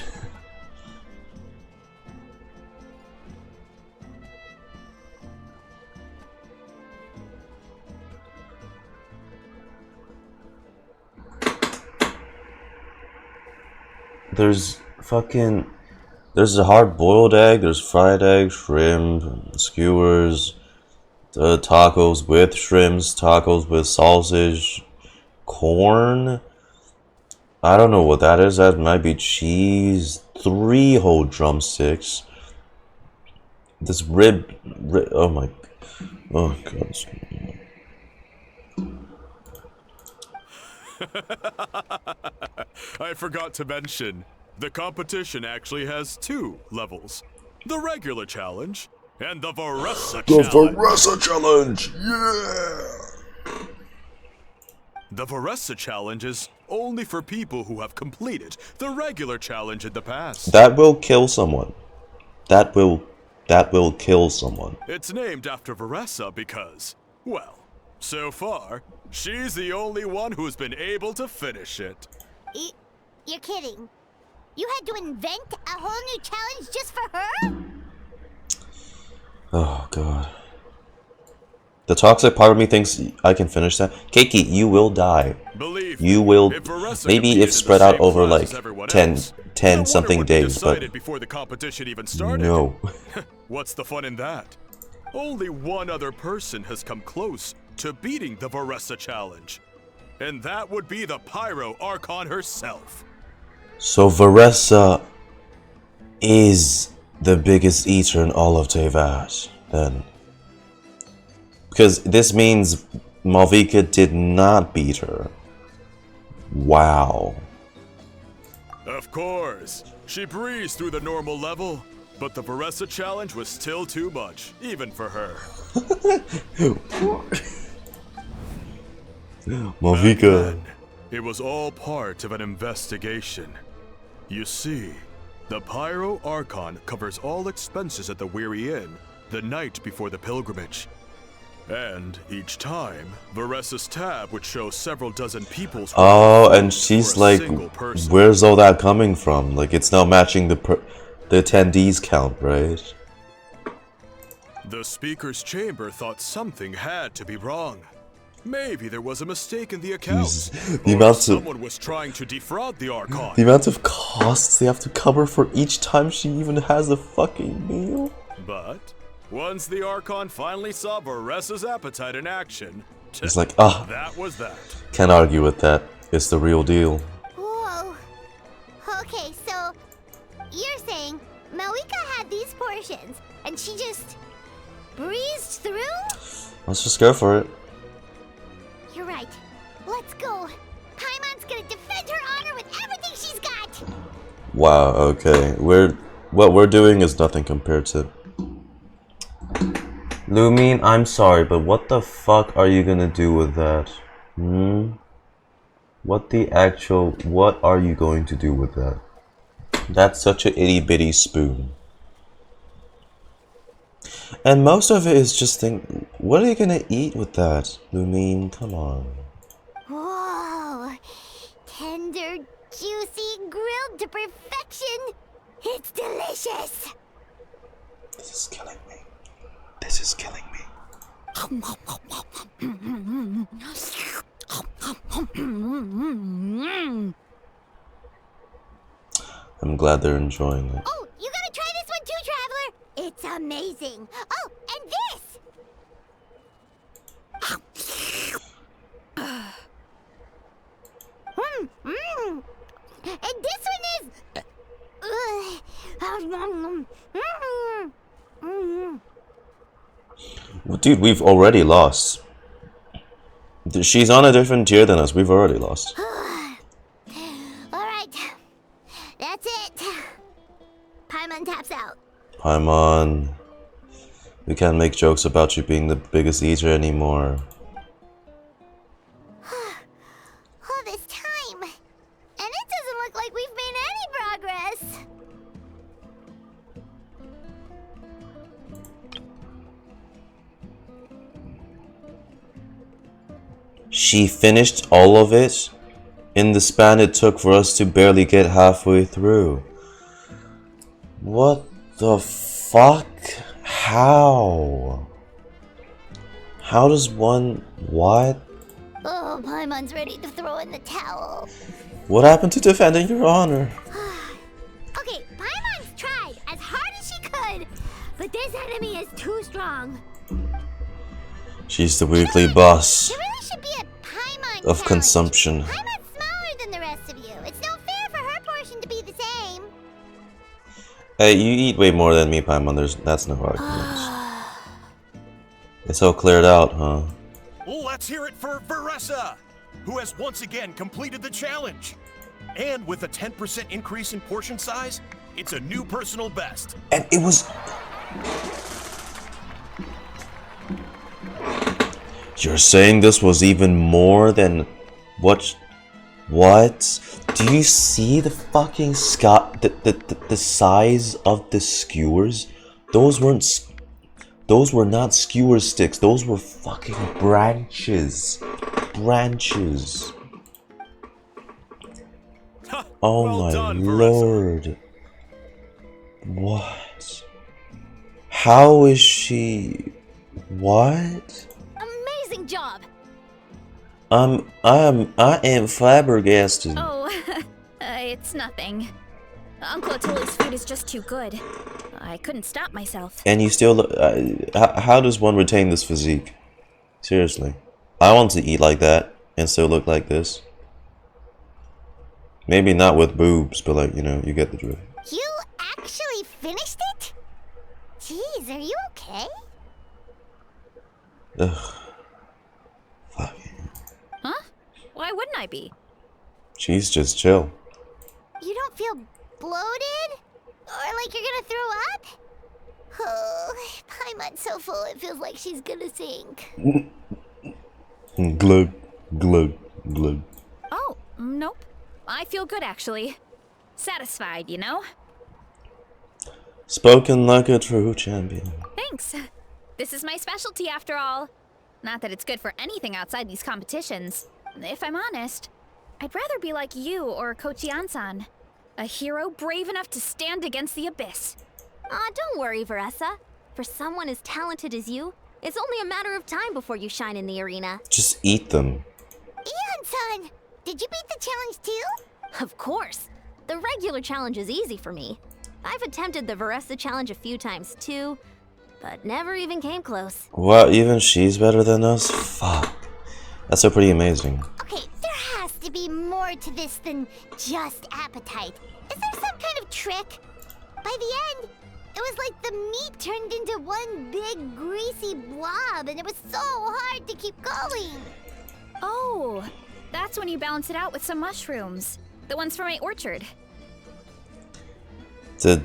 There's a hard-boiled egg, there's fried egg, shrimp, skewers, tacos with shrimps, tacos with sausage, corn. I don't know what that is. That might be cheese. 3 whole drumsticks. This rib. Oh my. Oh god. I forgot to mention, the competition actually has 2 levels. The regular challenge and the Varesa challenge. The Varesa challenge! Yeah! The Varesa challenge is only for people who have completed the regular challenge in the past. That will kill someone. That will kill someone. It's named after Varesa because, well, so far, she's the only one who's been able to finish it. You're kidding. You had to invent a whole new challenge just for her? Oh god. The toxic part of me thinks I can finish that. Keiki, you will die. Believe You me, will, if Varesa maybe if competed in the spread out same over class like as everyone 10, else, 10 no wonder something would be days, but decided before the competition even started. no. What's the fun in that? Only one other person has come close to beating the Varesa challenge. And that would be the Pyro Archon herself. So Varesa is the biggest eater in all of Tevat, then. Because this means Malvika did not beat her. Wow. Of course, she breezed through the normal level, but the Varesa challenge was still too much, even for her. Back Malvika. then, it was all part of an investigation. You see, the Pyro Archon covers all expenses at the Weary Inn the night before the pilgrimage. And each time, Varesa's tab would show several dozen people's worth Oh, of and food she's for a like, single person. where's all that coming from? Like, it's now matching the attendees count, right? The speaker's chamber thought something had to be wrong. Maybe there was a mistake in the account. Jesus. Or someone was trying to defraud the The Archon. amount of costs they have to cover for each time she even has a fucking meal. But once the Archon finally saw Varesa's appetite in action, It's like, ah, that was that. can't argue with that. It's the real deal. Whoa. Okay, so you're saying Malika had these portions and she just breezed through? Let's just go for it. You're right. Let's go. Paimon's gonna defend her honor with everything she's got. Wow, okay. What we're doing is nothing compared to... Lumine, I'm sorry, but what the fuck are you gonna do with that? What are you going to do with that? That's such a itty bitty spoon. And most of it is just what are you gonna eat with that, Lumine? Come on. Whoa. Tender, juicy, grilled to perfection. It's delicious. This is killing me. This is killing me. I'm glad they're enjoying it. Oh, you gotta try this one too, Traveler. It's amazing. Oh, and this. And this one is. Well, dude, we've already lost. She's on a different tier than us. We've already lost. Alright. That's it. Paimon taps out. Paimon. We can't make jokes about you being the biggest eater anymore. All this time. And it doesn't look like we've made any progress. She finished all of it in the span it took for us to barely get halfway through. What the fuck? How? How does one... What? Oh, Paimon's ready to throw in the towel. What happened to defending your honor? Okay, Paimon's tried as hard as she could, but this enemy is too strong. She's the weekly boss There really should be a Paimon of challenge. consumption. Paimon's smaller than the rest of you. It's no fair for her portion to be the same. Hey, you eat way more than me, Paimon. That's no argument. It's all cleared out, huh? Let's hear it for Varesa, who has once again completed the challenge. And with a 10% increase in portion size, it's a new personal best. And it was... You're saying this was even more than what? What? Do you see the fucking the size of the skewers? Those were not skewer sticks. Those were fucking branches. Branches. Oh Well my done, Varesa. lord. What? How is she? What? Amazing job! I am flabbergasted. Oh, it's nothing. Uncle Atoli's food is just too good. I couldn't stop myself. And you still look. How does one retain this physique? Seriously, I want to eat like that and still look like this. Maybe not with boobs, but like, you know, you get the drift. You actually finished it? Jeez, are you okay? Ugh. Fuck. Huh? Why wouldn't I be? She's just chill. You don't feel bloated? Or like you're gonna throw up? Oh, Paimon's so full it feels like she's gonna sink. Glug, glug, glug. Oh, nope. I feel good, actually. Satisfied, you know? Spoken like a true champion. Thanks. This is my specialty, after all. Not that it's good for anything outside these competitions. If I'm honest, I'd rather be like you or Coach Iansan. A hero brave enough to stand against the abyss. Aw, don't worry, Varesa. For someone as talented as you, it's only a matter of time before you shine in the arena. Just eat them. Iansan, did you beat the challenge too? Of course. The regular challenge is easy for me. I've attempted the Varesa challenge a few times too, but never even came close. What, even she's better than us? Fuck. That's so pretty amazing. Okay, there has to be more to this than just appetite. Is there some kind of trick? By the end, it was like the meat turned into one big greasy blob and it was so hard to keep going. Oh, that's when you balance it out with some mushrooms. The ones from my orchard. Did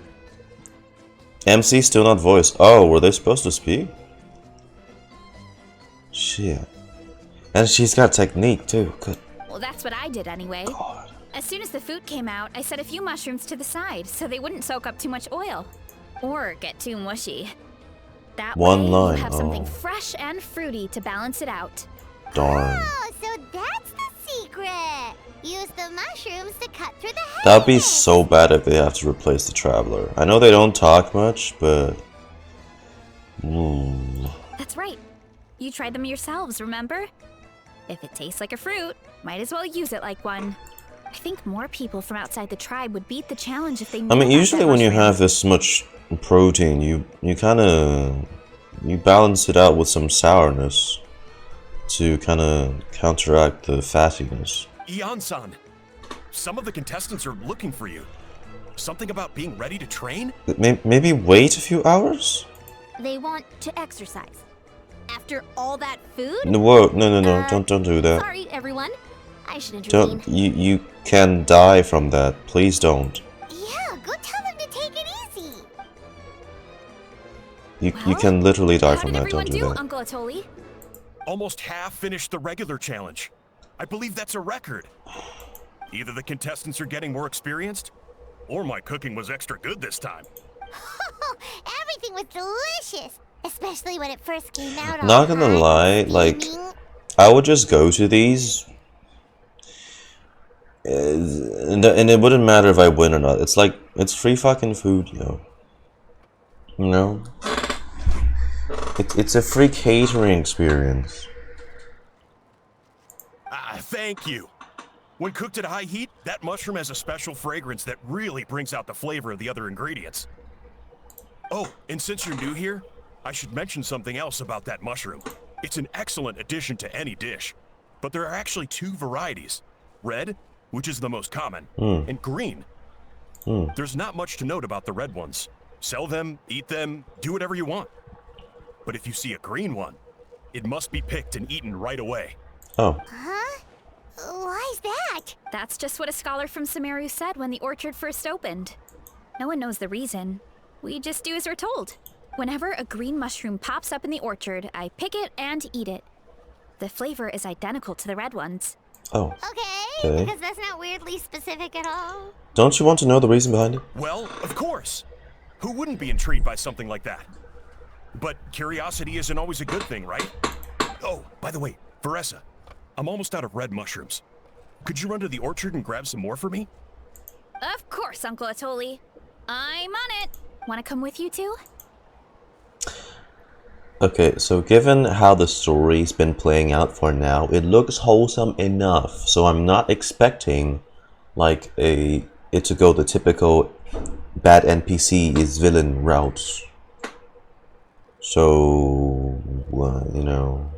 MC still not voice? Oh, were they supposed to speak? Shit. And she's got technique too. Good Well, that's what I did anyway. God. As soon as the food came out, I set a few mushrooms to the side so they wouldn't soak up too much oil. Or get too mushy. That One way line, you have something oh. fresh and fruity to balance it out. Darn. Oh, so that's the secret. Use the mushrooms to cut through the head. That'd be so bad if they have to replace the Traveler. I know they don't talk much, but... That's right. You tried them yourselves, remember? If it tastes like a fruit, might as well use it like one. I think more people from outside the tribe would beat the challenge if they knew I mean, about usually that when you mushroom. have this much protein, you kind of... You balance it out with some sourness to kind of counteract the fattiness. Iansan, some of the contestants are looking for you. Something about being ready to train? Maybe wait a few hours? They want to exercise. After all that food? No, whoa, no, don't do that. Sorry, everyone. I should intervene. Don't, you can die from that. Please don't. Yeah, go tell them to take it easy. You Well, can literally die How from did that. everyone Don't do that. Uncle Atoli? Almost half finished the regular challenge. I believe that's a record. Either the contestants are getting more experienced, or my cooking was extra good this time. Everything was delicious, especially when it first came out. all Not gonna hot lie, and like, steaming. I would just go to these, and it wouldn't matter if I win or not. It's like, it's free fucking food, yo. You know? It's a free catering experience. Thank you. When cooked at high heat, that mushroom has a special fragrance that really brings out the flavor of the other ingredients. Oh, and since you're new here, I should mention something else about that mushroom. It's an excellent addition to any dish, but there are actually two varieties. Red, which is the most common, and green. There's not much to note about the red ones. Sell them, eat them, do whatever you want. But if you see a green one, it must be picked and eaten right away. Oh. Huh? Why's that? That's just what a scholar from Sumeru said when the orchard first opened. No one knows the reason. We just do as we're told. Whenever a green mushroom pops up in the orchard, I pick it and eat it. The flavor is identical to the red ones. Oh. Okay, because that's not weirdly specific at all. Don't you want to know the reason behind it? Well, of course. Who wouldn't be intrigued by something like that? But curiosity isn't always a good thing, right? Oh, by the way, Varesa, I'm almost out of red mushrooms. Could you run to the orchard and grab some more for me? Of course, Uncle Atoli. I'm on it. Want to come with you too? Okay, so given how the story's been playing out for now, it looks wholesome enough. So I'm not expecting like it to go the typical bad NPC is villain route. So you know,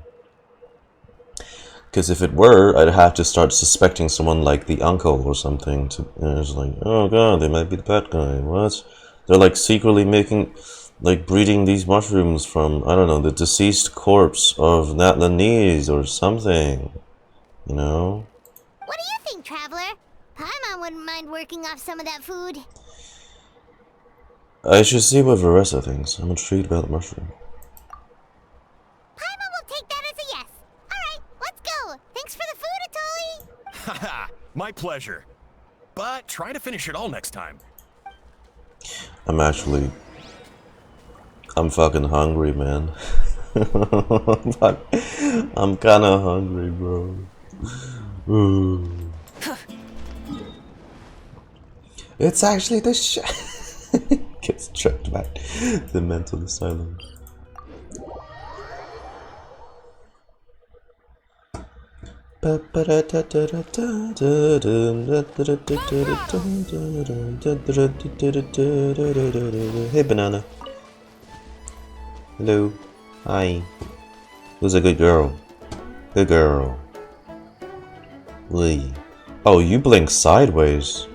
because if it were, I'd have to start suspecting someone like the uncle or something. To it's like, oh god, they might be the bad guy. What? They're like secretly making, like breeding these mushrooms from, I don't know, the deceased corpse of Natlanese or something. You know? What do you think, Traveler? Paimon wouldn't mind working off some of that food. I should see what Varesa thinks. I'm intrigued about the mushroom. Paimon will take that as a yes. Alright, let's go. Thanks for the food, Atoli. Haha, my pleasure. But try to finish it all next time. I'm fucking hungry, man. I'm kinda hungry, bro. It's actually the gets trapped back the mental asylum. Hey, banana. Hello. Hi. Who's a good girl? Good girl. Lee. Oh, you blink sideways.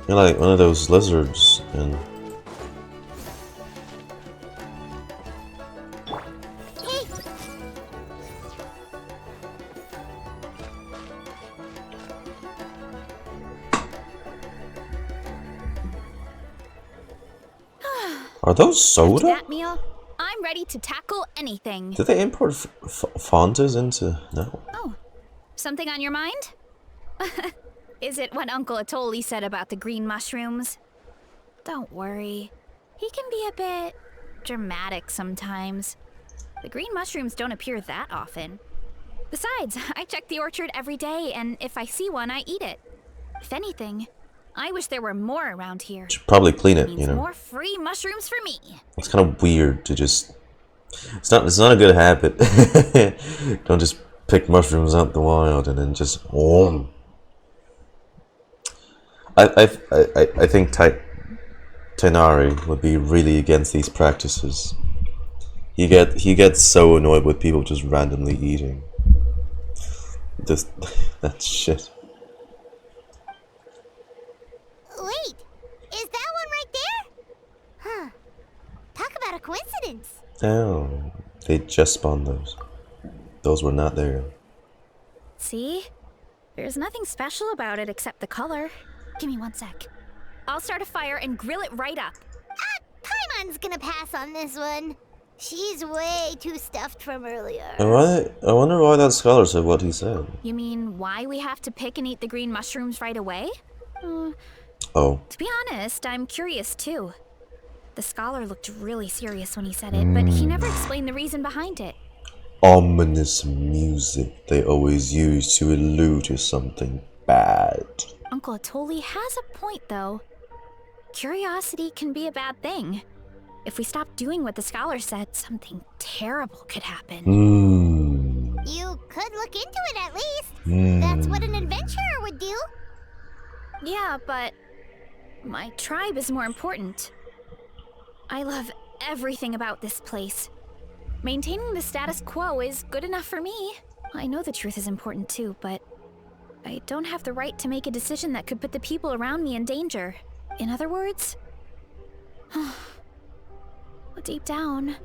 You're like one of those lizards and Hey, are those After soda? that meal, I'm ready to tackle anything. Did they import Fontas into? No. Oh, something on your mind? Is it what Uncle Atoli said about the green mushrooms? Don't worry. He can be a bit dramatic sometimes. The green mushrooms don't appear that often. Besides, I check the orchard every day, and if I see one, I eat it. If anything, I wish there were more around here. Should probably clean it, Means you know. more free mushrooms for me. It's kind of weird to just. It's not a good habit. Don't just pick mushrooms out the wild and then just I think Tainari would be really against these practices. He gets so annoyed with people just randomly eating. Just that shit. wait. Is that one right there? Huh. Talk about a coincidence. Oh, they just spawned those. Those were not there. See? There's nothing special about it except the color. Give me 1 sec. I'll start a fire and grill it right up. Paimon's gonna pass on this one. She's way too stuffed from earlier. I wonder why that scholar said what he said. You mean why we have to pick and eat the green mushrooms right away? Oh. To be honest, I'm curious too. The scholar looked really serious when he said it, but he never explained the reason behind it. Ominous music they always use to allude to something bad. Uncle Atoli has a point, though. Curiosity can be a bad thing. If we stop doing what the scholar said, something terrible could happen. You could look into it at least. That's what an adventurer would do. Yeah, but my tribe is more important. I love everything about this place. Maintaining the status quo is good enough for me. I know the truth is important too, but I don't have the right to make a decision that could put the people around me in danger. In other words, deep down,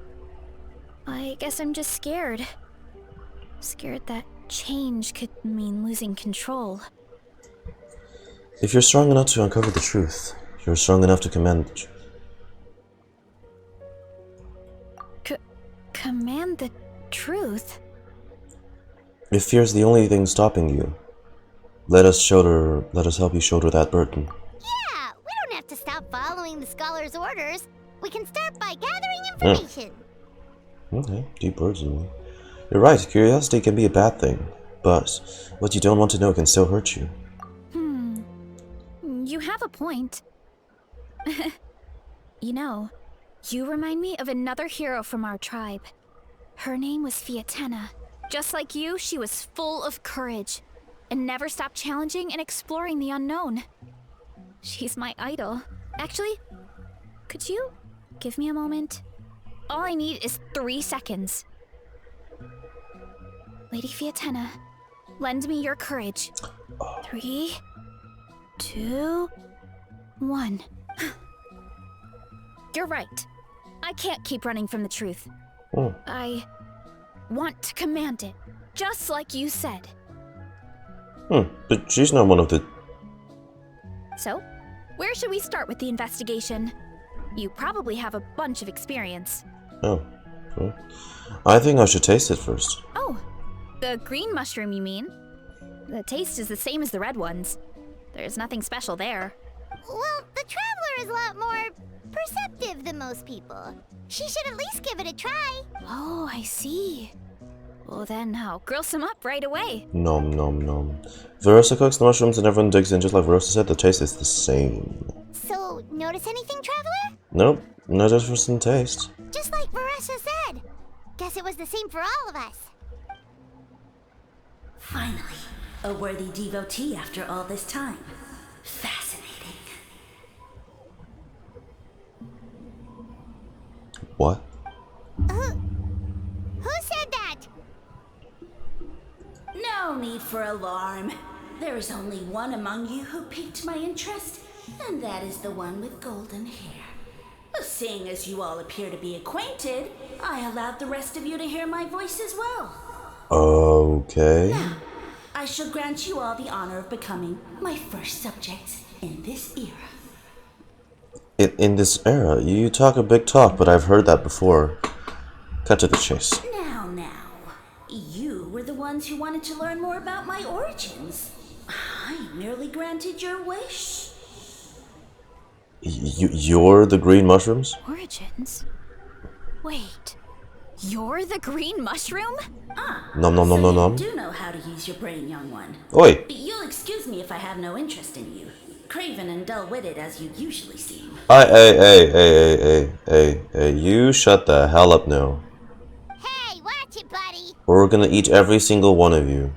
I guess I'm just scared. Scared that change could mean losing control. If you're strong enough to uncover the truth, you're strong enough to command the truth. Command the truth? If fear's the only thing stopping you, let us help you shoulder that burden. Yeah, we don't have to stop following the scholar's orders. We can start by gathering information. Okay, deep words in me. You're right, curiosity can be a bad thing, but what you don't want to know can still hurt you. You have a point. You know, You remind me of another hero from our tribe. Her name was Fiatena. Just like you, she was full of courage and never stopped challenging and exploring the unknown. She's my idol. Actually, could you give me a moment? All I need is 3 seconds. Lady Fiatena, lend me your courage. 3, 2, 1. You're right. I can't keep running from the truth. Oh. I want to command it, just like you said. But she's not one of the... So, where should we start with the investigation? You probably have a bunch of experience. Oh. Well, I think I should taste it first. Oh, the green mushroom, you mean? The taste is the same as the red ones. There's nothing special there. Well, the Traveler is a lot more perceptive than most people. She should at least give it a try. Oh, I see. Well then, I'll grill some up right away. Nom nom nom. Varesa cooks the mushrooms and everyone digs in just like Varesa said, the taste is the same. So, notice anything, Traveler? Nope, no difference in taste. Just like Varesa said. Guess it was the same for all of us. Finally, a worthy devotee after all this time. Fascinating. What? Who said that? No need for alarm. There is only one among you who piqued my interest, and that is the one with golden hair. Seeing as you all appear to be acquainted, I allowed the rest of you to hear my voice as well. Okay. Now, I shall grant you all the honor of becoming my first subjects in this era. In this era, you talk a big talk, but I've heard that before. Cut to the chase. Now, you were the ones who wanted to learn more about my origins. I merely granted your wish. You're the green mushrooms? Origins? Wait, you're the green mushroom? Nom nom nom So nom you nom. do know how to use your brain, young one. Oi! You'll excuse me if I have no interest in you. Craven and dull-witted as you usually seem. Hey, you shut the hell up now. Hey, watch it, buddy. Or we're gonna eat every single one of you.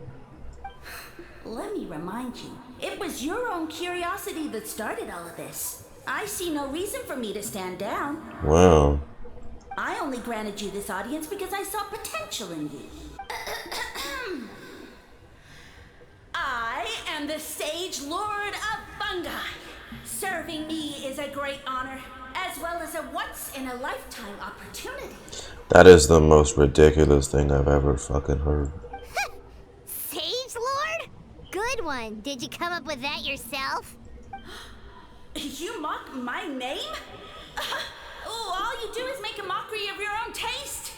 Let me remind you, it was your own curiosity that started all of this. I see no reason for me to stand down. Wow. I only granted you this audience because I saw potential in you. I am the Sage Lord of Fungi. Serving me is a great honor, as well as a once-in-a-lifetime opportunity. That is the most ridiculous thing I've ever fucking heard. Sage Lord? Good one. Did you come up with that yourself? You mock my name? All you do is make a mockery of your own taste.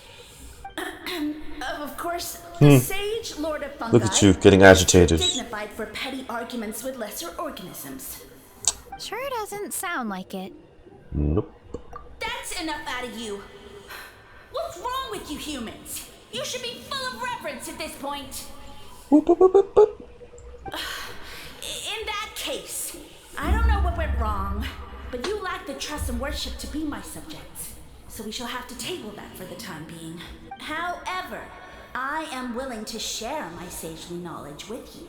Of course, the Sage Lord of Fungi. Look at you, getting agitated. Dignified for petty arguments with lesser organisms. Sure doesn't sound like it. Nope. That's enough out of you. What's wrong with you humans? You should be full of reverence at this point. Boop, boop, boop, boop, boop. In that case, I don't know what went wrong, but you lack the trust and worship to be my subjects. So we shall have to table that for the time being. However, I am willing to share my sagely knowledge with you.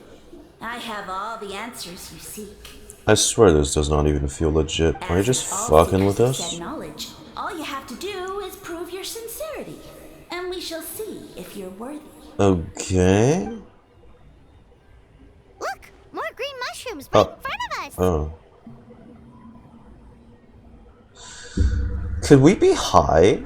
I have all the answers you seek. I swear this does not even feel legit. Are you just fucking with us? Said knowledge, all you have to do is prove your sincerity, and we shall see if you're worthy. Okay. Look, more green mushrooms right in front of us. Oh. Could we be high?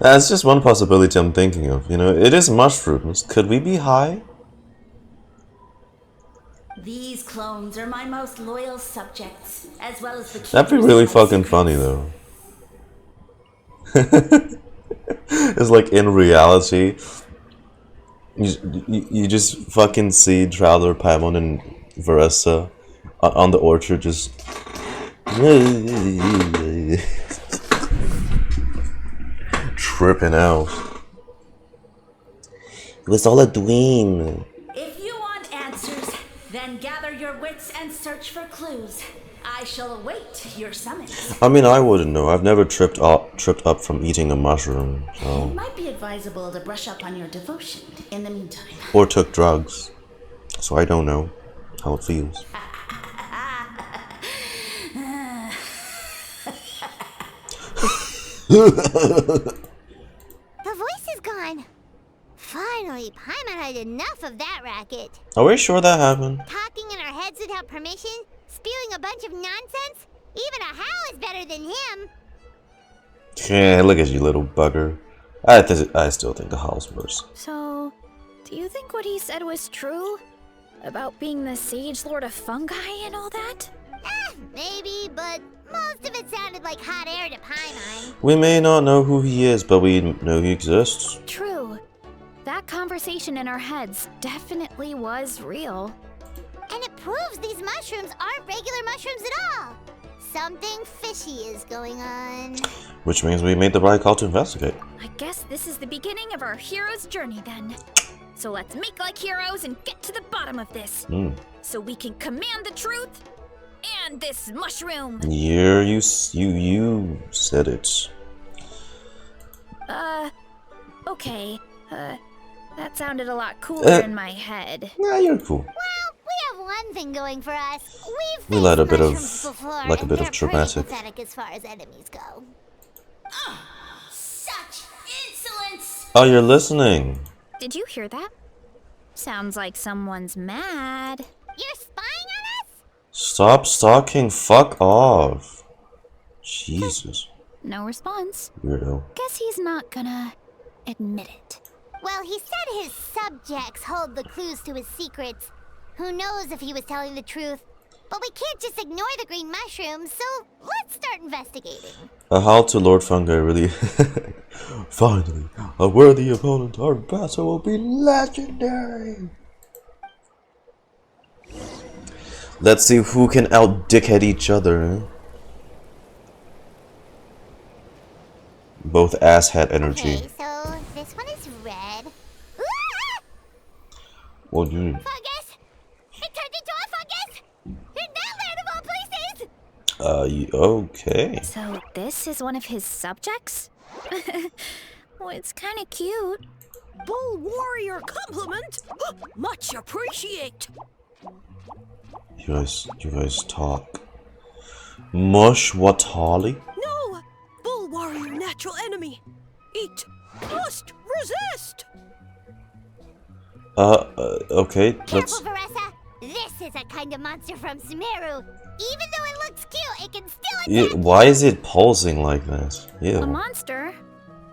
That's just one possibility I'm thinking of. You know, it is mushrooms. Could we be high? These clones are my most loyal subjects, as well as the That'd be keepers really of my fucking secrets. funny though. It's like in reality, you just fucking see Traveler, Paimon, and Varesa on the orchard just tripping out. It was all a dream. If you want answers, then gather your wits and search for clues. I shall await your summons. I mean, I wouldn't know. I've never tripped up from eating a mushroom, It so might be advisable to brush up on your devotion in the meantime. or took drugs, so I don't know how it feels. The voice is gone. Finally, Paimon had enough of that racket. Are we sure that happened? Talking in our heads without permission, spewing a bunch of nonsense. Even a Hal is better than him. Yeah, look at you, little bugger. I still think the house worse. So, do you think what he said was true? About being the Sage Lord of Fungi and all that? Maybe, but most of it sounded like hot air to Paimon. We may not know who he is, but we know he exists. True. That conversation in our heads definitely was real. And it proves these mushrooms aren't regular mushrooms at all. Something fishy is going on. Which means we made the right call to investigate. I guess this is the beginning of our hero's journey then. So let's make like heroes and get to the bottom of this. So we can command the truth and this mushroom. Yeah, you said it. Okay. That sounded a lot cooler in my head. Nah, you're cool. Well, we have one thing going for us. We've We let a faced bit of- mushrooms before, like a and bit of they're pretty traumatic. pathetic as far as enemies go. Such insolence! Oh, you're listening. Did you hear that? Sounds like someone's mad. You're spying on us? Stop stalking. Fuck off. Jesus, No response. weirdo. Guess he's not gonna admit it. Well, he said his subjects hold the clues to his secrets. Who knows if he was telling the truth? But we can't just ignore the green mushrooms, so let's start investigating. A howl to Lord Fungi really. Finally, a worthy opponent. Our battle will be legendary. Let's see who can out-dickhead each other. Both asshat energy. Okay, so this one is red. Ah! Well, you. Fungus! It turned into a fungus! In that land of all places! Okay. So this is one of his subjects? Well, it's kind of cute. Bull warrior compliment. Much appreciate. You guys talk. Mush Watali? No, bull warrior natural enemy. Eat. Must resist. Okay, let's. Careful, Varesa! This is a kind of monster from Sumeru. Even though it looks cute, it can still attack. Why is it pulsing like that? A Ew. monster?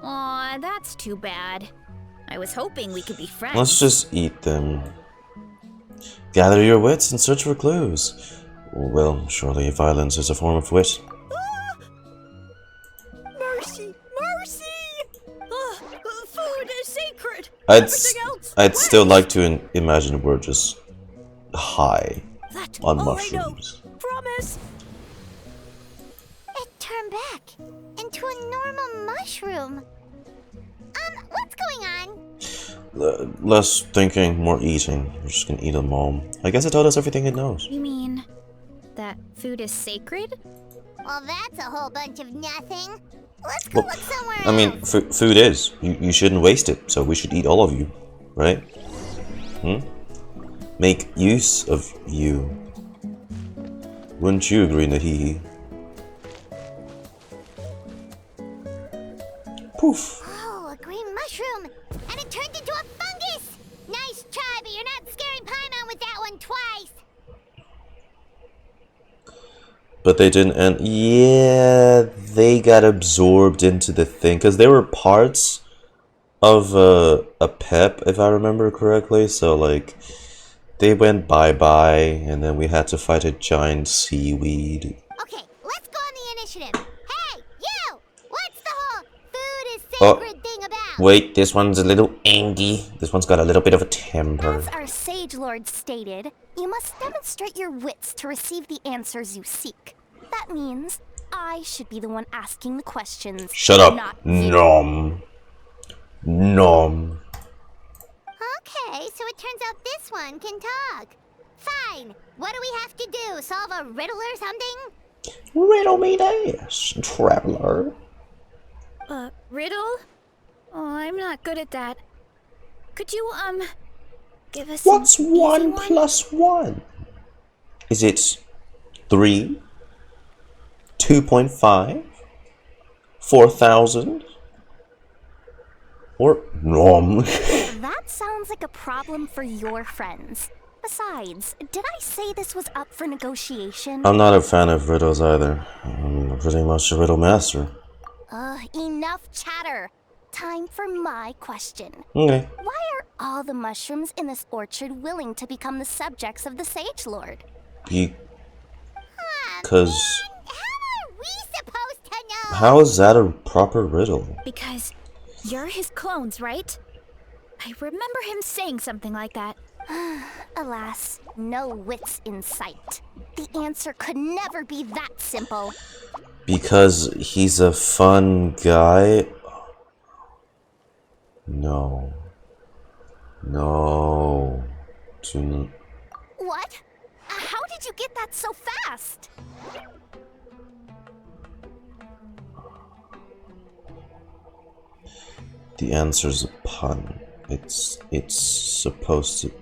Aw, that's too bad. I was hoping we could be friends. Let's just eat them. Gather your wits and search for clues. Well, surely violence is a form of wit. Mercy, mercy. Food is sacred. I'd Everything else. I'd still like to imagine we're just high That's on all mushrooms. I know. Promise. It turned back into a normal mushroom. What's going on? Less thinking, more eating. We're just gonna eat them all. I guess it told us everything it knows. You mean that food is sacred? Well, that's a whole bunch of nothing. Let's go Well, look somewhere I mean, else. food is. You shouldn't waste it, so we should eat all of you, right? Make use of you. Wouldn't you agree, Nahihi? Poof. Oh, a green mushroom! And it turned into a fungus! Nice try, but you're not scaring Paimon with that one twice! But they didn't, and yeah, they got absorbed into the thing, because they were parts of a pep, if I remember correctly, so like, they went bye-bye, and then we had to fight a giant seaweed. Okay, let's go on the initiative. Hey, you! What's the whole food is Oh, sacred thing about? Wait, this one's a little angry. This one's got a little bit of a temper. As our Sage Lord stated, you must demonstrate your wits to receive the answers you seek. That means I should be the one asking the questions. Shut up. Not you. Nom. Nom. Okay, so it turns out this one can talk. Fine. What do we have to do? Solve a riddle or something? Riddle me this, traveler. Riddle? Oh, I'm not good at that. Could you, give us What's an easy 1 one? plus 1? Is it 3? 2.5? 4,000? Or nom? That sounds like a problem for your friends. Besides, did I say this was up for negotiation? I'm not a fan of riddles either. I'm pretty much a riddle master. Enough chatter. Time for my question. Okay. Why are all the mushrooms in this orchard willing to become the subjects of the Sage Lord? Because... How are we supposed to know? How is that a proper riddle? Because you're his clones, right? I remember him saying something like that. Alas, no wits in sight. The answer could never be that simple. Because he's a fun guy? No. No. What? How did you get that so fast? The answer's a pun. It's supposed to.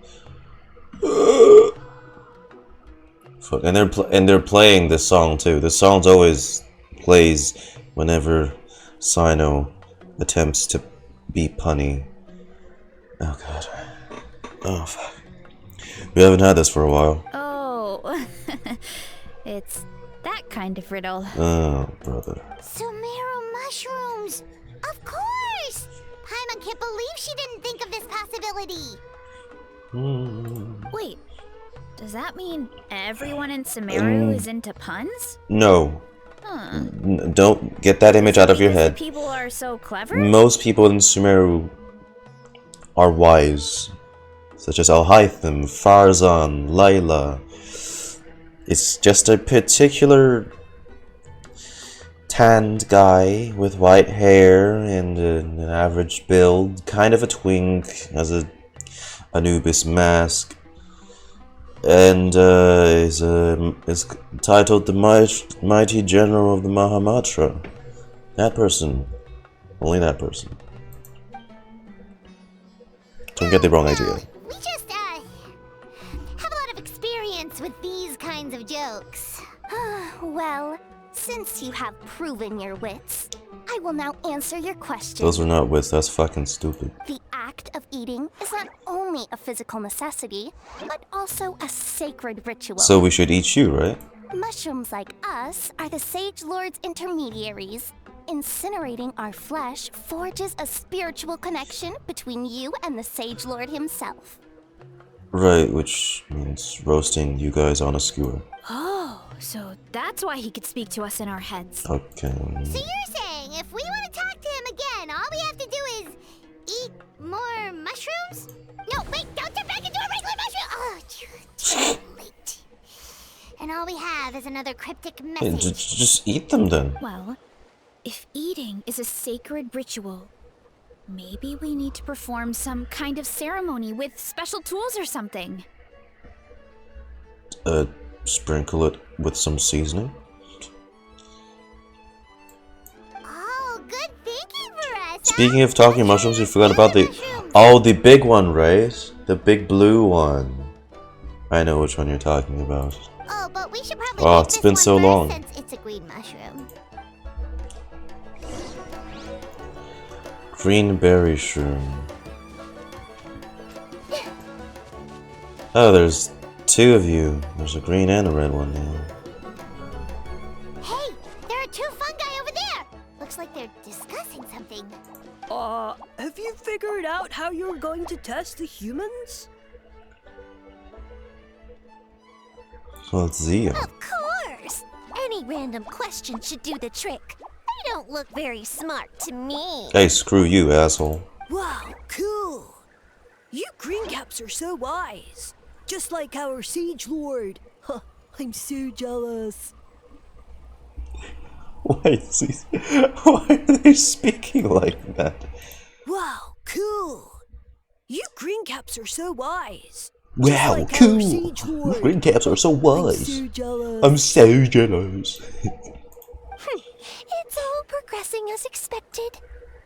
And they're playing this song too. This song always plays whenever Sino attempts to be punny. Oh god. Oh fuck. We haven't had this for a while. Oh, it's that kind of riddle. Oh brother. Sumeru mushrooms! Of course! Paimon can't believe she didn't think of this possibility. Wait, does that mean everyone in Sumeru is into puns? No. Don't get that image out of your head. People are so clever? Most people in Sumeru are wise, such as Alhaitham, Farzan, Layla. It's just a particular tanned guy with white hair and an average build, kind of a twink, has a Anubis mask, and is titled the Mighty General of the Mahamatra. That person. Only that person. Don't get the wrong idea. We just, have a lot of experience with these kinds of jokes. Well, since you have proven your wits, I will now answer your question. Those are not wits, that's fucking stupid. The act of eating is not only a physical necessity, but also a sacred ritual. So we should eat you, right? Mushrooms like us are the Sage Lord's intermediaries. Incinerating our flesh forges a spiritual connection between you and the Sage Lord himself. Right, which means roasting you guys on a skewer. Oh, so that's why he could speak to us in our heads. Okay. So you're saying if we want to talk to him again, all we have to do is eat more mushrooms? No, wait, don't turn back into a regular mushroom! Oh, too late. And all we have is another cryptic Hey, message. just eat them then. Well, if eating is a sacred ritual, maybe we need to perform some kind of ceremony with special tools or something. Sprinkle it with some seasoning. Oh, good thinking, Varesa! Speaking of talking mushrooms, we forgot about the big one, right? The big blue one. I know which one you're talking about. Oh, but we should probably Oh, eat it's this been one so first long. since it's a green mushroom. Green berry shroom. Oh, there's two of you. There's a green and a red one now. Hey, there are two fungi over there! Looks like they're discussing something. Have you figured out how you're going to test the humans? Well, it's Zia. Of course! Any random question should do the trick. They don't look very smart to me. Hey, screw you, asshole. Wow, cool! You greencaps are so wise. Just like our Sage Lord. Huh, I'm so jealous. Why are they speaking like that? Wow, cool! You greencaps are so wise. Just Wow, like our cool. Siege Lord. Green caps are so I'm wise. so jealous. I'm so jealous. It's all progressing as expected.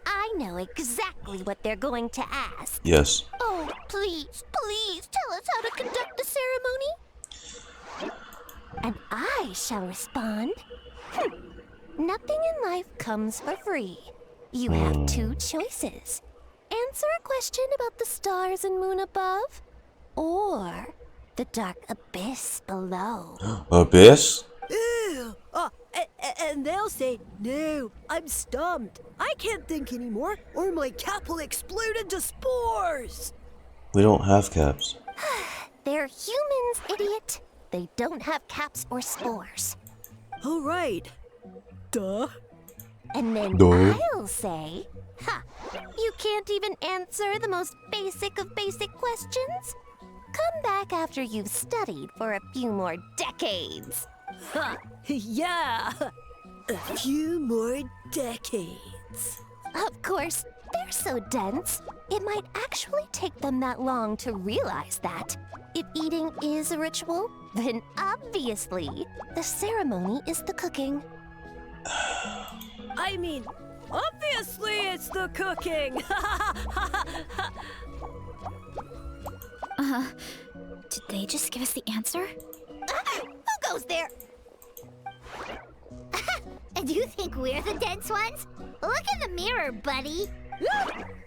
I know exactly what they're going to ask. Yes. Oh, please, please tell us how to conduct the ceremony. And I shall respond. Nothing in life comes for free. You have two choices. Answer a question about the stars and moon above, or the dark abyss below. Abyss? Ew. And they'll say, no, I'm stumped. I can't think anymore, or my cap will explode into spores. We don't have caps. They're humans, idiot. They don't have caps or spores. All right. Duh. And then Duh. I'll say, you can't even answer the most basic of basic questions? Come back after you've studied for a few more decades. Ha! Yeah! A few more decades. Of course, they're so dense, it might actually take them that long to realize that. If eating is a ritual, then obviously, the ceremony is the cooking. I mean, obviously it's the cooking! Did they just give us the answer? Who goes there? Do you think we're the dense ones? Look in the mirror, buddy.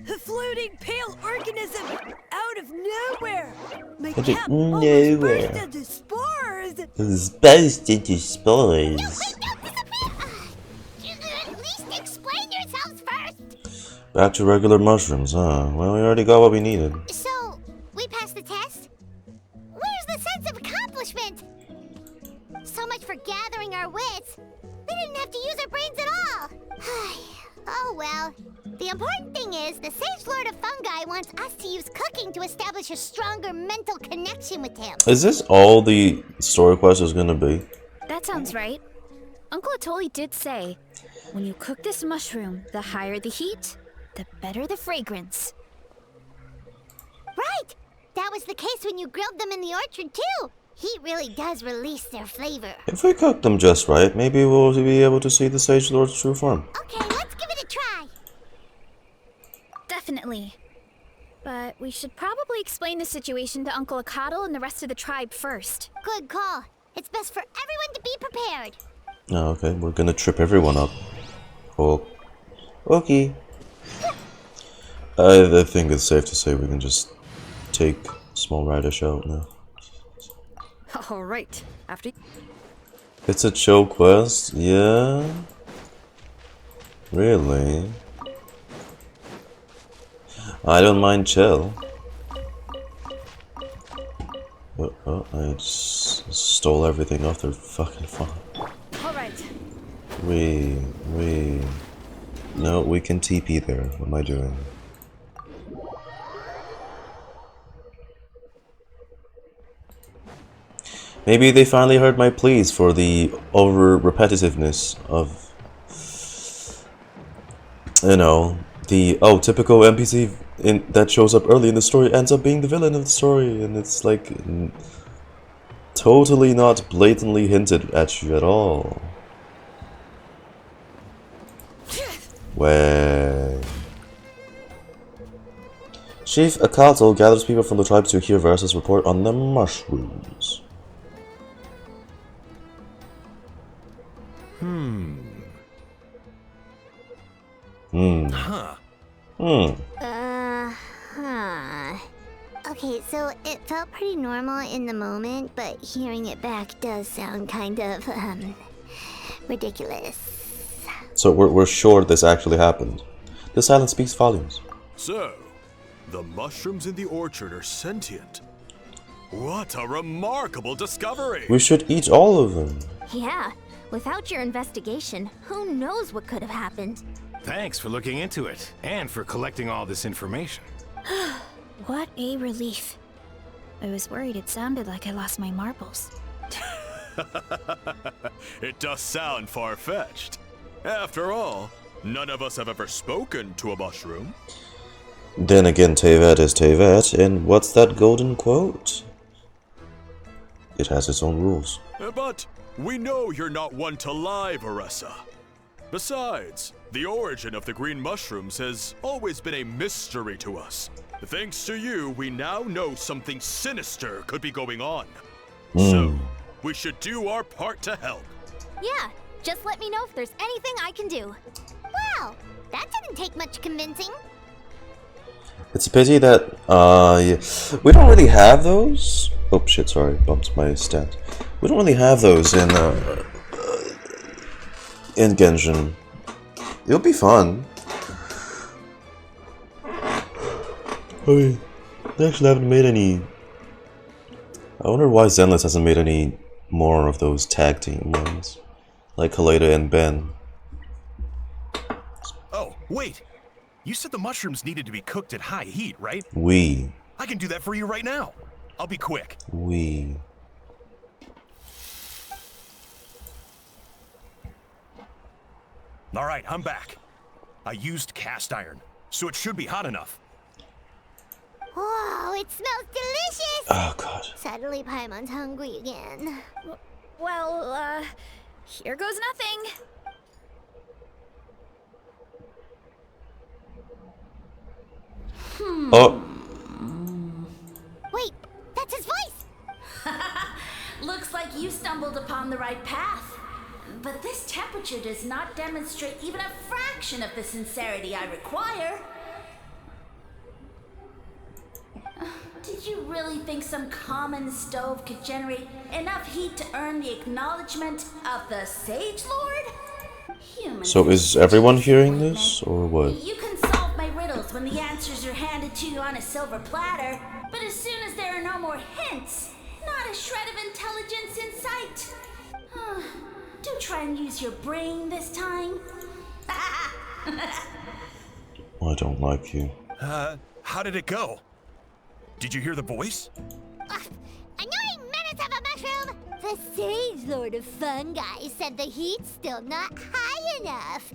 A floating pale organism out of nowhere! My Out of cap almost nowhere. burst into spores! It's burst into spores. Don't disappear! At least explain yourselves first! Back to regular mushrooms, huh? Well, we already got what we needed. So, we passed the test? Where's the sense of accomplishment? So much for gathering our wits. We didn't have to use our brains at all. Oh well. The important thing is the Sage Lord of Fungi wants us to use cooking to establish a stronger mental connection with him. Is this all the story quest is gonna be? That sounds right. Uncle Atoli did say, when you cook this mushroom, the higher the heat, the better the fragrance. Right! That was the case when you grilled them in the orchard too. Heat really does release their flavor. If we cook them just right, maybe we'll be able to see the Sage Lord's true form. Okay, let's give it a try. Definitely. But we should probably explain the situation to Uncle Akadal and the rest of the tribe first. Good call. It's best for everyone to be prepared. Oh, okay, we're gonna trip everyone up. Oh. Okay. I think it's safe to say we can just take Small Radish out now. All right. After It's a chill quest? Yeah? Really? I don't mind chill. Oh, I just stole everything off their fucking farm. all right. No, we can TP there. What am I doing? Maybe they finally heard my pleas for the over-repetitiveness of, you know, the, typical NPC that shows up early in the story ends up being the villain of the story, and it's like, totally not blatantly hinted at you at all. Way. Chief Akato gathers people from the tribe to hear Varesa's report on the mushrooms. Okay, so it felt pretty normal in the moment, but hearing it back does sound kind of, ridiculous. So we're sure this actually happened. The silence speaks volumes. So, the mushrooms in the orchard are sentient. What a remarkable discovery! We should eat all of them. Yeah, without your investigation, who knows what could have happened? Thanks for looking into it, and for collecting all this information. What a relief. I was worried it sounded like I lost my marbles. It does sound far-fetched. After all, none of us have ever spoken to a mushroom. Then again, Tevet is Tevet, and what's that golden quote? it has its own rules. But we know you're not one to lie, Varesa. Besides, the origin of the green mushrooms has always been a mystery to us. Thanks to you, we now know something sinister could be going on. So, we should do our part to help. Yeah, just let me know if there's anything I can do. Wow, that didn't take much convincing. It's a pity that yeah. We don't really have those. Oh shit! Sorry, bumped my stat. We don't really have those in Genshin. It'll be fun. I they actually haven't made any. I wonder why Zenless hasn't made any more of those tag team ones, like Haleda and Ben. Oh, wait. You said the mushrooms needed to be cooked at high heat, right? I can do that for you right now. I'll be quick. All right, I'm back. I used cast iron, so it should be hot enough. Whoa, it smells delicious! Oh god. Suddenly Paimon's hungry again. Well, here goes nothing. Oh. Wait, that's his voice! Looks like you stumbled upon the right path. But this temperature does not demonstrate even a fraction of the sincerity I require. Did you really think some common stove could generate enough heat to earn the acknowledgement of the Sage Lord? So is everyone hearing this, or what? You can solve my riddles when the answers are handed to you on a silver platter, but as soon as there are no more hints, not a shred of intelligence in sight. Do try and use your brain this time. I don't like you. How did it go? Did you hear the voice? Annoying menace of a mushroom! The Sage Lord of Fungi said the heat's still not high enough.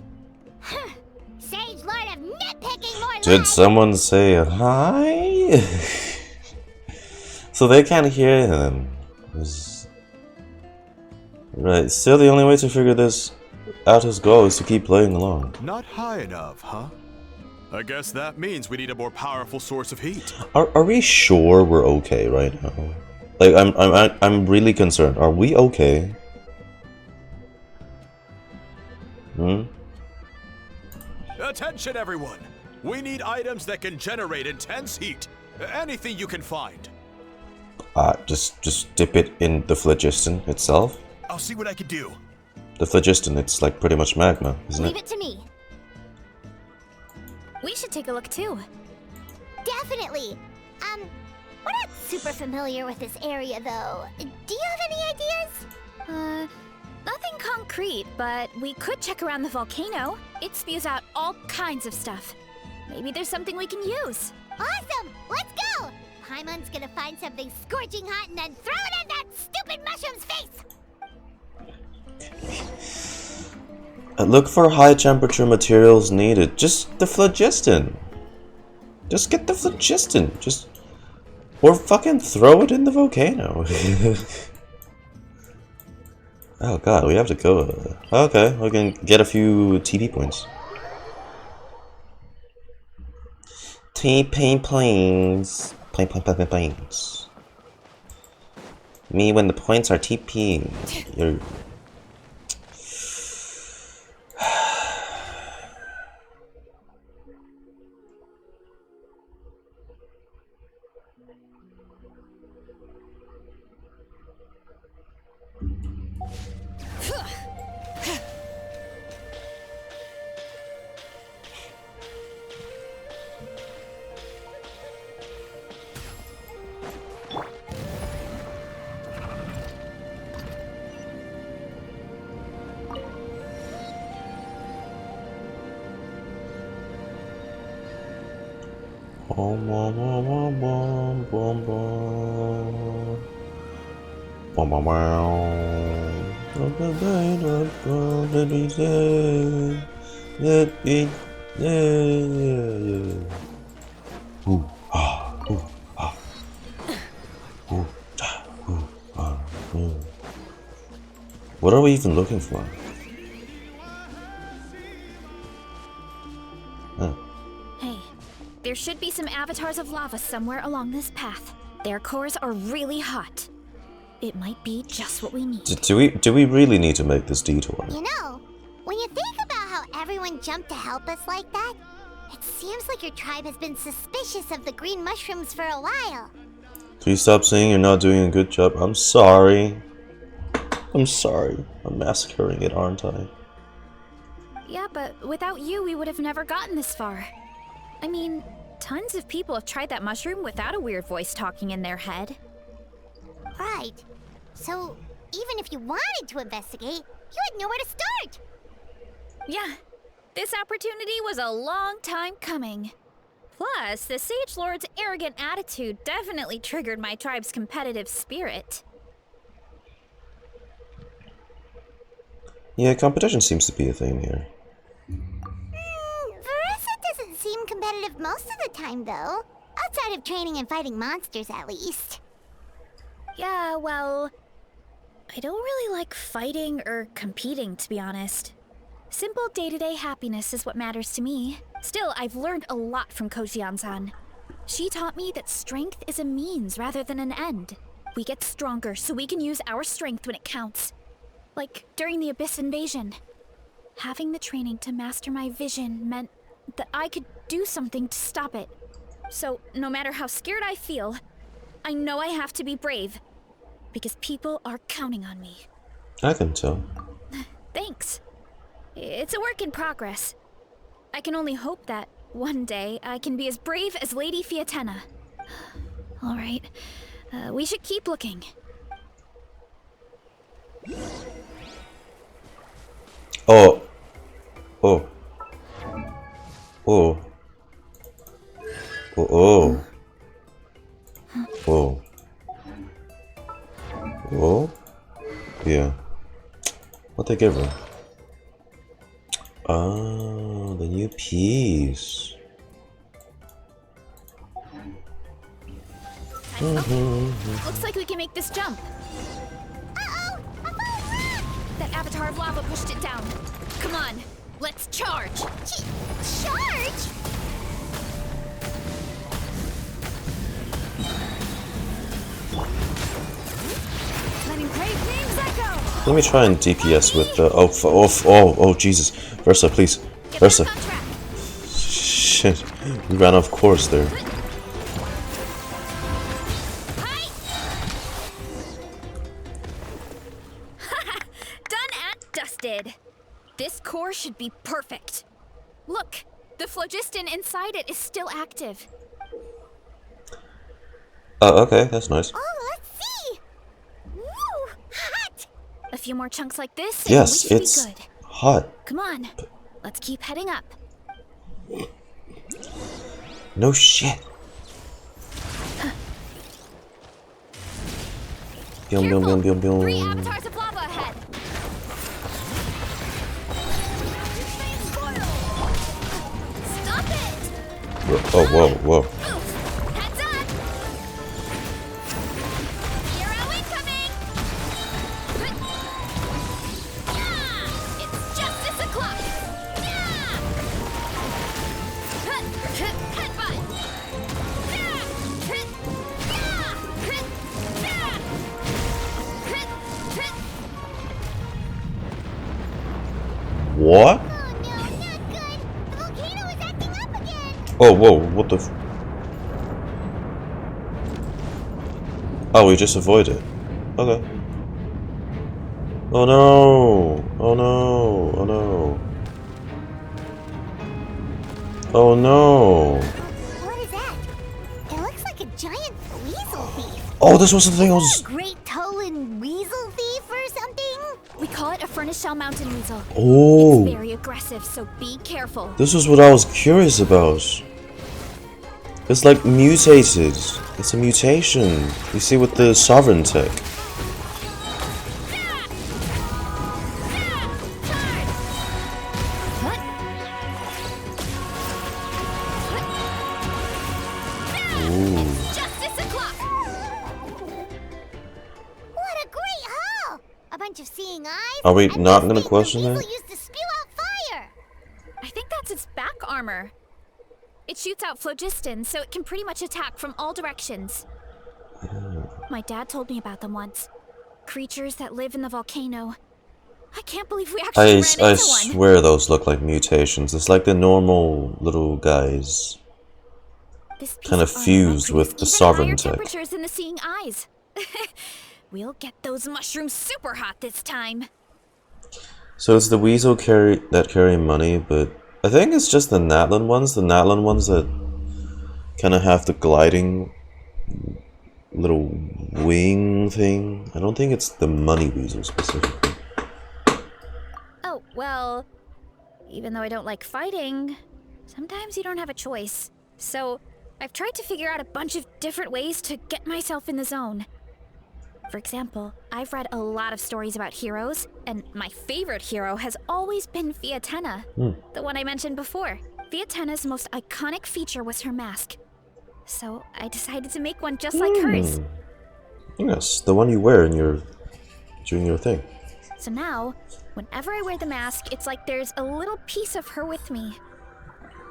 Sage Lord of Nitpicking more Did lies. someone say hi? So they can't hear him. Right, still the only way to figure this out his goal is to keep playing along. Not high enough, huh? I guess that means we need a more powerful source of heat. Are we sure we're okay right now? Like I'm really concerned. Are we okay? Attention everyone! We need items that can generate intense heat. Anything you can find. Just dip it in the phlogiston itself. I'll see what I can do. The phlogiston, it's like pretty much magma, isn't Leave it? it to me. We should take a look too. Definitely. We're not super familiar with this area though. Do you have any ideas? Nothing concrete, but we could check around the volcano. It spews out all kinds of stuff. Maybe there's something we can use. Awesome! Let's go! Paimon's gonna find something scorching hot and then throw it in that stupid mushroom's face! Look for high temperature materials needed. Just the phlogiston. Just get the phlogiston. Or fucking throw it in the volcano. Oh god, we have to go. Okay, we can get a few TP points. TP points. Planes. Me when the points are TP. You're... What are we even looking for? Huh. Hey, there should be some avatars of lava somewhere along this path. Their cores are really hot. It might be just what we need. Do we really need to make this detour? You know, when you think about how everyone jumped to help us like that, it seems like your tribe has been suspicious of the green mushrooms for a while. Please stop saying you're not doing a good job. I'm sorry. I'm sorry. I'm massacring it, aren't I? Yeah, but without you, we would have never gotten this far. I mean, tons of people have tried that mushroom without a weird voice talking in their head. Right. So, even if you wanted to investigate, you had nowhere to start. Yeah, this opportunity was a long time coming. Plus, the Sage Lord's arrogant attitude definitely triggered my tribe's competitive spirit. Yeah, competition seems to be a thing here. Varesa doesn't seem competitive most of the time, though. Outside of training and fighting monsters, at least. Yeah, well, I don't really like fighting or competing, to be honest. Simple day-to-day happiness is what matters to me. Still, I've learned a lot from Coach Iansan. She taught me that strength is a means rather than an end. We get stronger so we can use our strength when it counts. Like during the Abyss invasion. Having the training to master my vision meant that I could do something to stop it. So, no matter how scared I feel, I know I have to be brave. Because people are counting on me. I can tell. Thanks. It's a work in progress. I can only hope that one day I can be as brave as Lady Fiatena. Alright, we should keep looking. Oh. Oh. Oh. Oh. Oh. Oh. Oh. Yeah. What they give her? Ah, the new piece. Looks like we can make this jump. Uh-oh! A falling rock! That avatar of lava pushed it down. Come on, let's charge. Charge? Letting brave names echo. Let me try and DPS with the oh Jesus, Versa, please, Get Versa. back on track. Shit, we ran off course there. Done and dusted. This core should be perfect. Look, the phlogiston inside it is still active. Oh, okay, that's nice. Oh, let's see! Woo! Hot! A few more chunks like this, and Yes, we should it's be good. hot. Come on, let's keep heading up. No shit. Byum, byum, byum, byum, byum. 3 avatars of lava ahead. Stop it! Oh, whoa, whoa. Oof. Heads up! Hero incoming! Yeah! It's justice o'clock! Yeah! Headbutt! What? Oh no, not good! The volcano is acting up again! Oh, whoa, what the f- Oh, we just avoid it. Okay. Oh no! Oh no! Oh no! Oh no! What is that? It looks like a giant weasel thief. Oh, this was the thing I was... Great Tolan weasel thief or something? We call it a furnace shell mountain weasel. Oh! It's very aggressive, so be careful. This was what I was curious about. It's like mutated. It's a mutation. You see with the sovereign tech. Justice o'clock! What a great haul! A bunch of seeing eyes Are we And not this gonna thing the question weasel that? used to spew out fire. I think that's its back armor. It shoots out phlogiston, so it can pretty much attack from all directions. My dad told me about them once. Creatures that live in the volcano. I can't believe we actually ran I into one. swear those look like mutations. It's like the normal little guys. This piece Kind of of armor fused might with the produce even sovereign higher tech. temperatures than the seeing eyes. We'll get those mushrooms super hot this time. So it's the weasel that carry money, but I think it's just the Natlan ones. The Natlan ones that kind of have the gliding little wing thing. I don't think it's the money weasel specifically. Oh, well, even though I don't like fighting, sometimes you don't have a choice. So I've tried to figure out a bunch of different ways to get myself in the zone. For example, I've read a lot of stories about heroes, and my favorite hero has always been Fiatenna, the one I mentioned before. Fiatenna's most iconic feature was her mask. So I decided to make one just like hers. Yes, the one you wear in during your thing. So now, whenever I wear the mask, it's like there's a little piece of her with me.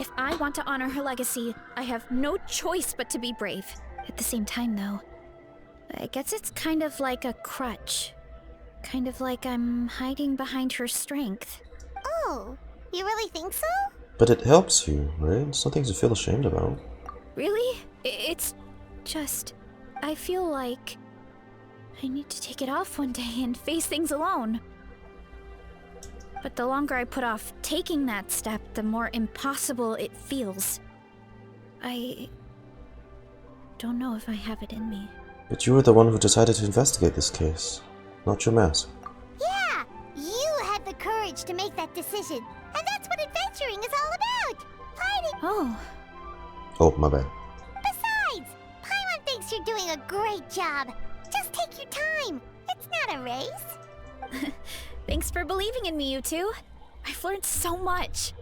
If I want to honor her legacy, I have no choice but to be brave. At the same time, though, I guess it's kind of like a crutch. Kind of like I'm hiding behind her strength. Oh, you really think so? But it helps you, right? It's nothing to feel ashamed about. Really? It's just... I feel like I need to take it off one day and face things alone. But the longer I put off taking that step, the more impossible it feels. I don't know if I have it in me. But you were the one who decided to investigate this case, not your mask. Yeah, you had the courage to make that decision. And that's what adventuring is all about. Fighting. Oh. Oh, my bad. Besides, Paimon thinks you're doing a great job. Just take your time. It's not a race. Thanks for believing in me, you two. I've learned so much.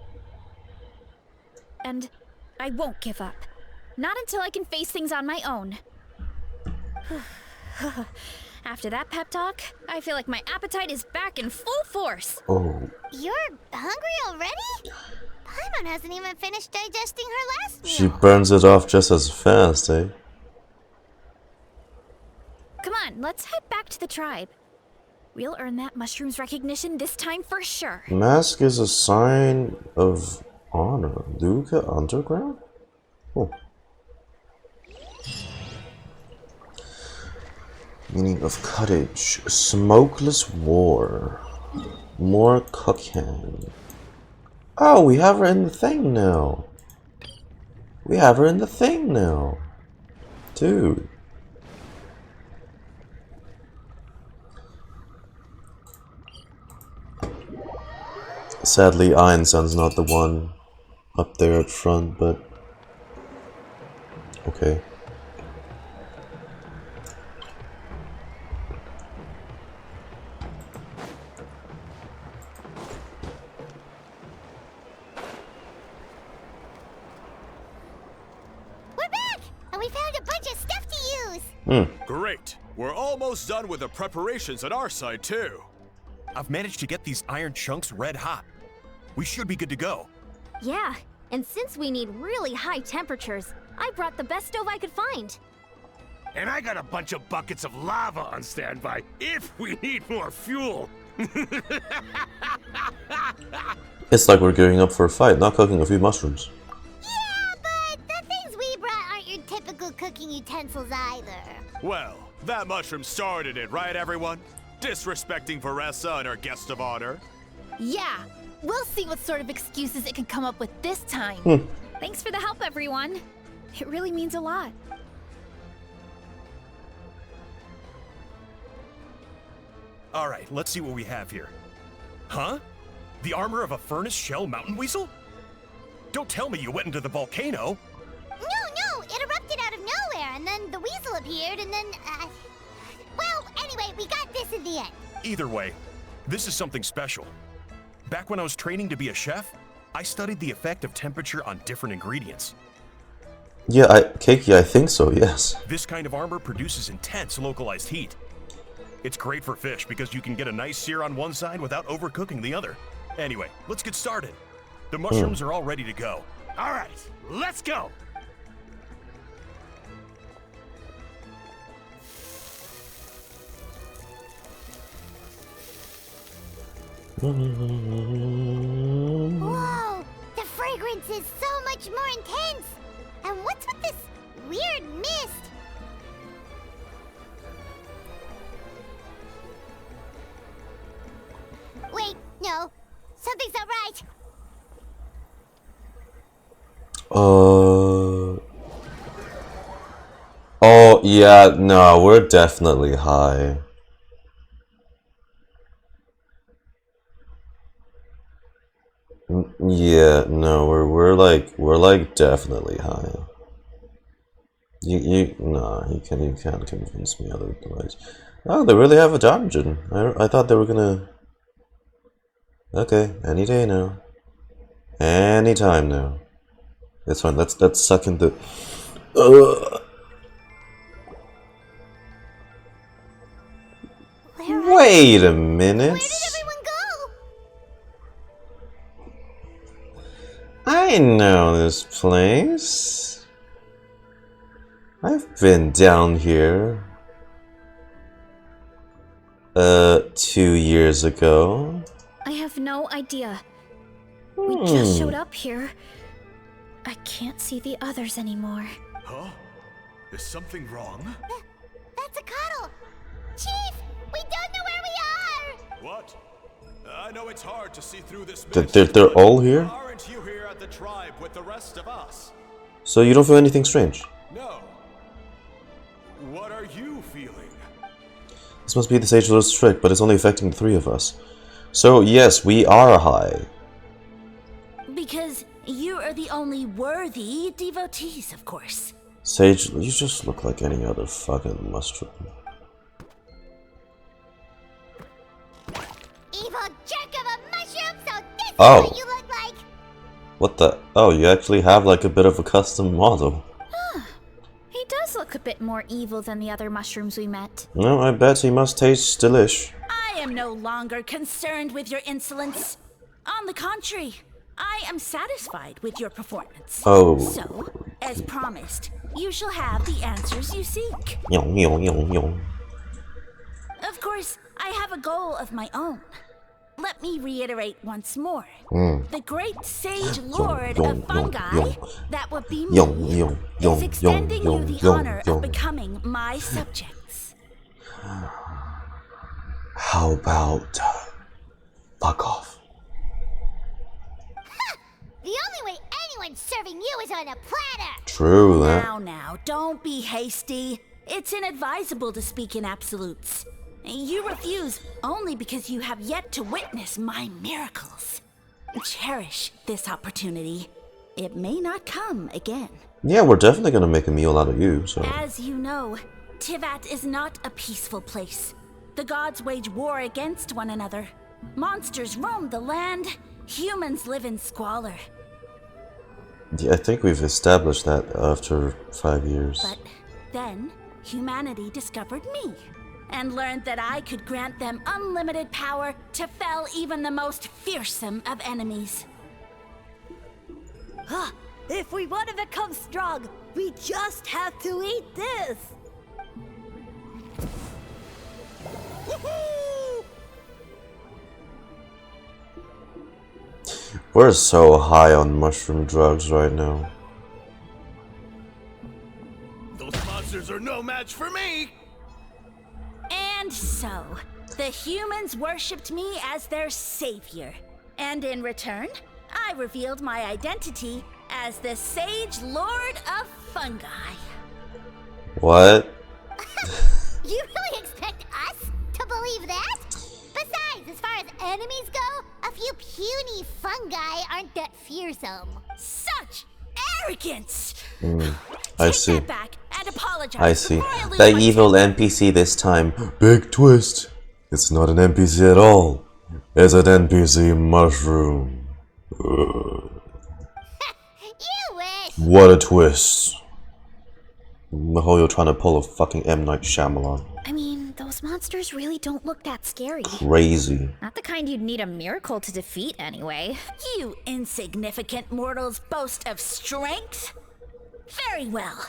And I won't give up. Not until I can face things on my own. After that pep talk, I feel like my appetite is back in full force. Oh. You're hungry already? Paimon hasn't even finished digesting her last meal. She burns it off just as fast, eh? Come on, let's head back to the tribe. We'll earn that mushroom's recognition this time for sure. Mask is a sign of honor. Luca Underground? Oh. Meaning of cottage. Smokeless war. More cooking. Oh, we have her in the thing now. We have her in the thing now. Dude. Sadly, Iansan's not the one up there at front, but okay. We're back! And we found a bunch of stuff to use! Great. We're almost done with the preparations on our side, too. I've managed to get these iron chunks red hot. We should be good to go. Yeah, and since we need really high temperatures, I brought the best stove I could find. And I got a bunch of buckets of lava on standby if we need more fuel. It's like we're gearing up for a fight, not cooking a few mushrooms. Yeah, but the things we brought aren't your typical cooking utensils either. Well, that mushroom started it, right, everyone? Disrespecting Varesa and her guest of honor. Yeah, we'll see what sort of excuses it can come up with this time. Thanks for the help, everyone. It really means a lot. All right, let's see what we have here. Huh? The armor of a furnace shell mountain weasel? Don't tell me you went into the volcano. No, it erupted out of nowhere, and then the weasel appeared, and then, well, anyway, we got this in the end. Either way, this is something special. Back when I was training to be a chef, I studied the effect of temperature on different ingredients. Yeah, Keiki, I think so, yes. This kind of armor produces intense localized heat. It's great for fish because you can get a nice sear on one side without overcooking the other. Anyway, let's get started. The mushrooms are all ready to go. All right, let's go. Whoa! The fragrance is so much more intense! And what's with this weird mist? Wait, no. Something's not right. Oh, yeah, no, we're definitely high. Yeah, no, we're like definitely high. You can't convince me otherwise. Oh, they really have a dungeon. I thought they were gonna. Okay, any day now. Anytime now. It's fine. Let's suck into. Wait a minute. Where did everyone go? I know this place. I've been down here. 2 years ago. I have no idea. We just showed up here. I can't see the others anymore. Huh? Is something wrong? That's a cuddle! Chief! We don't know where we are! What? I know it's hard to see through this They're all here? Aren't you here at the tribe with the rest of us? So you don't feel anything strange? No. What are you feeling? This must be the Sage Lord's trick, but it's only affecting the 3 of us. So yes, we are high. Because you are the only worthy devotees, of course. Sage, you just look like any other fucking mushroom. Evil jerk of a mushroom, so this is Oh. what you look like! What the? Oh, you actually have like a bit of a custom model. He does look a bit more evil than the other mushrooms we met. No, I bet he must taste delish. I am no longer concerned with your insolence. On the contrary, I am satisfied with your performance. Oh. So, as promised, you shall have the answers you seek. Yong, yong, yong, yong. Of course, I have a goal of my own. Let me reiterate once more. The great sage lord of fungi, that would be me, is extending you the honor of becoming my subjects. How about fuck off? The only way anyone's serving you is on a platter! True that. Now, don't be hasty. It's inadvisable to speak in absolutes. You refuse only because you have yet to witness my miracles. Cherish this opportunity. It may not come again. Yeah, we're definitely gonna make a meal out of you, so. As you know, Tivat is not a peaceful place. The gods wage war against one another. Monsters roam the land. Humans live in squalor. Yeah, I think we've established that after 5 years. But then, humanity discovered me. And learned that I could grant them unlimited power to fell even the most fearsome of enemies. If we want to become strong, we just have to eat this. We're so high on mushroom drugs right now. Those monsters are no match for me. And so, the humans worshipped me as their savior. And in return, I revealed my identity as the Sage Lord of Fungi. What? You really expect us to believe that? Besides, as far as enemies go, a few puny fungi aren't that fearsome. Such arrogance! I Take see. that back and apologize I see. before I lose The my evil temper. NPC this time. Big twist. It's not an NPC at all. It's an NPC mushroom. You wish! What a twist. The whole you're trying to pull a fucking M. Night Shyamalan. I mean, Those monsters really don't look that scary. Crazy. Not the kind you'd need a miracle to defeat, anyway. You insignificant mortals boast of strength? Very well.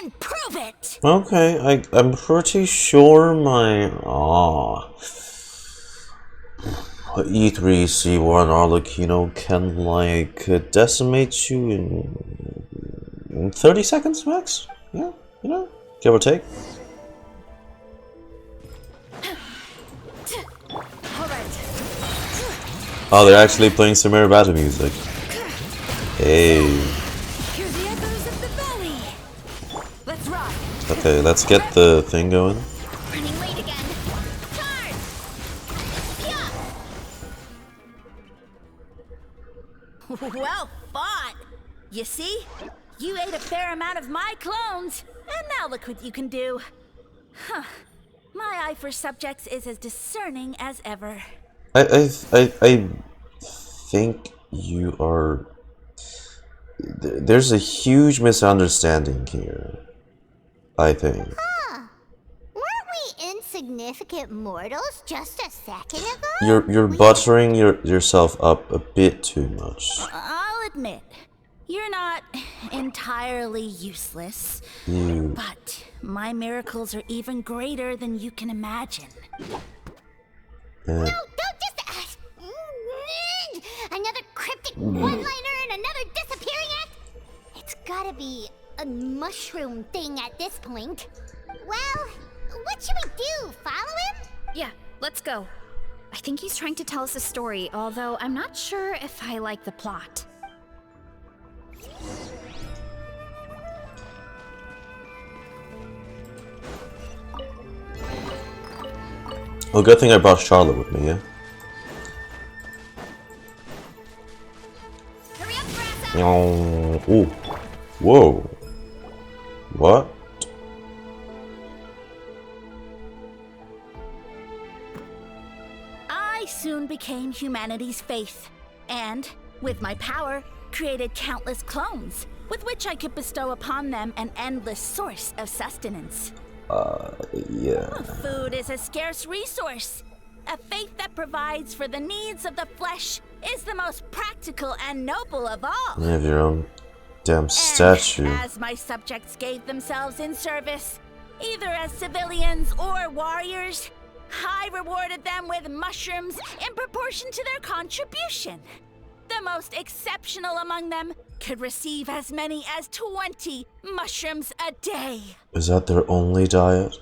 Then prove it! Okay, I'm pretty sure my E3 C1 Arlecchino can like decimate you in 30 seconds max. Yeah, you know, give or take. Oh, they're actually playing some battle music. Hey. Hear the echoes of the valley. Let's rock. Okay, let's get the thing going. Running late again. Charge! Well fought! You see? You ate a fair amount of my clones, and now look what you can do. Huh. My eye for subjects is as discerning as ever. I think you are. There's a huge misunderstanding here. I think. Weren't we insignificant mortals just a second ago? You're buttering yourself up a bit too much. I'll admit, you're not entirely useless. You. But my miracles are even greater than you can imagine. No, don't just... another cryptic one-liner and another disappearing act? It's gotta be a mushroom thing at this point. Well, what should we do? Follow him? Yeah, let's go. I think he's trying to tell us a story, although I'm not sure if I like the plot. Well, good thing I brought Charlotte with me, yeah? Hurry up, Varesa! Ooh. Whoa. What? I soon became humanity's faith, and, with my power, created countless clones, with which I could bestow upon them an endless source of sustenance. Yeah. Food is a scarce resource. A faith that provides for the needs of the flesh is the most practical and noble of all. You have your own damn statue. And as my subjects gave themselves in service, either as civilians or warriors, I rewarded them with mushrooms in proportion to their contribution. The most exceptional among them could receive as many as 20 mushrooms a day. Is that their only diet?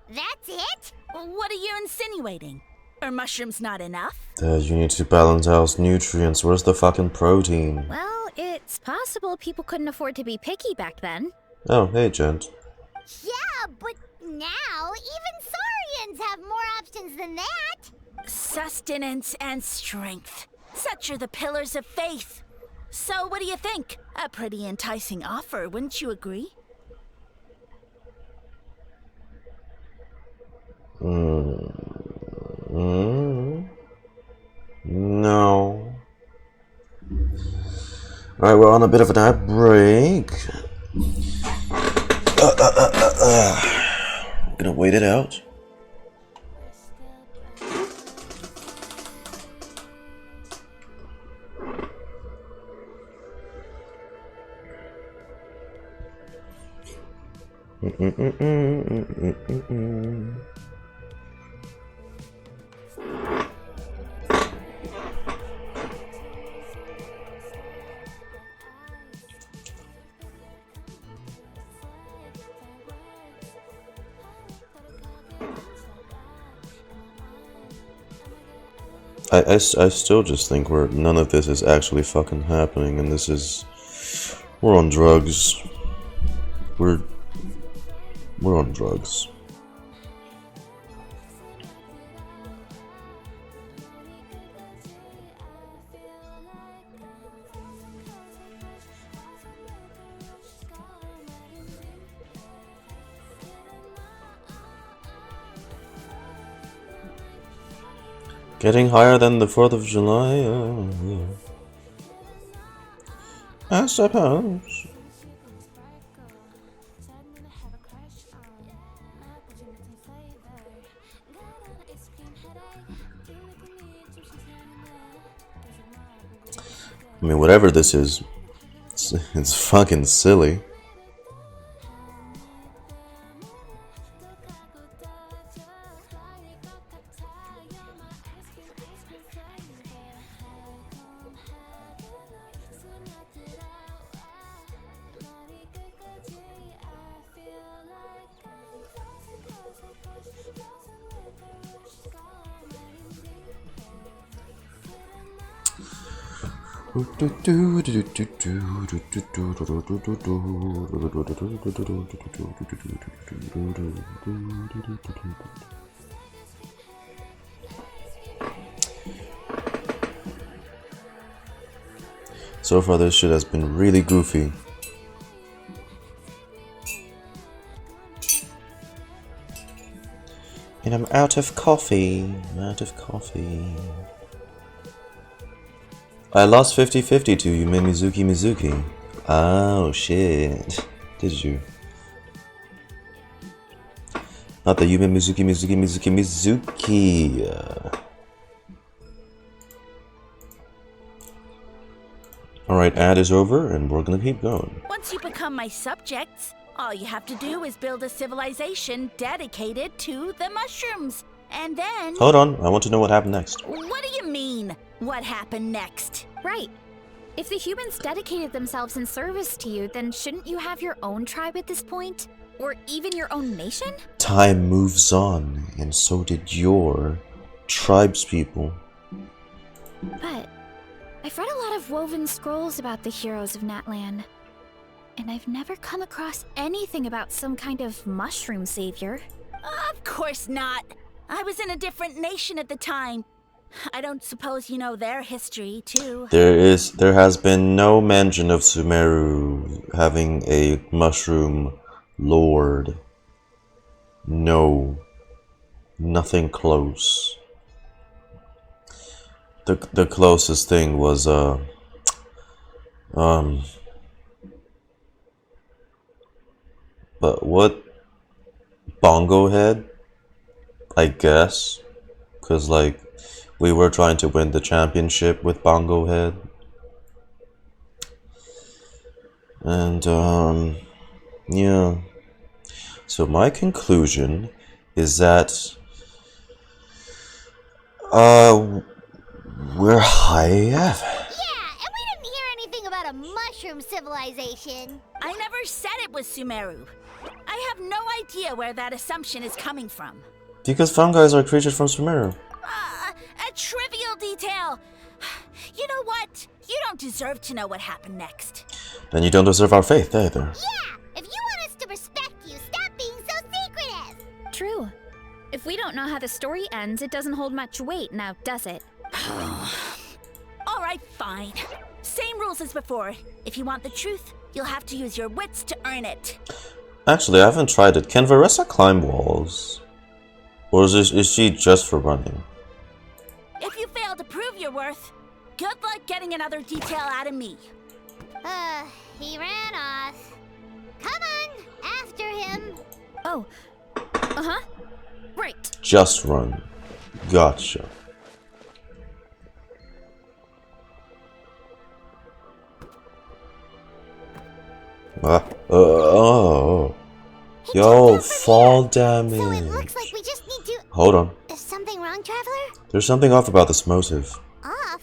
That's it? What are you insinuating? Are mushrooms not enough? You need to balance out nutrients. Where's the fucking protein? Well, it's possible people couldn't afford to be picky back then. Oh, hey, gent. Yeah, but now even saurians have more options than that. Sustenance and strength. Such are the pillars of faith. So what do you think? A pretty enticing offer, wouldn't you agree? No. Alright, we're on a bit of an ad break. I'm gonna wait it out. I still just think none of this is actually fucking happening, and this is, we're on drugs. We're on drugs. Getting higher than the 4th of July? Oh, yeah. I suppose. I mean, whatever this is, it's fucking silly. So far this shit has been really goofy. And I'm out of coffee. I'm out of coffee. I lost 50-50 to Yume Mizuki. Oh shit. Did you? Not the Yume Mizuki. Alright, ad is over and we're gonna keep going. Once you become my subjects, all you have to do is build a civilization dedicated to the mushrooms. And then... Hold on, I want to know what happened next. What do you mean, what happened next? Right. If the humans dedicated themselves in service to you, then shouldn't you have your own tribe at this point? Or even your own nation? Time moves on, and so did your tribespeople. But I've read a lot of woven scrolls about the heroes of Natlan, and I've never come across anything about some kind of mushroom savior. Of course not. I was in a different nation at the time. I don't suppose you know their history, too. There has been no mention of Sumeru having a mushroom lord. No. Nothing close. The closest thing was but what? Bongo Head? I guess. 'Cause like we were trying to win the championship with Bongo Head. And yeah. So my conclusion is that we're high F. Yeah, and we didn't hear anything about a mushroom civilization. I never said it was Sumeru. I have no idea where that assumption is coming from. Because fungi are creatures from Sumeru. A trivial detail. You know what? You don't deserve to know what happened next. Then you don't deserve our faith either. Yeah, if you want us to respect you, stop being so secretive. True. If we don't know how the story ends, it doesn't hold much weight now, does it? Alright, fine. Same rules as before. If you want the truth, you'll have to use your wits to earn it. Actually, I haven't tried it. Can Varesa climb walls? Or is she just for running? If you fail to prove your worth, good luck getting another detail out of me. He ran off. Come on, after him. Oh. Uh-huh. Right. Just run. Gotcha. Oh. Yo, fall damage. So it looks like we just need to... Hold on. Is something wrong, Traveler? There's something off about this motive. Off?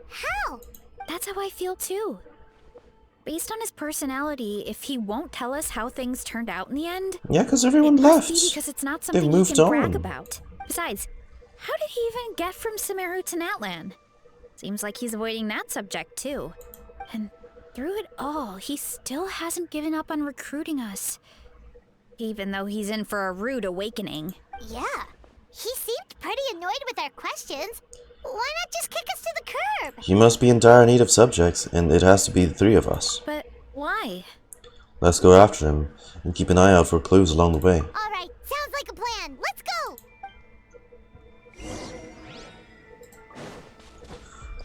How? That's how I feel too. Based on his personality, if he won't tell us how things turned out in the end... Yeah, because everyone it left. Must be because it's not something he can brag about. Besides, how did he even get from Sumeru to Natlan? Seems like he's avoiding that subject too. And through it all, he still hasn't given up on recruiting us. Even though he's in for a rude awakening. Yeah, he seemed pretty annoyed with our questions. Why not just kick us to the curb? He must be in dire need of subjects, and it has to be the three of us. But why? Let's go after him, and keep an eye out for clues along the way. Alright, sounds like a plan. Let's go!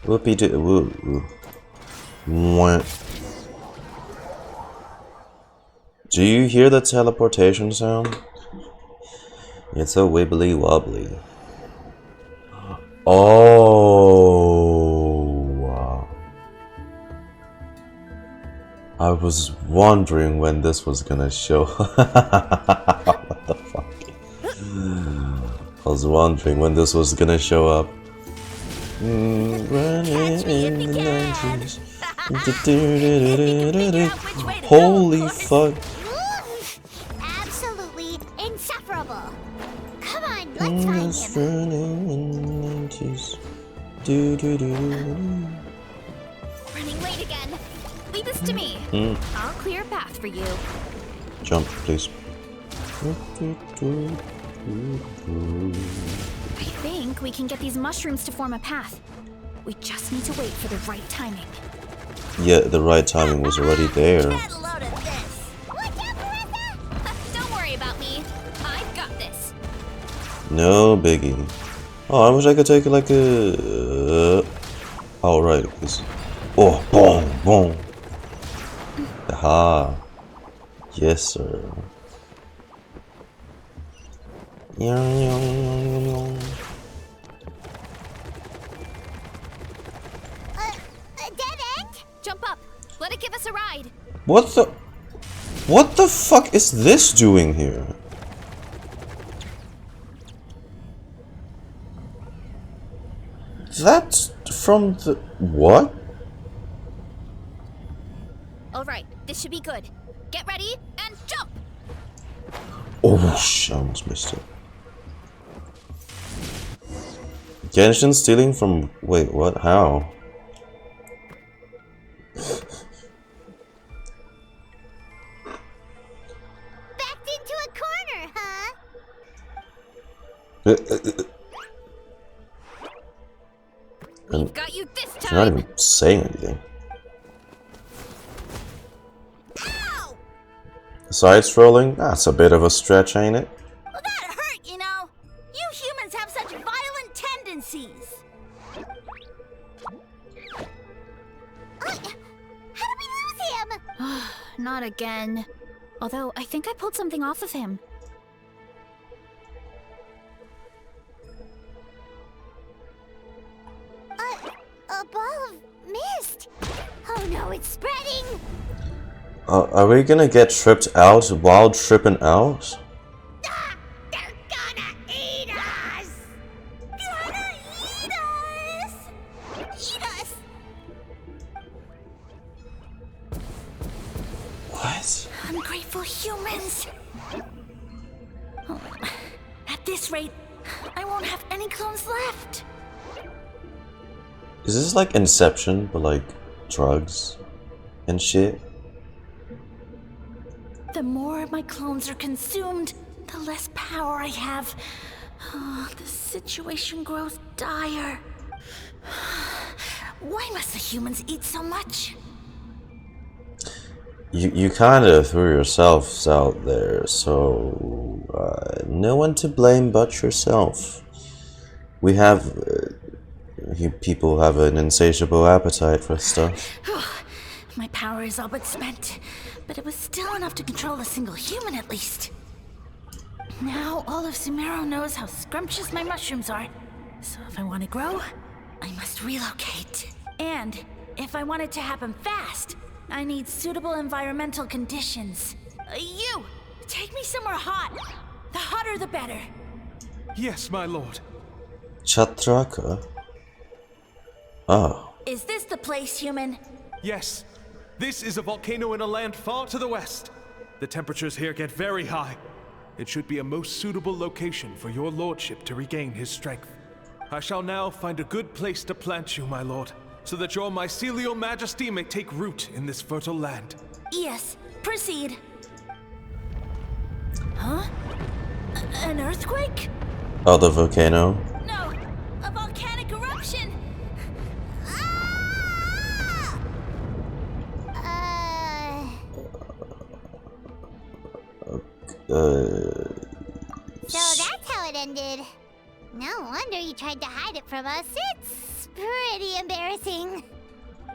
Whoopie-doo. Wah. Do you hear the teleportation sound? It's so wibbly wobbly. Oh, wow. I was wondering when this was gonna show. What the fuck? I was wondering when this was gonna show up. Running in the 90s. Holy fuck. Absolutely insufferable. Come on, let's find him. Running in the 90s. Running late again. Leave this to me. I'll clear a path for you. Jump, please. I think we can get these mushrooms to form a path. We just need to wait for the right timing. Yeah, the right timing was already there. Get a load of this. Watch out, Varesa! Don't worry about me. I've got this. No biggie. Oh, I wish I could take it like a... oh, right. Oh, boom, boom. Aha. Yes, sir. A dead end? Jump up. Let it give us a ride. What the fuck is this doing here? That's from the... what? Alright, this should be good. Get ready and jump! Oh, shit, I almost missed it. Genshin stealing from... wait, what? How? Backed into a corner, huh? And Got you this you're not time! even saying anything. Ow! Side scrolling? That's a bit of a stretch, ain't it? Well, that hurt, you know. You humans have such violent tendencies. How did we lose him? Not again. Although, I think I pulled something off of him. A ball of mist. Oh no, it's spreading. Are we gonna get tripped out while tripping out? Ah, they're gonna eat us. Gonna eat us. Eat us. What? Ungrateful humans. Oh, at this rate, I won't have any clones left. Is this like Inception, but like drugs and shit? The more my clones are consumed, the less power I have. Oh, the situation grows dire. Why must the humans eat so much? You kind of threw yourselves out there, so no one to blame but yourself. We have people have an insatiable appetite for stuff. My power is all but spent, but it was still enough to control a single human at least. Now all of Sumero knows how scrumptious my mushrooms are, so if I want to grow, I must relocate. And if I want it to happen fast, I need suitable environmental conditions. You! Take me somewhere hot. The hotter the better. Yes, my lord. Chatraka? Oh. Is this the place, human? Yes. This is a volcano in a land far to the west. The temperatures here get very high. It should be a most suitable location for your lordship to regain his strength. I shall now find a good place to plant you, my lord, so that your mycelial majesty may take root in this fertile land. Yes, proceed. Huh? An earthquake? Oh, the volcano? No, a volcanic eruption. So that's how it ended. No wonder you tried to hide it from us. It's pretty embarrassing.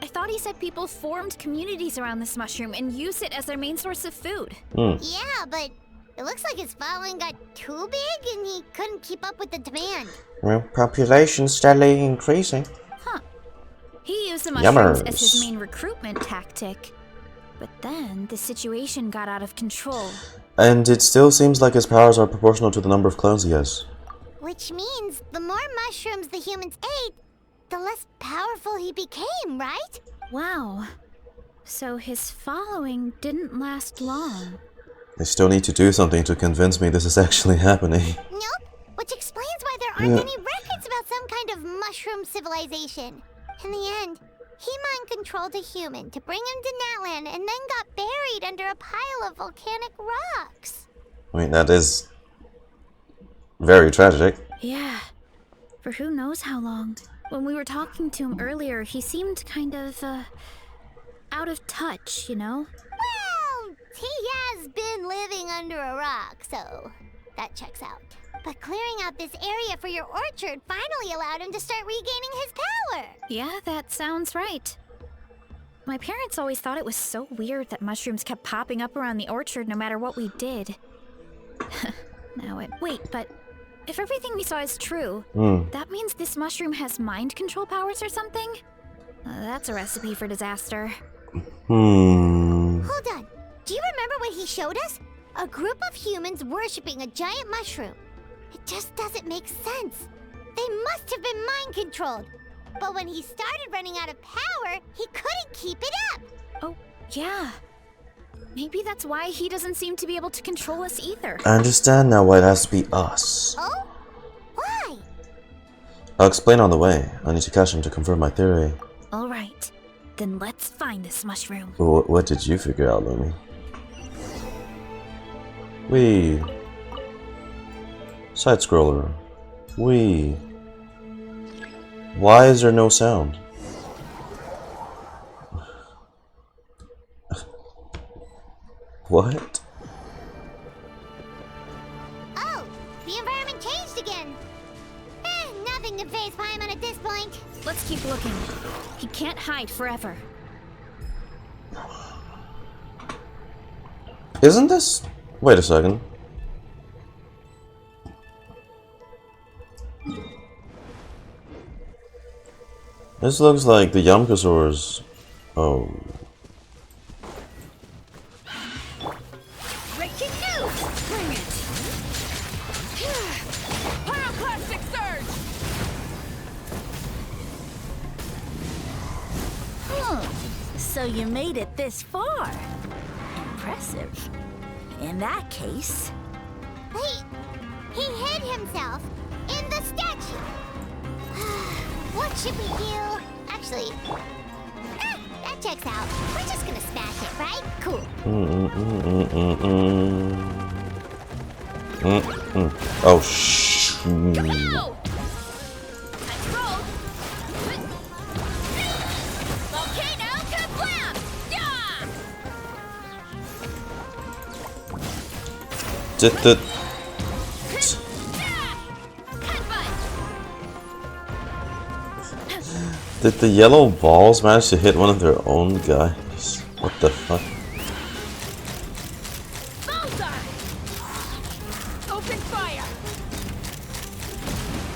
I thought he said people formed communities around this mushroom and used it as their main source of food. Yeah, but it looks like his following got too big and he couldn't keep up with the demand. Well, population steadily increasing. Huh. He used the mushrooms as his Yummers. main recruitment tactic. But then the situation got out of control. And it still seems like his powers are proportional to the number of clones he has. Which means the more mushrooms the humans ate, the less powerful he became, right? Wow. So his following didn't last long. I still need to do something to convince me this is actually happening. Nope, which explains why there aren't any records about some kind of mushroom civilization. In the end, he mind-controlled a human to bring him to Natlan and then got buried under a pile of volcanic rocks. I mean, that is very tragic. Yeah. For who knows how long. When we were talking to him earlier, he seemed kind of, out of touch, you know? Well, he has been living under a rock, so that checks out. But clearing out this area for your orchard finally allowed him to start regaining his power. Yeah, that sounds right. My parents always thought it was so weird that mushrooms kept popping up around the orchard no matter what we did. Wait, but if everything we saw is true, that means this mushroom has mind control powers or something? That's a recipe for disaster. Hold on. Do you remember what he showed us? A group of humans worshipping a giant mushroom. It just doesn't make sense. They must have been mind controlled. But when he started running out of power, he couldn't keep it up. Oh, yeah. Maybe that's why he doesn't seem to be able to control us either. I understand now why it has to be us. Oh? Why? I'll explain on the way. I need to catch him to confirm my theory. Alright, then let's find this mushroom. What did you figure out, Lumi? Wee. Side scroller. Wee. Why is there no sound? What? Oh, the environment changed again. Nothing to phase Paimon at this point. Let's keep looking. He can't hide forever. Isn't this... Wait a second. This looks like the Yamkasaur's... Oh. Breaking news! Bring it! Pyroclastic surge! So you made it this far. Impressive. In that case... He hid himself in the statue. What should we do? Actually, that checks out. We're just gonna smash it, right? Cool. Oh, shh. Go! Volcano kablam! Yeah! Did the yellow balls manage to hit one of their own guys? What the fuck? Bullseye! Open fire!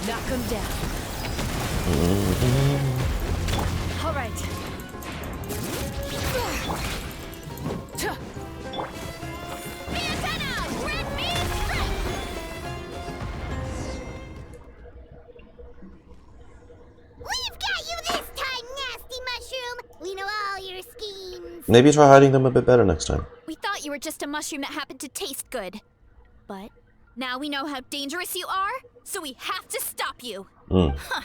Knock him down. All right. Antenna! Red beam strike! We've got you this time, nasty mushroom. We know all your schemes. Maybe try hiding them a bit better next time. We thought you were just a mushroom that happened to taste good. But now we know how dangerous you are, so we have to stop you. Huh.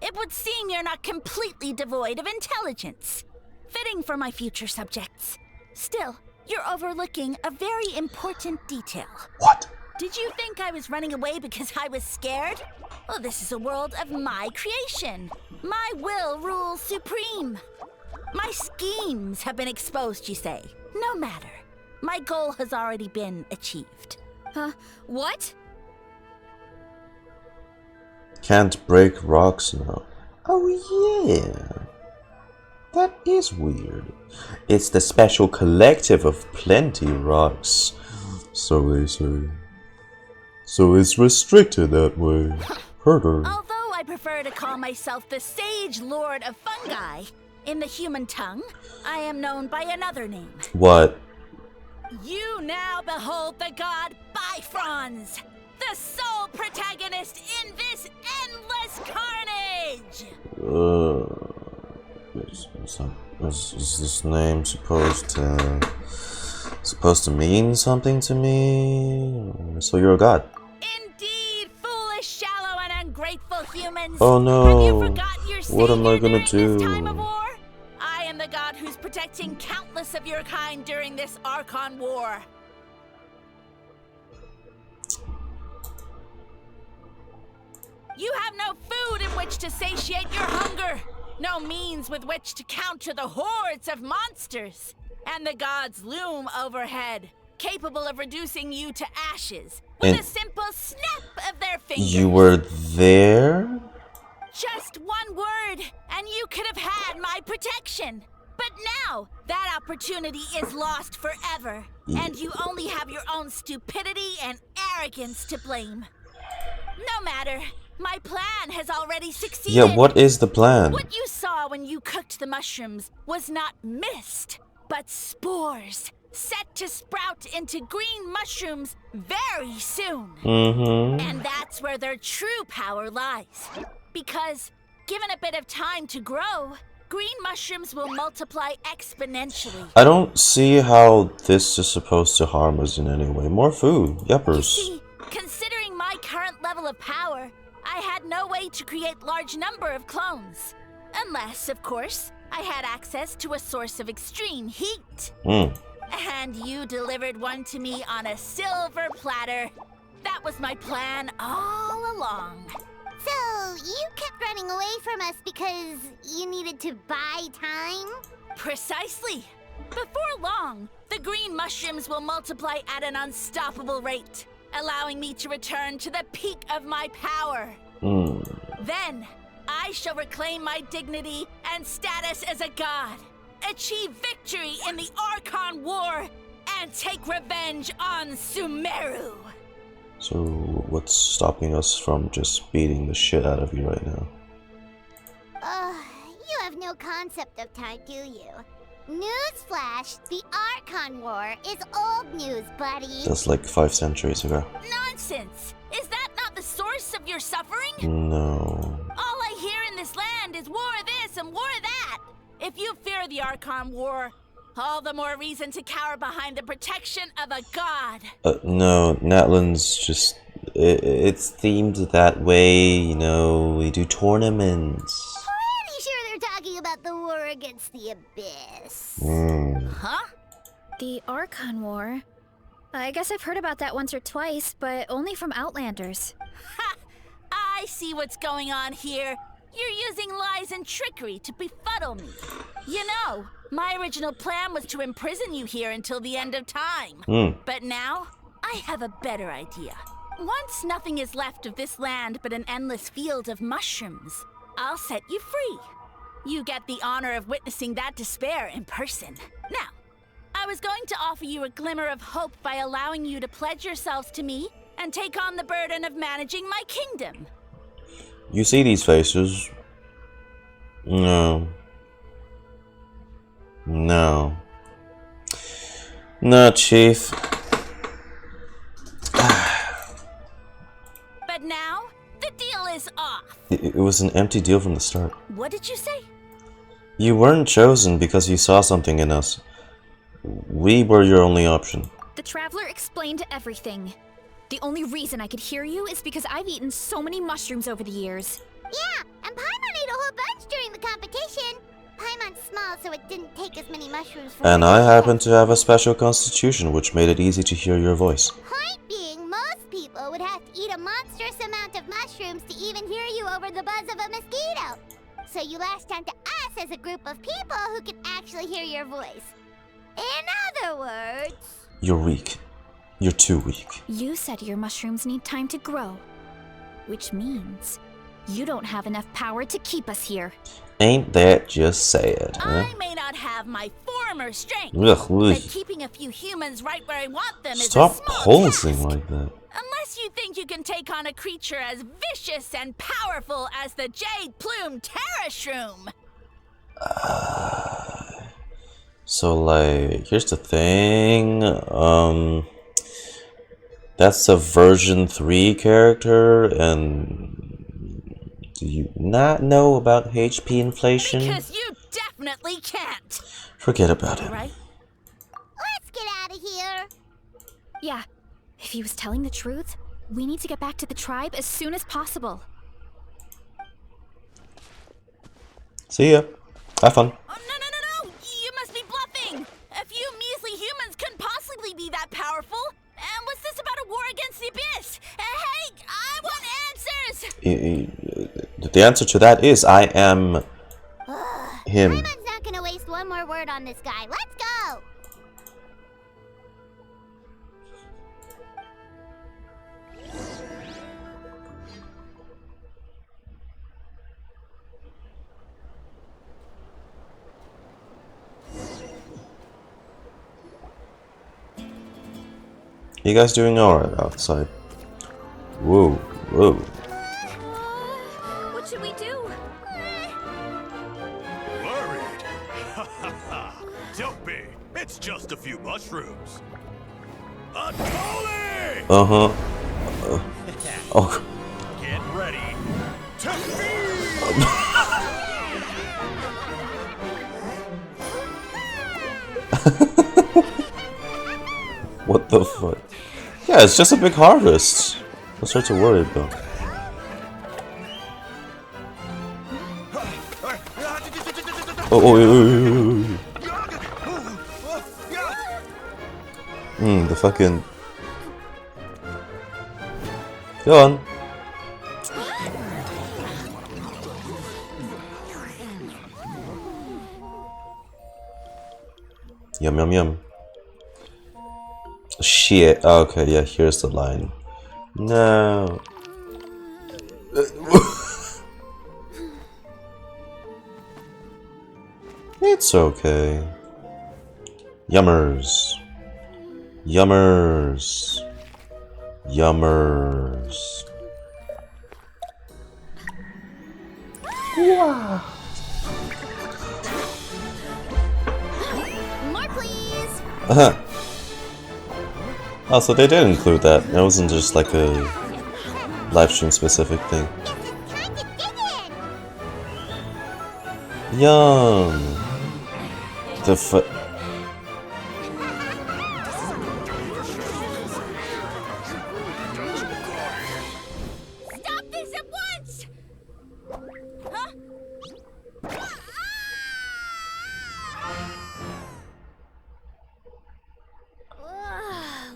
It would seem you're not completely devoid of intelligence. Fitting for my future subjects. Still, you're overlooking a very important detail. What? Did you think I was running away because I was scared? Well, this is a world of my creation. My will rules supreme. My schemes have been exposed, you say. No matter. My goal has already been achieved. What? Can't break rocks now. Oh yeah. That is weird. It's the special collective of plenty rocks. So they say. So it's restricted that way. Herder. Although I prefer to call myself the Sage Lord of Fungi, In the human tongue, I am known by another name. What? You now behold the god Bifrons, the sole protagonist in this endless carnage! Is this name supposed to mean something to me? So you're a god? Indeed, foolish, shallow, and ungrateful humans! Oh no! Have you forgotten your savior What am I gonna during do? this time of war? I am the god who's protecting countless of your kind during this Archon War. You have no food in which to satiate your hunger, no means with which to counter the hordes of monsters, and the gods loom overhead, capable of reducing you to ashes with a simple snap of their fingers. You were there? Just one word, and you could have had my protection. But now, that opportunity is lost forever, and you only have your own stupidity and arrogance to blame. No matter. My plan has already succeeded. Yeah, what is the plan? What you saw when you cooked the mushrooms was not mist, but spores, set to sprout into green mushrooms very soon. And that's where their true power lies. Because, given a bit of time to grow, green mushrooms will multiply exponentially. I don't see how this is supposed to harm us in any way. More food, yuppers. You see, considering my current level of power, I had no way to create large number of clones. Unless, of course, I had access to a source of extreme heat. And you delivered one to me on a silver platter. That was my plan all along. So, you kept running away from us because you needed to buy time? Precisely. Before long, the green mushrooms will multiply at an unstoppable rate, allowing me to return to the peak of my power. Then, I shall reclaim my dignity and status as a god, achieve victory in the Archon War, and take revenge on Sumeru. So, what's stopping us from just beating the shit out of you right now? You have no concept of time, do you? Newsflash, the Archon War is old news, buddy. That's like 5 centuries ago. Nonsense! Is that not the source of your suffering? No. All I hear in this land is war this and war that. If you fear the Archon War, all the more reason to cower behind the protection of a god. No, Natlan's just... It's themed that way, you know, we do tournaments. Pretty sure they're talking about the war against the Abyss. Huh? The Archon War? I guess I've heard about that once or twice, but only from Outlanders. Ha! I see what's going on here. You're using lies and trickery to befuddle me. You know, my original plan was to imprison you here until the end of time. But now, I have a better idea. Once nothing is left of this land but an endless field of mushrooms, I'll set you free. You get the honor of witnessing that despair in person. Now, I was going to offer you a glimmer of hope by allowing you to pledge yourselves to me and take on the burden of managing my kingdom. You see these faces? No. No. No, Chief. But now, the deal is off. It was an empty deal from the start. What did you say? You weren't chosen because you saw something in us. We were your only option. The Traveler explained everything. The only reason I could hear you is because I've eaten so many mushrooms over the years. Yeah, and Paimon ate a whole bunch during the competition. Paimon's small, so it didn't take as many mushrooms for And I happen to have a special constitution, which made it easy to hear your voice. Point being, most people would have to eat a monstrous amount of mushrooms to even hear you over the buzz of a mosquito. So you latched onto us as a group of people who can actually hear your voice. In other words... You're weak. You're too weak. You said your mushrooms need time to grow, which means you don't have enough power to keep us here. Ain't that just sad, huh? I may not have my former strength, Ugh, but keeping a few humans right where I want them Stop is a small pulsing task. like that. Unless you think you can take on a creature as vicious and powerful as the Jade Plume Terra Shroom. So like, here's the thing. That's a version 3 character, and do you not know about HP inflation? Because you definitely can't. Forget about it. Right? Let's get out of here. Yeah, if he was telling the truth, we need to get back to the tribe as soon as possible. See ya. Have fun. Oh, no! You must be bluffing! A few measly humans couldn't possibly be that powerful! And what's this about a war against the abyss? Hey, I want answers! The answer to that is I am him. Paimon's not gonna waste one more word on this guy. Let's go! You guys doing alright outside? Whoa, whoa. What should we do? Worried? Don't be. It's just a few mushrooms. Unholy! Uh-huh. Oh. Get ready to feed! What the fuck? Yeah, it's just a big harvest. Don't start to worry about. Oh. The fucking. Go on. Yum yum yum. Shit. Okay, yeah, here's the line. No. It's okay. Yummers. Yummers. Yummers. More, please. Oh, so they did include that. It wasn't just like a live stream specific thing. Yum. The fu- Stop this at once! Huh?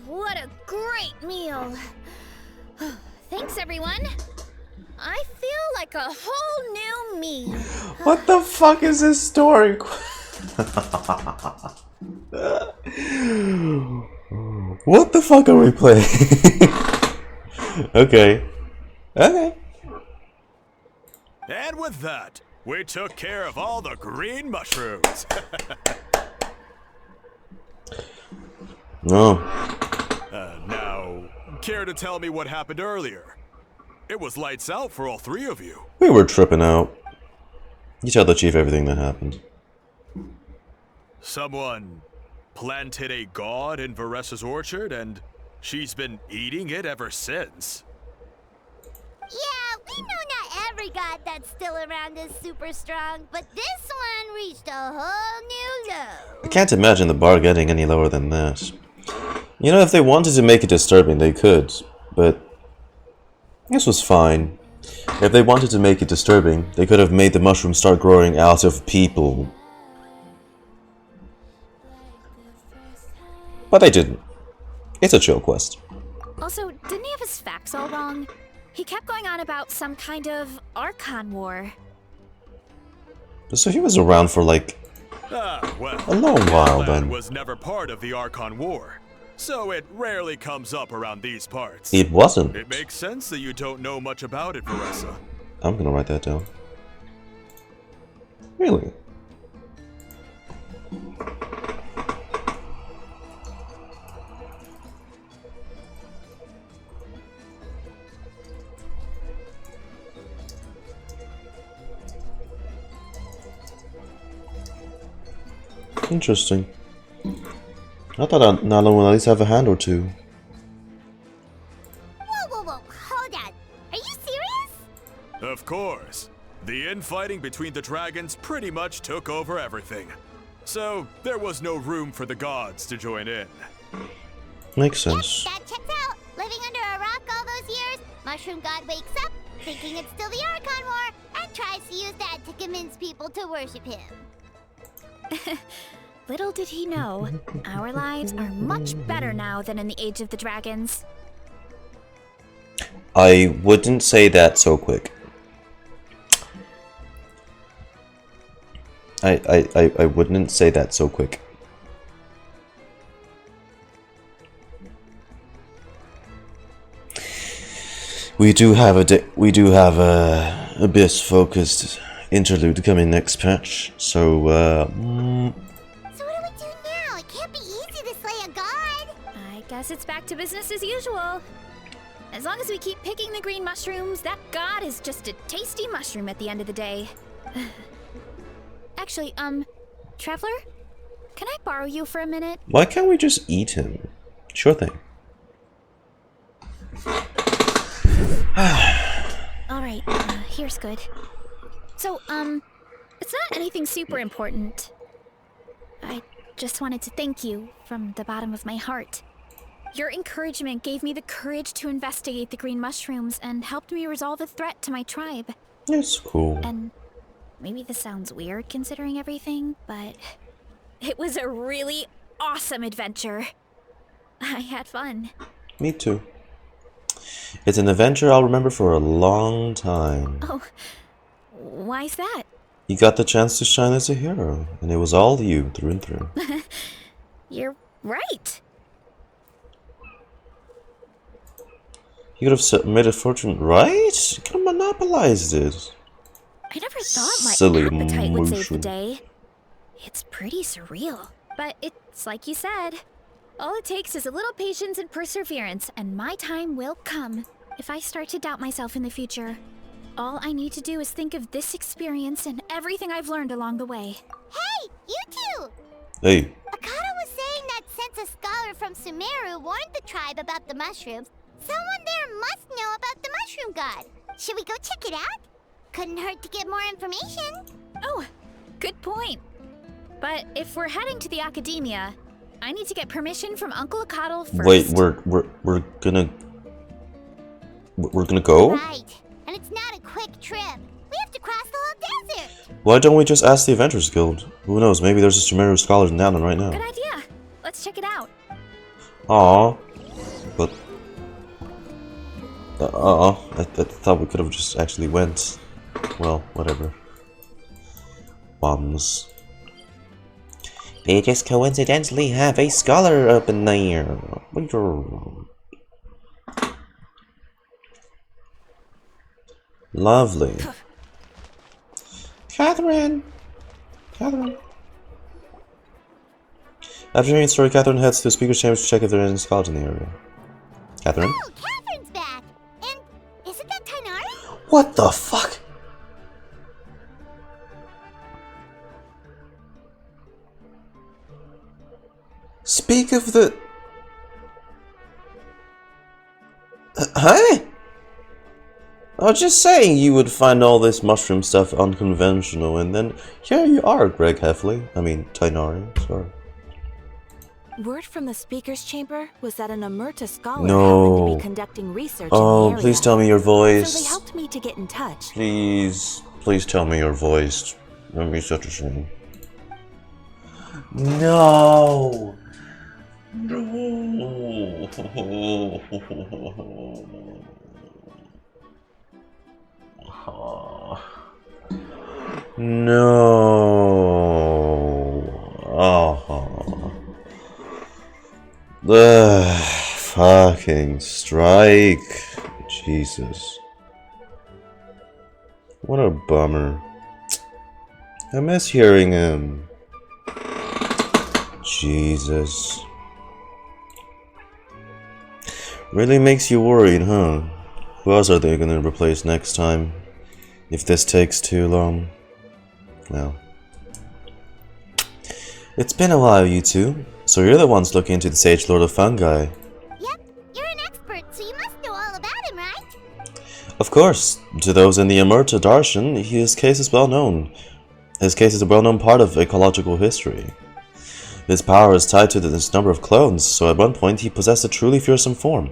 What a great meal! Thanks, everyone. I feel like a whole new me. What the fuck is this story? What the fuck are we playing? Okay. Okay. And with that, we took care of all the green mushrooms. No. Now, care to tell me what happened earlier? It was lights out for all three of you. We were tripping out. You tell the chief everything that happened. Someone planted a god in Varesa's orchard, and she's been eating it ever since. Yeah, we know not every god that's still around is super strong, but this one reached a whole new low. I can't imagine the bar getting any lower than that. You know, if they wanted to make it disturbing, they could, but this was fine. If they wanted to make it disturbing, they could have made the mushroom start growing out of people. But they didn't. It's a chill quest. Also, didn't he have his facts all wrong? He kept going on about some kind of Archon war. So he was around for like Well, a long while Natlan then. was never part of the Archon War, so it rarely comes up around these parts. It wasn't. It makes sense that you don't know much about it, Varesa. I'm gonna write that down. Really? Interesting. I thought Natlan would at least have a hand or two. Whoa, hold on. Are you serious? Of course. The infighting between the dragons pretty much took over everything. So, there was no room for the gods to join in. Makes sense. Yep, that checks out. Living under a rock all those years, Mushroom God wakes up, thinking it's still the Archon War, and tries to use that to convince people to worship him. Little did he know, our lives are much better now than in the Age of the Dragons. I wouldn't say that so quick. I wouldn't say that so quick. We do have a Abyss focused interlude coming next patch, so So what do we do now? It can't be easy to slay a god. I guess it's back to business as usual. As long as we keep picking the green mushrooms, that god is just a tasty mushroom at the end of the day. Actually, Traveler? Can I borrow you for a minute? why can't we just eat him? Sure thing. Alright, here's good. So, it's not anything super important. I just wanted to thank you from the bottom of my heart. Your encouragement gave me the courage to investigate the green mushrooms and helped me resolve a threat to my tribe. That's cool. And maybe this sounds weird considering everything, but it was a really awesome adventure. I had fun. Me too. It's an adventure I'll remember for a long time. Oh, why's that? You got the chance to shine as a hero, and it was all you through and through. You're right. You could have made a fortune, right? You could have monopolized it. I never thought my Silly appetite would save the mushroom. day. It's pretty surreal. But it's like you said. All it takes is a little patience and perseverance, and my time will come. If I start to doubt myself in the future, all I need to do is think of this experience and everything I've learned along the way. Hey, you two! Hey, Akata was saying that since a scholar from Sumeru warned the tribe about the mushrooms, someone there must know about the mushroom god. Should we go check it out? Couldn't hurt to get more information. Oh, good point. But if we're heading to the academia, I need to get permission from Uncle Akatl first. wait, we're gonna go? Right, and it's not a quick trip. We have to cross the whole desert. Why don't we just ask the Adventurers Guild? Who knows, maybe there's a Sumeru scholar in Natlan right now. Good idea. Let's check it out. Aw. But... I thought we could have just actually went. Well, whatever. Bombs. They just coincidentally have a scholar up in there. Lovely. Catherine! Catherine. After hearing the story, Catherine heads to the speaker's chamber to check if there are any scholars in the area. Catherine? Oh, Catherine's back. And isn't that Tainari? What the fuck? Speak of the... Huh? I was just saying you would find all this mushroom stuff unconventional, and then here you are, Greg Heffley. I mean, Tainari, sorry. Word from the speaker's chamber was that an Emerta scholar No. happened to be conducting research in Oh, the area. please tell me your voice. So they helped me to get in touch. Please tell me your voice. That'd be such a shame. No! No! No! Oh. The fucking strike. Jesus. What a bummer. I miss hearing him. Jesus. Really makes you worried, huh? Who else are they gonna replace next time? If this takes too long. Well. It's been a while, you two. So you're the ones looking into the Sage Lord of Fungi. Yep, you're an expert, so you must know all about him, right? Of course. To those in the Amurta Darshan, his case is well known. His case is a well-known part of ecological history. His power is tied to this number of clones, so at one point he possessed a truly fearsome form.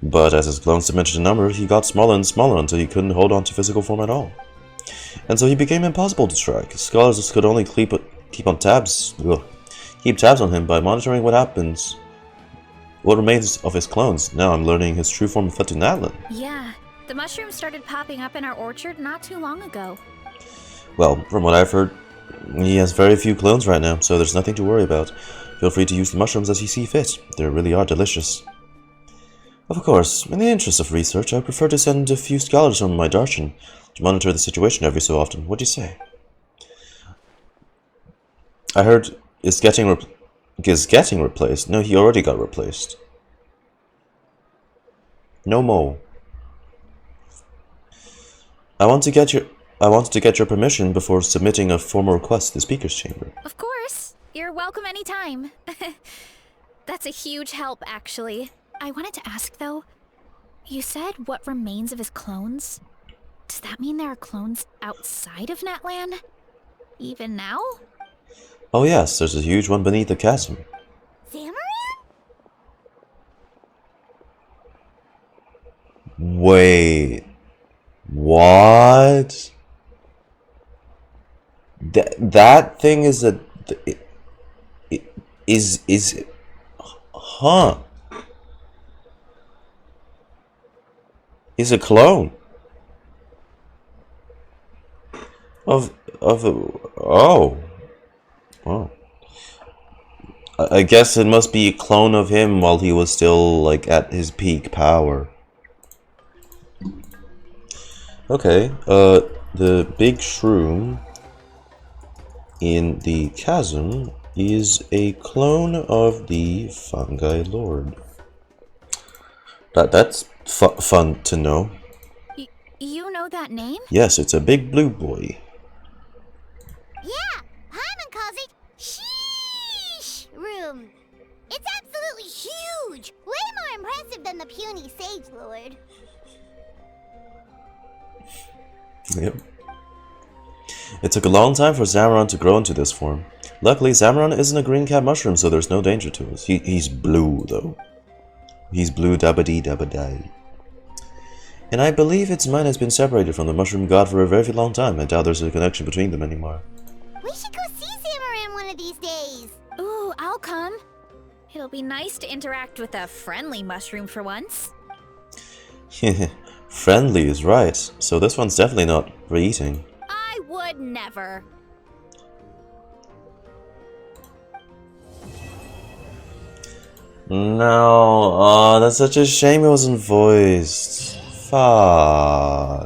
But as his clones diminished in number, he got smaller and smaller until he couldn't hold on to physical form at all. And so he became impossible to track. Scholars could only keep tabs on him by monitoring what remains of his clones. Now I'm learning his true form affecting Natlan. Yeah, the mushrooms started popping up in our orchard not too long ago. Well, from what I've heard, he has very few clones right now, so there's nothing to worry about. Feel free to use the mushrooms as you see fit. They really are delicious. Of course, in the interest of research, I prefer to send a few scholars from my Darshan to monitor the situation every so often. What do you say? I heard is getting replaced. No, he already got replaced. No more. I wanted to get your permission before submitting a formal request to the Speaker's Chamber. Of course. You're welcome anytime. That's a huge help, actually. I wanted to ask, though. You said what remains of his clones? Does that mean there are clones outside of Natlan? Even now? Oh yes, there's a huge one beneath the chasm. Zamaran? Wait. What? That thing is huh? He's a clone of oh. I guess it must be a clone of him while he was still like at his peak power. Okay, the big shroom in the chasm is a clone of the Fungi Lord. That's fun to know. You know that name? Yes, it's a big blue boy. Yeah, Hyman calls it Sheesh Room. It's absolutely huge! Way more impressive than the puny Sage Lord. Yep. It took a long time for Zamaran to grow into this form. Luckily, Zamaran isn't a green cat mushroom, so there's no danger to us. He's blue, though. He's blue dabba-dee dabba-die. And I believe its mind has been separated from the mushroom god for a very long time. I doubt there's a connection between them anymore. We should go see Zamaran one of these days. Ooh, I'll come. It'll be nice to interact with a friendly mushroom for once. Friendly is right, so this one's definitely not for eating. I would never. No, oh, that's such a shame it wasn't voiced. Fuck.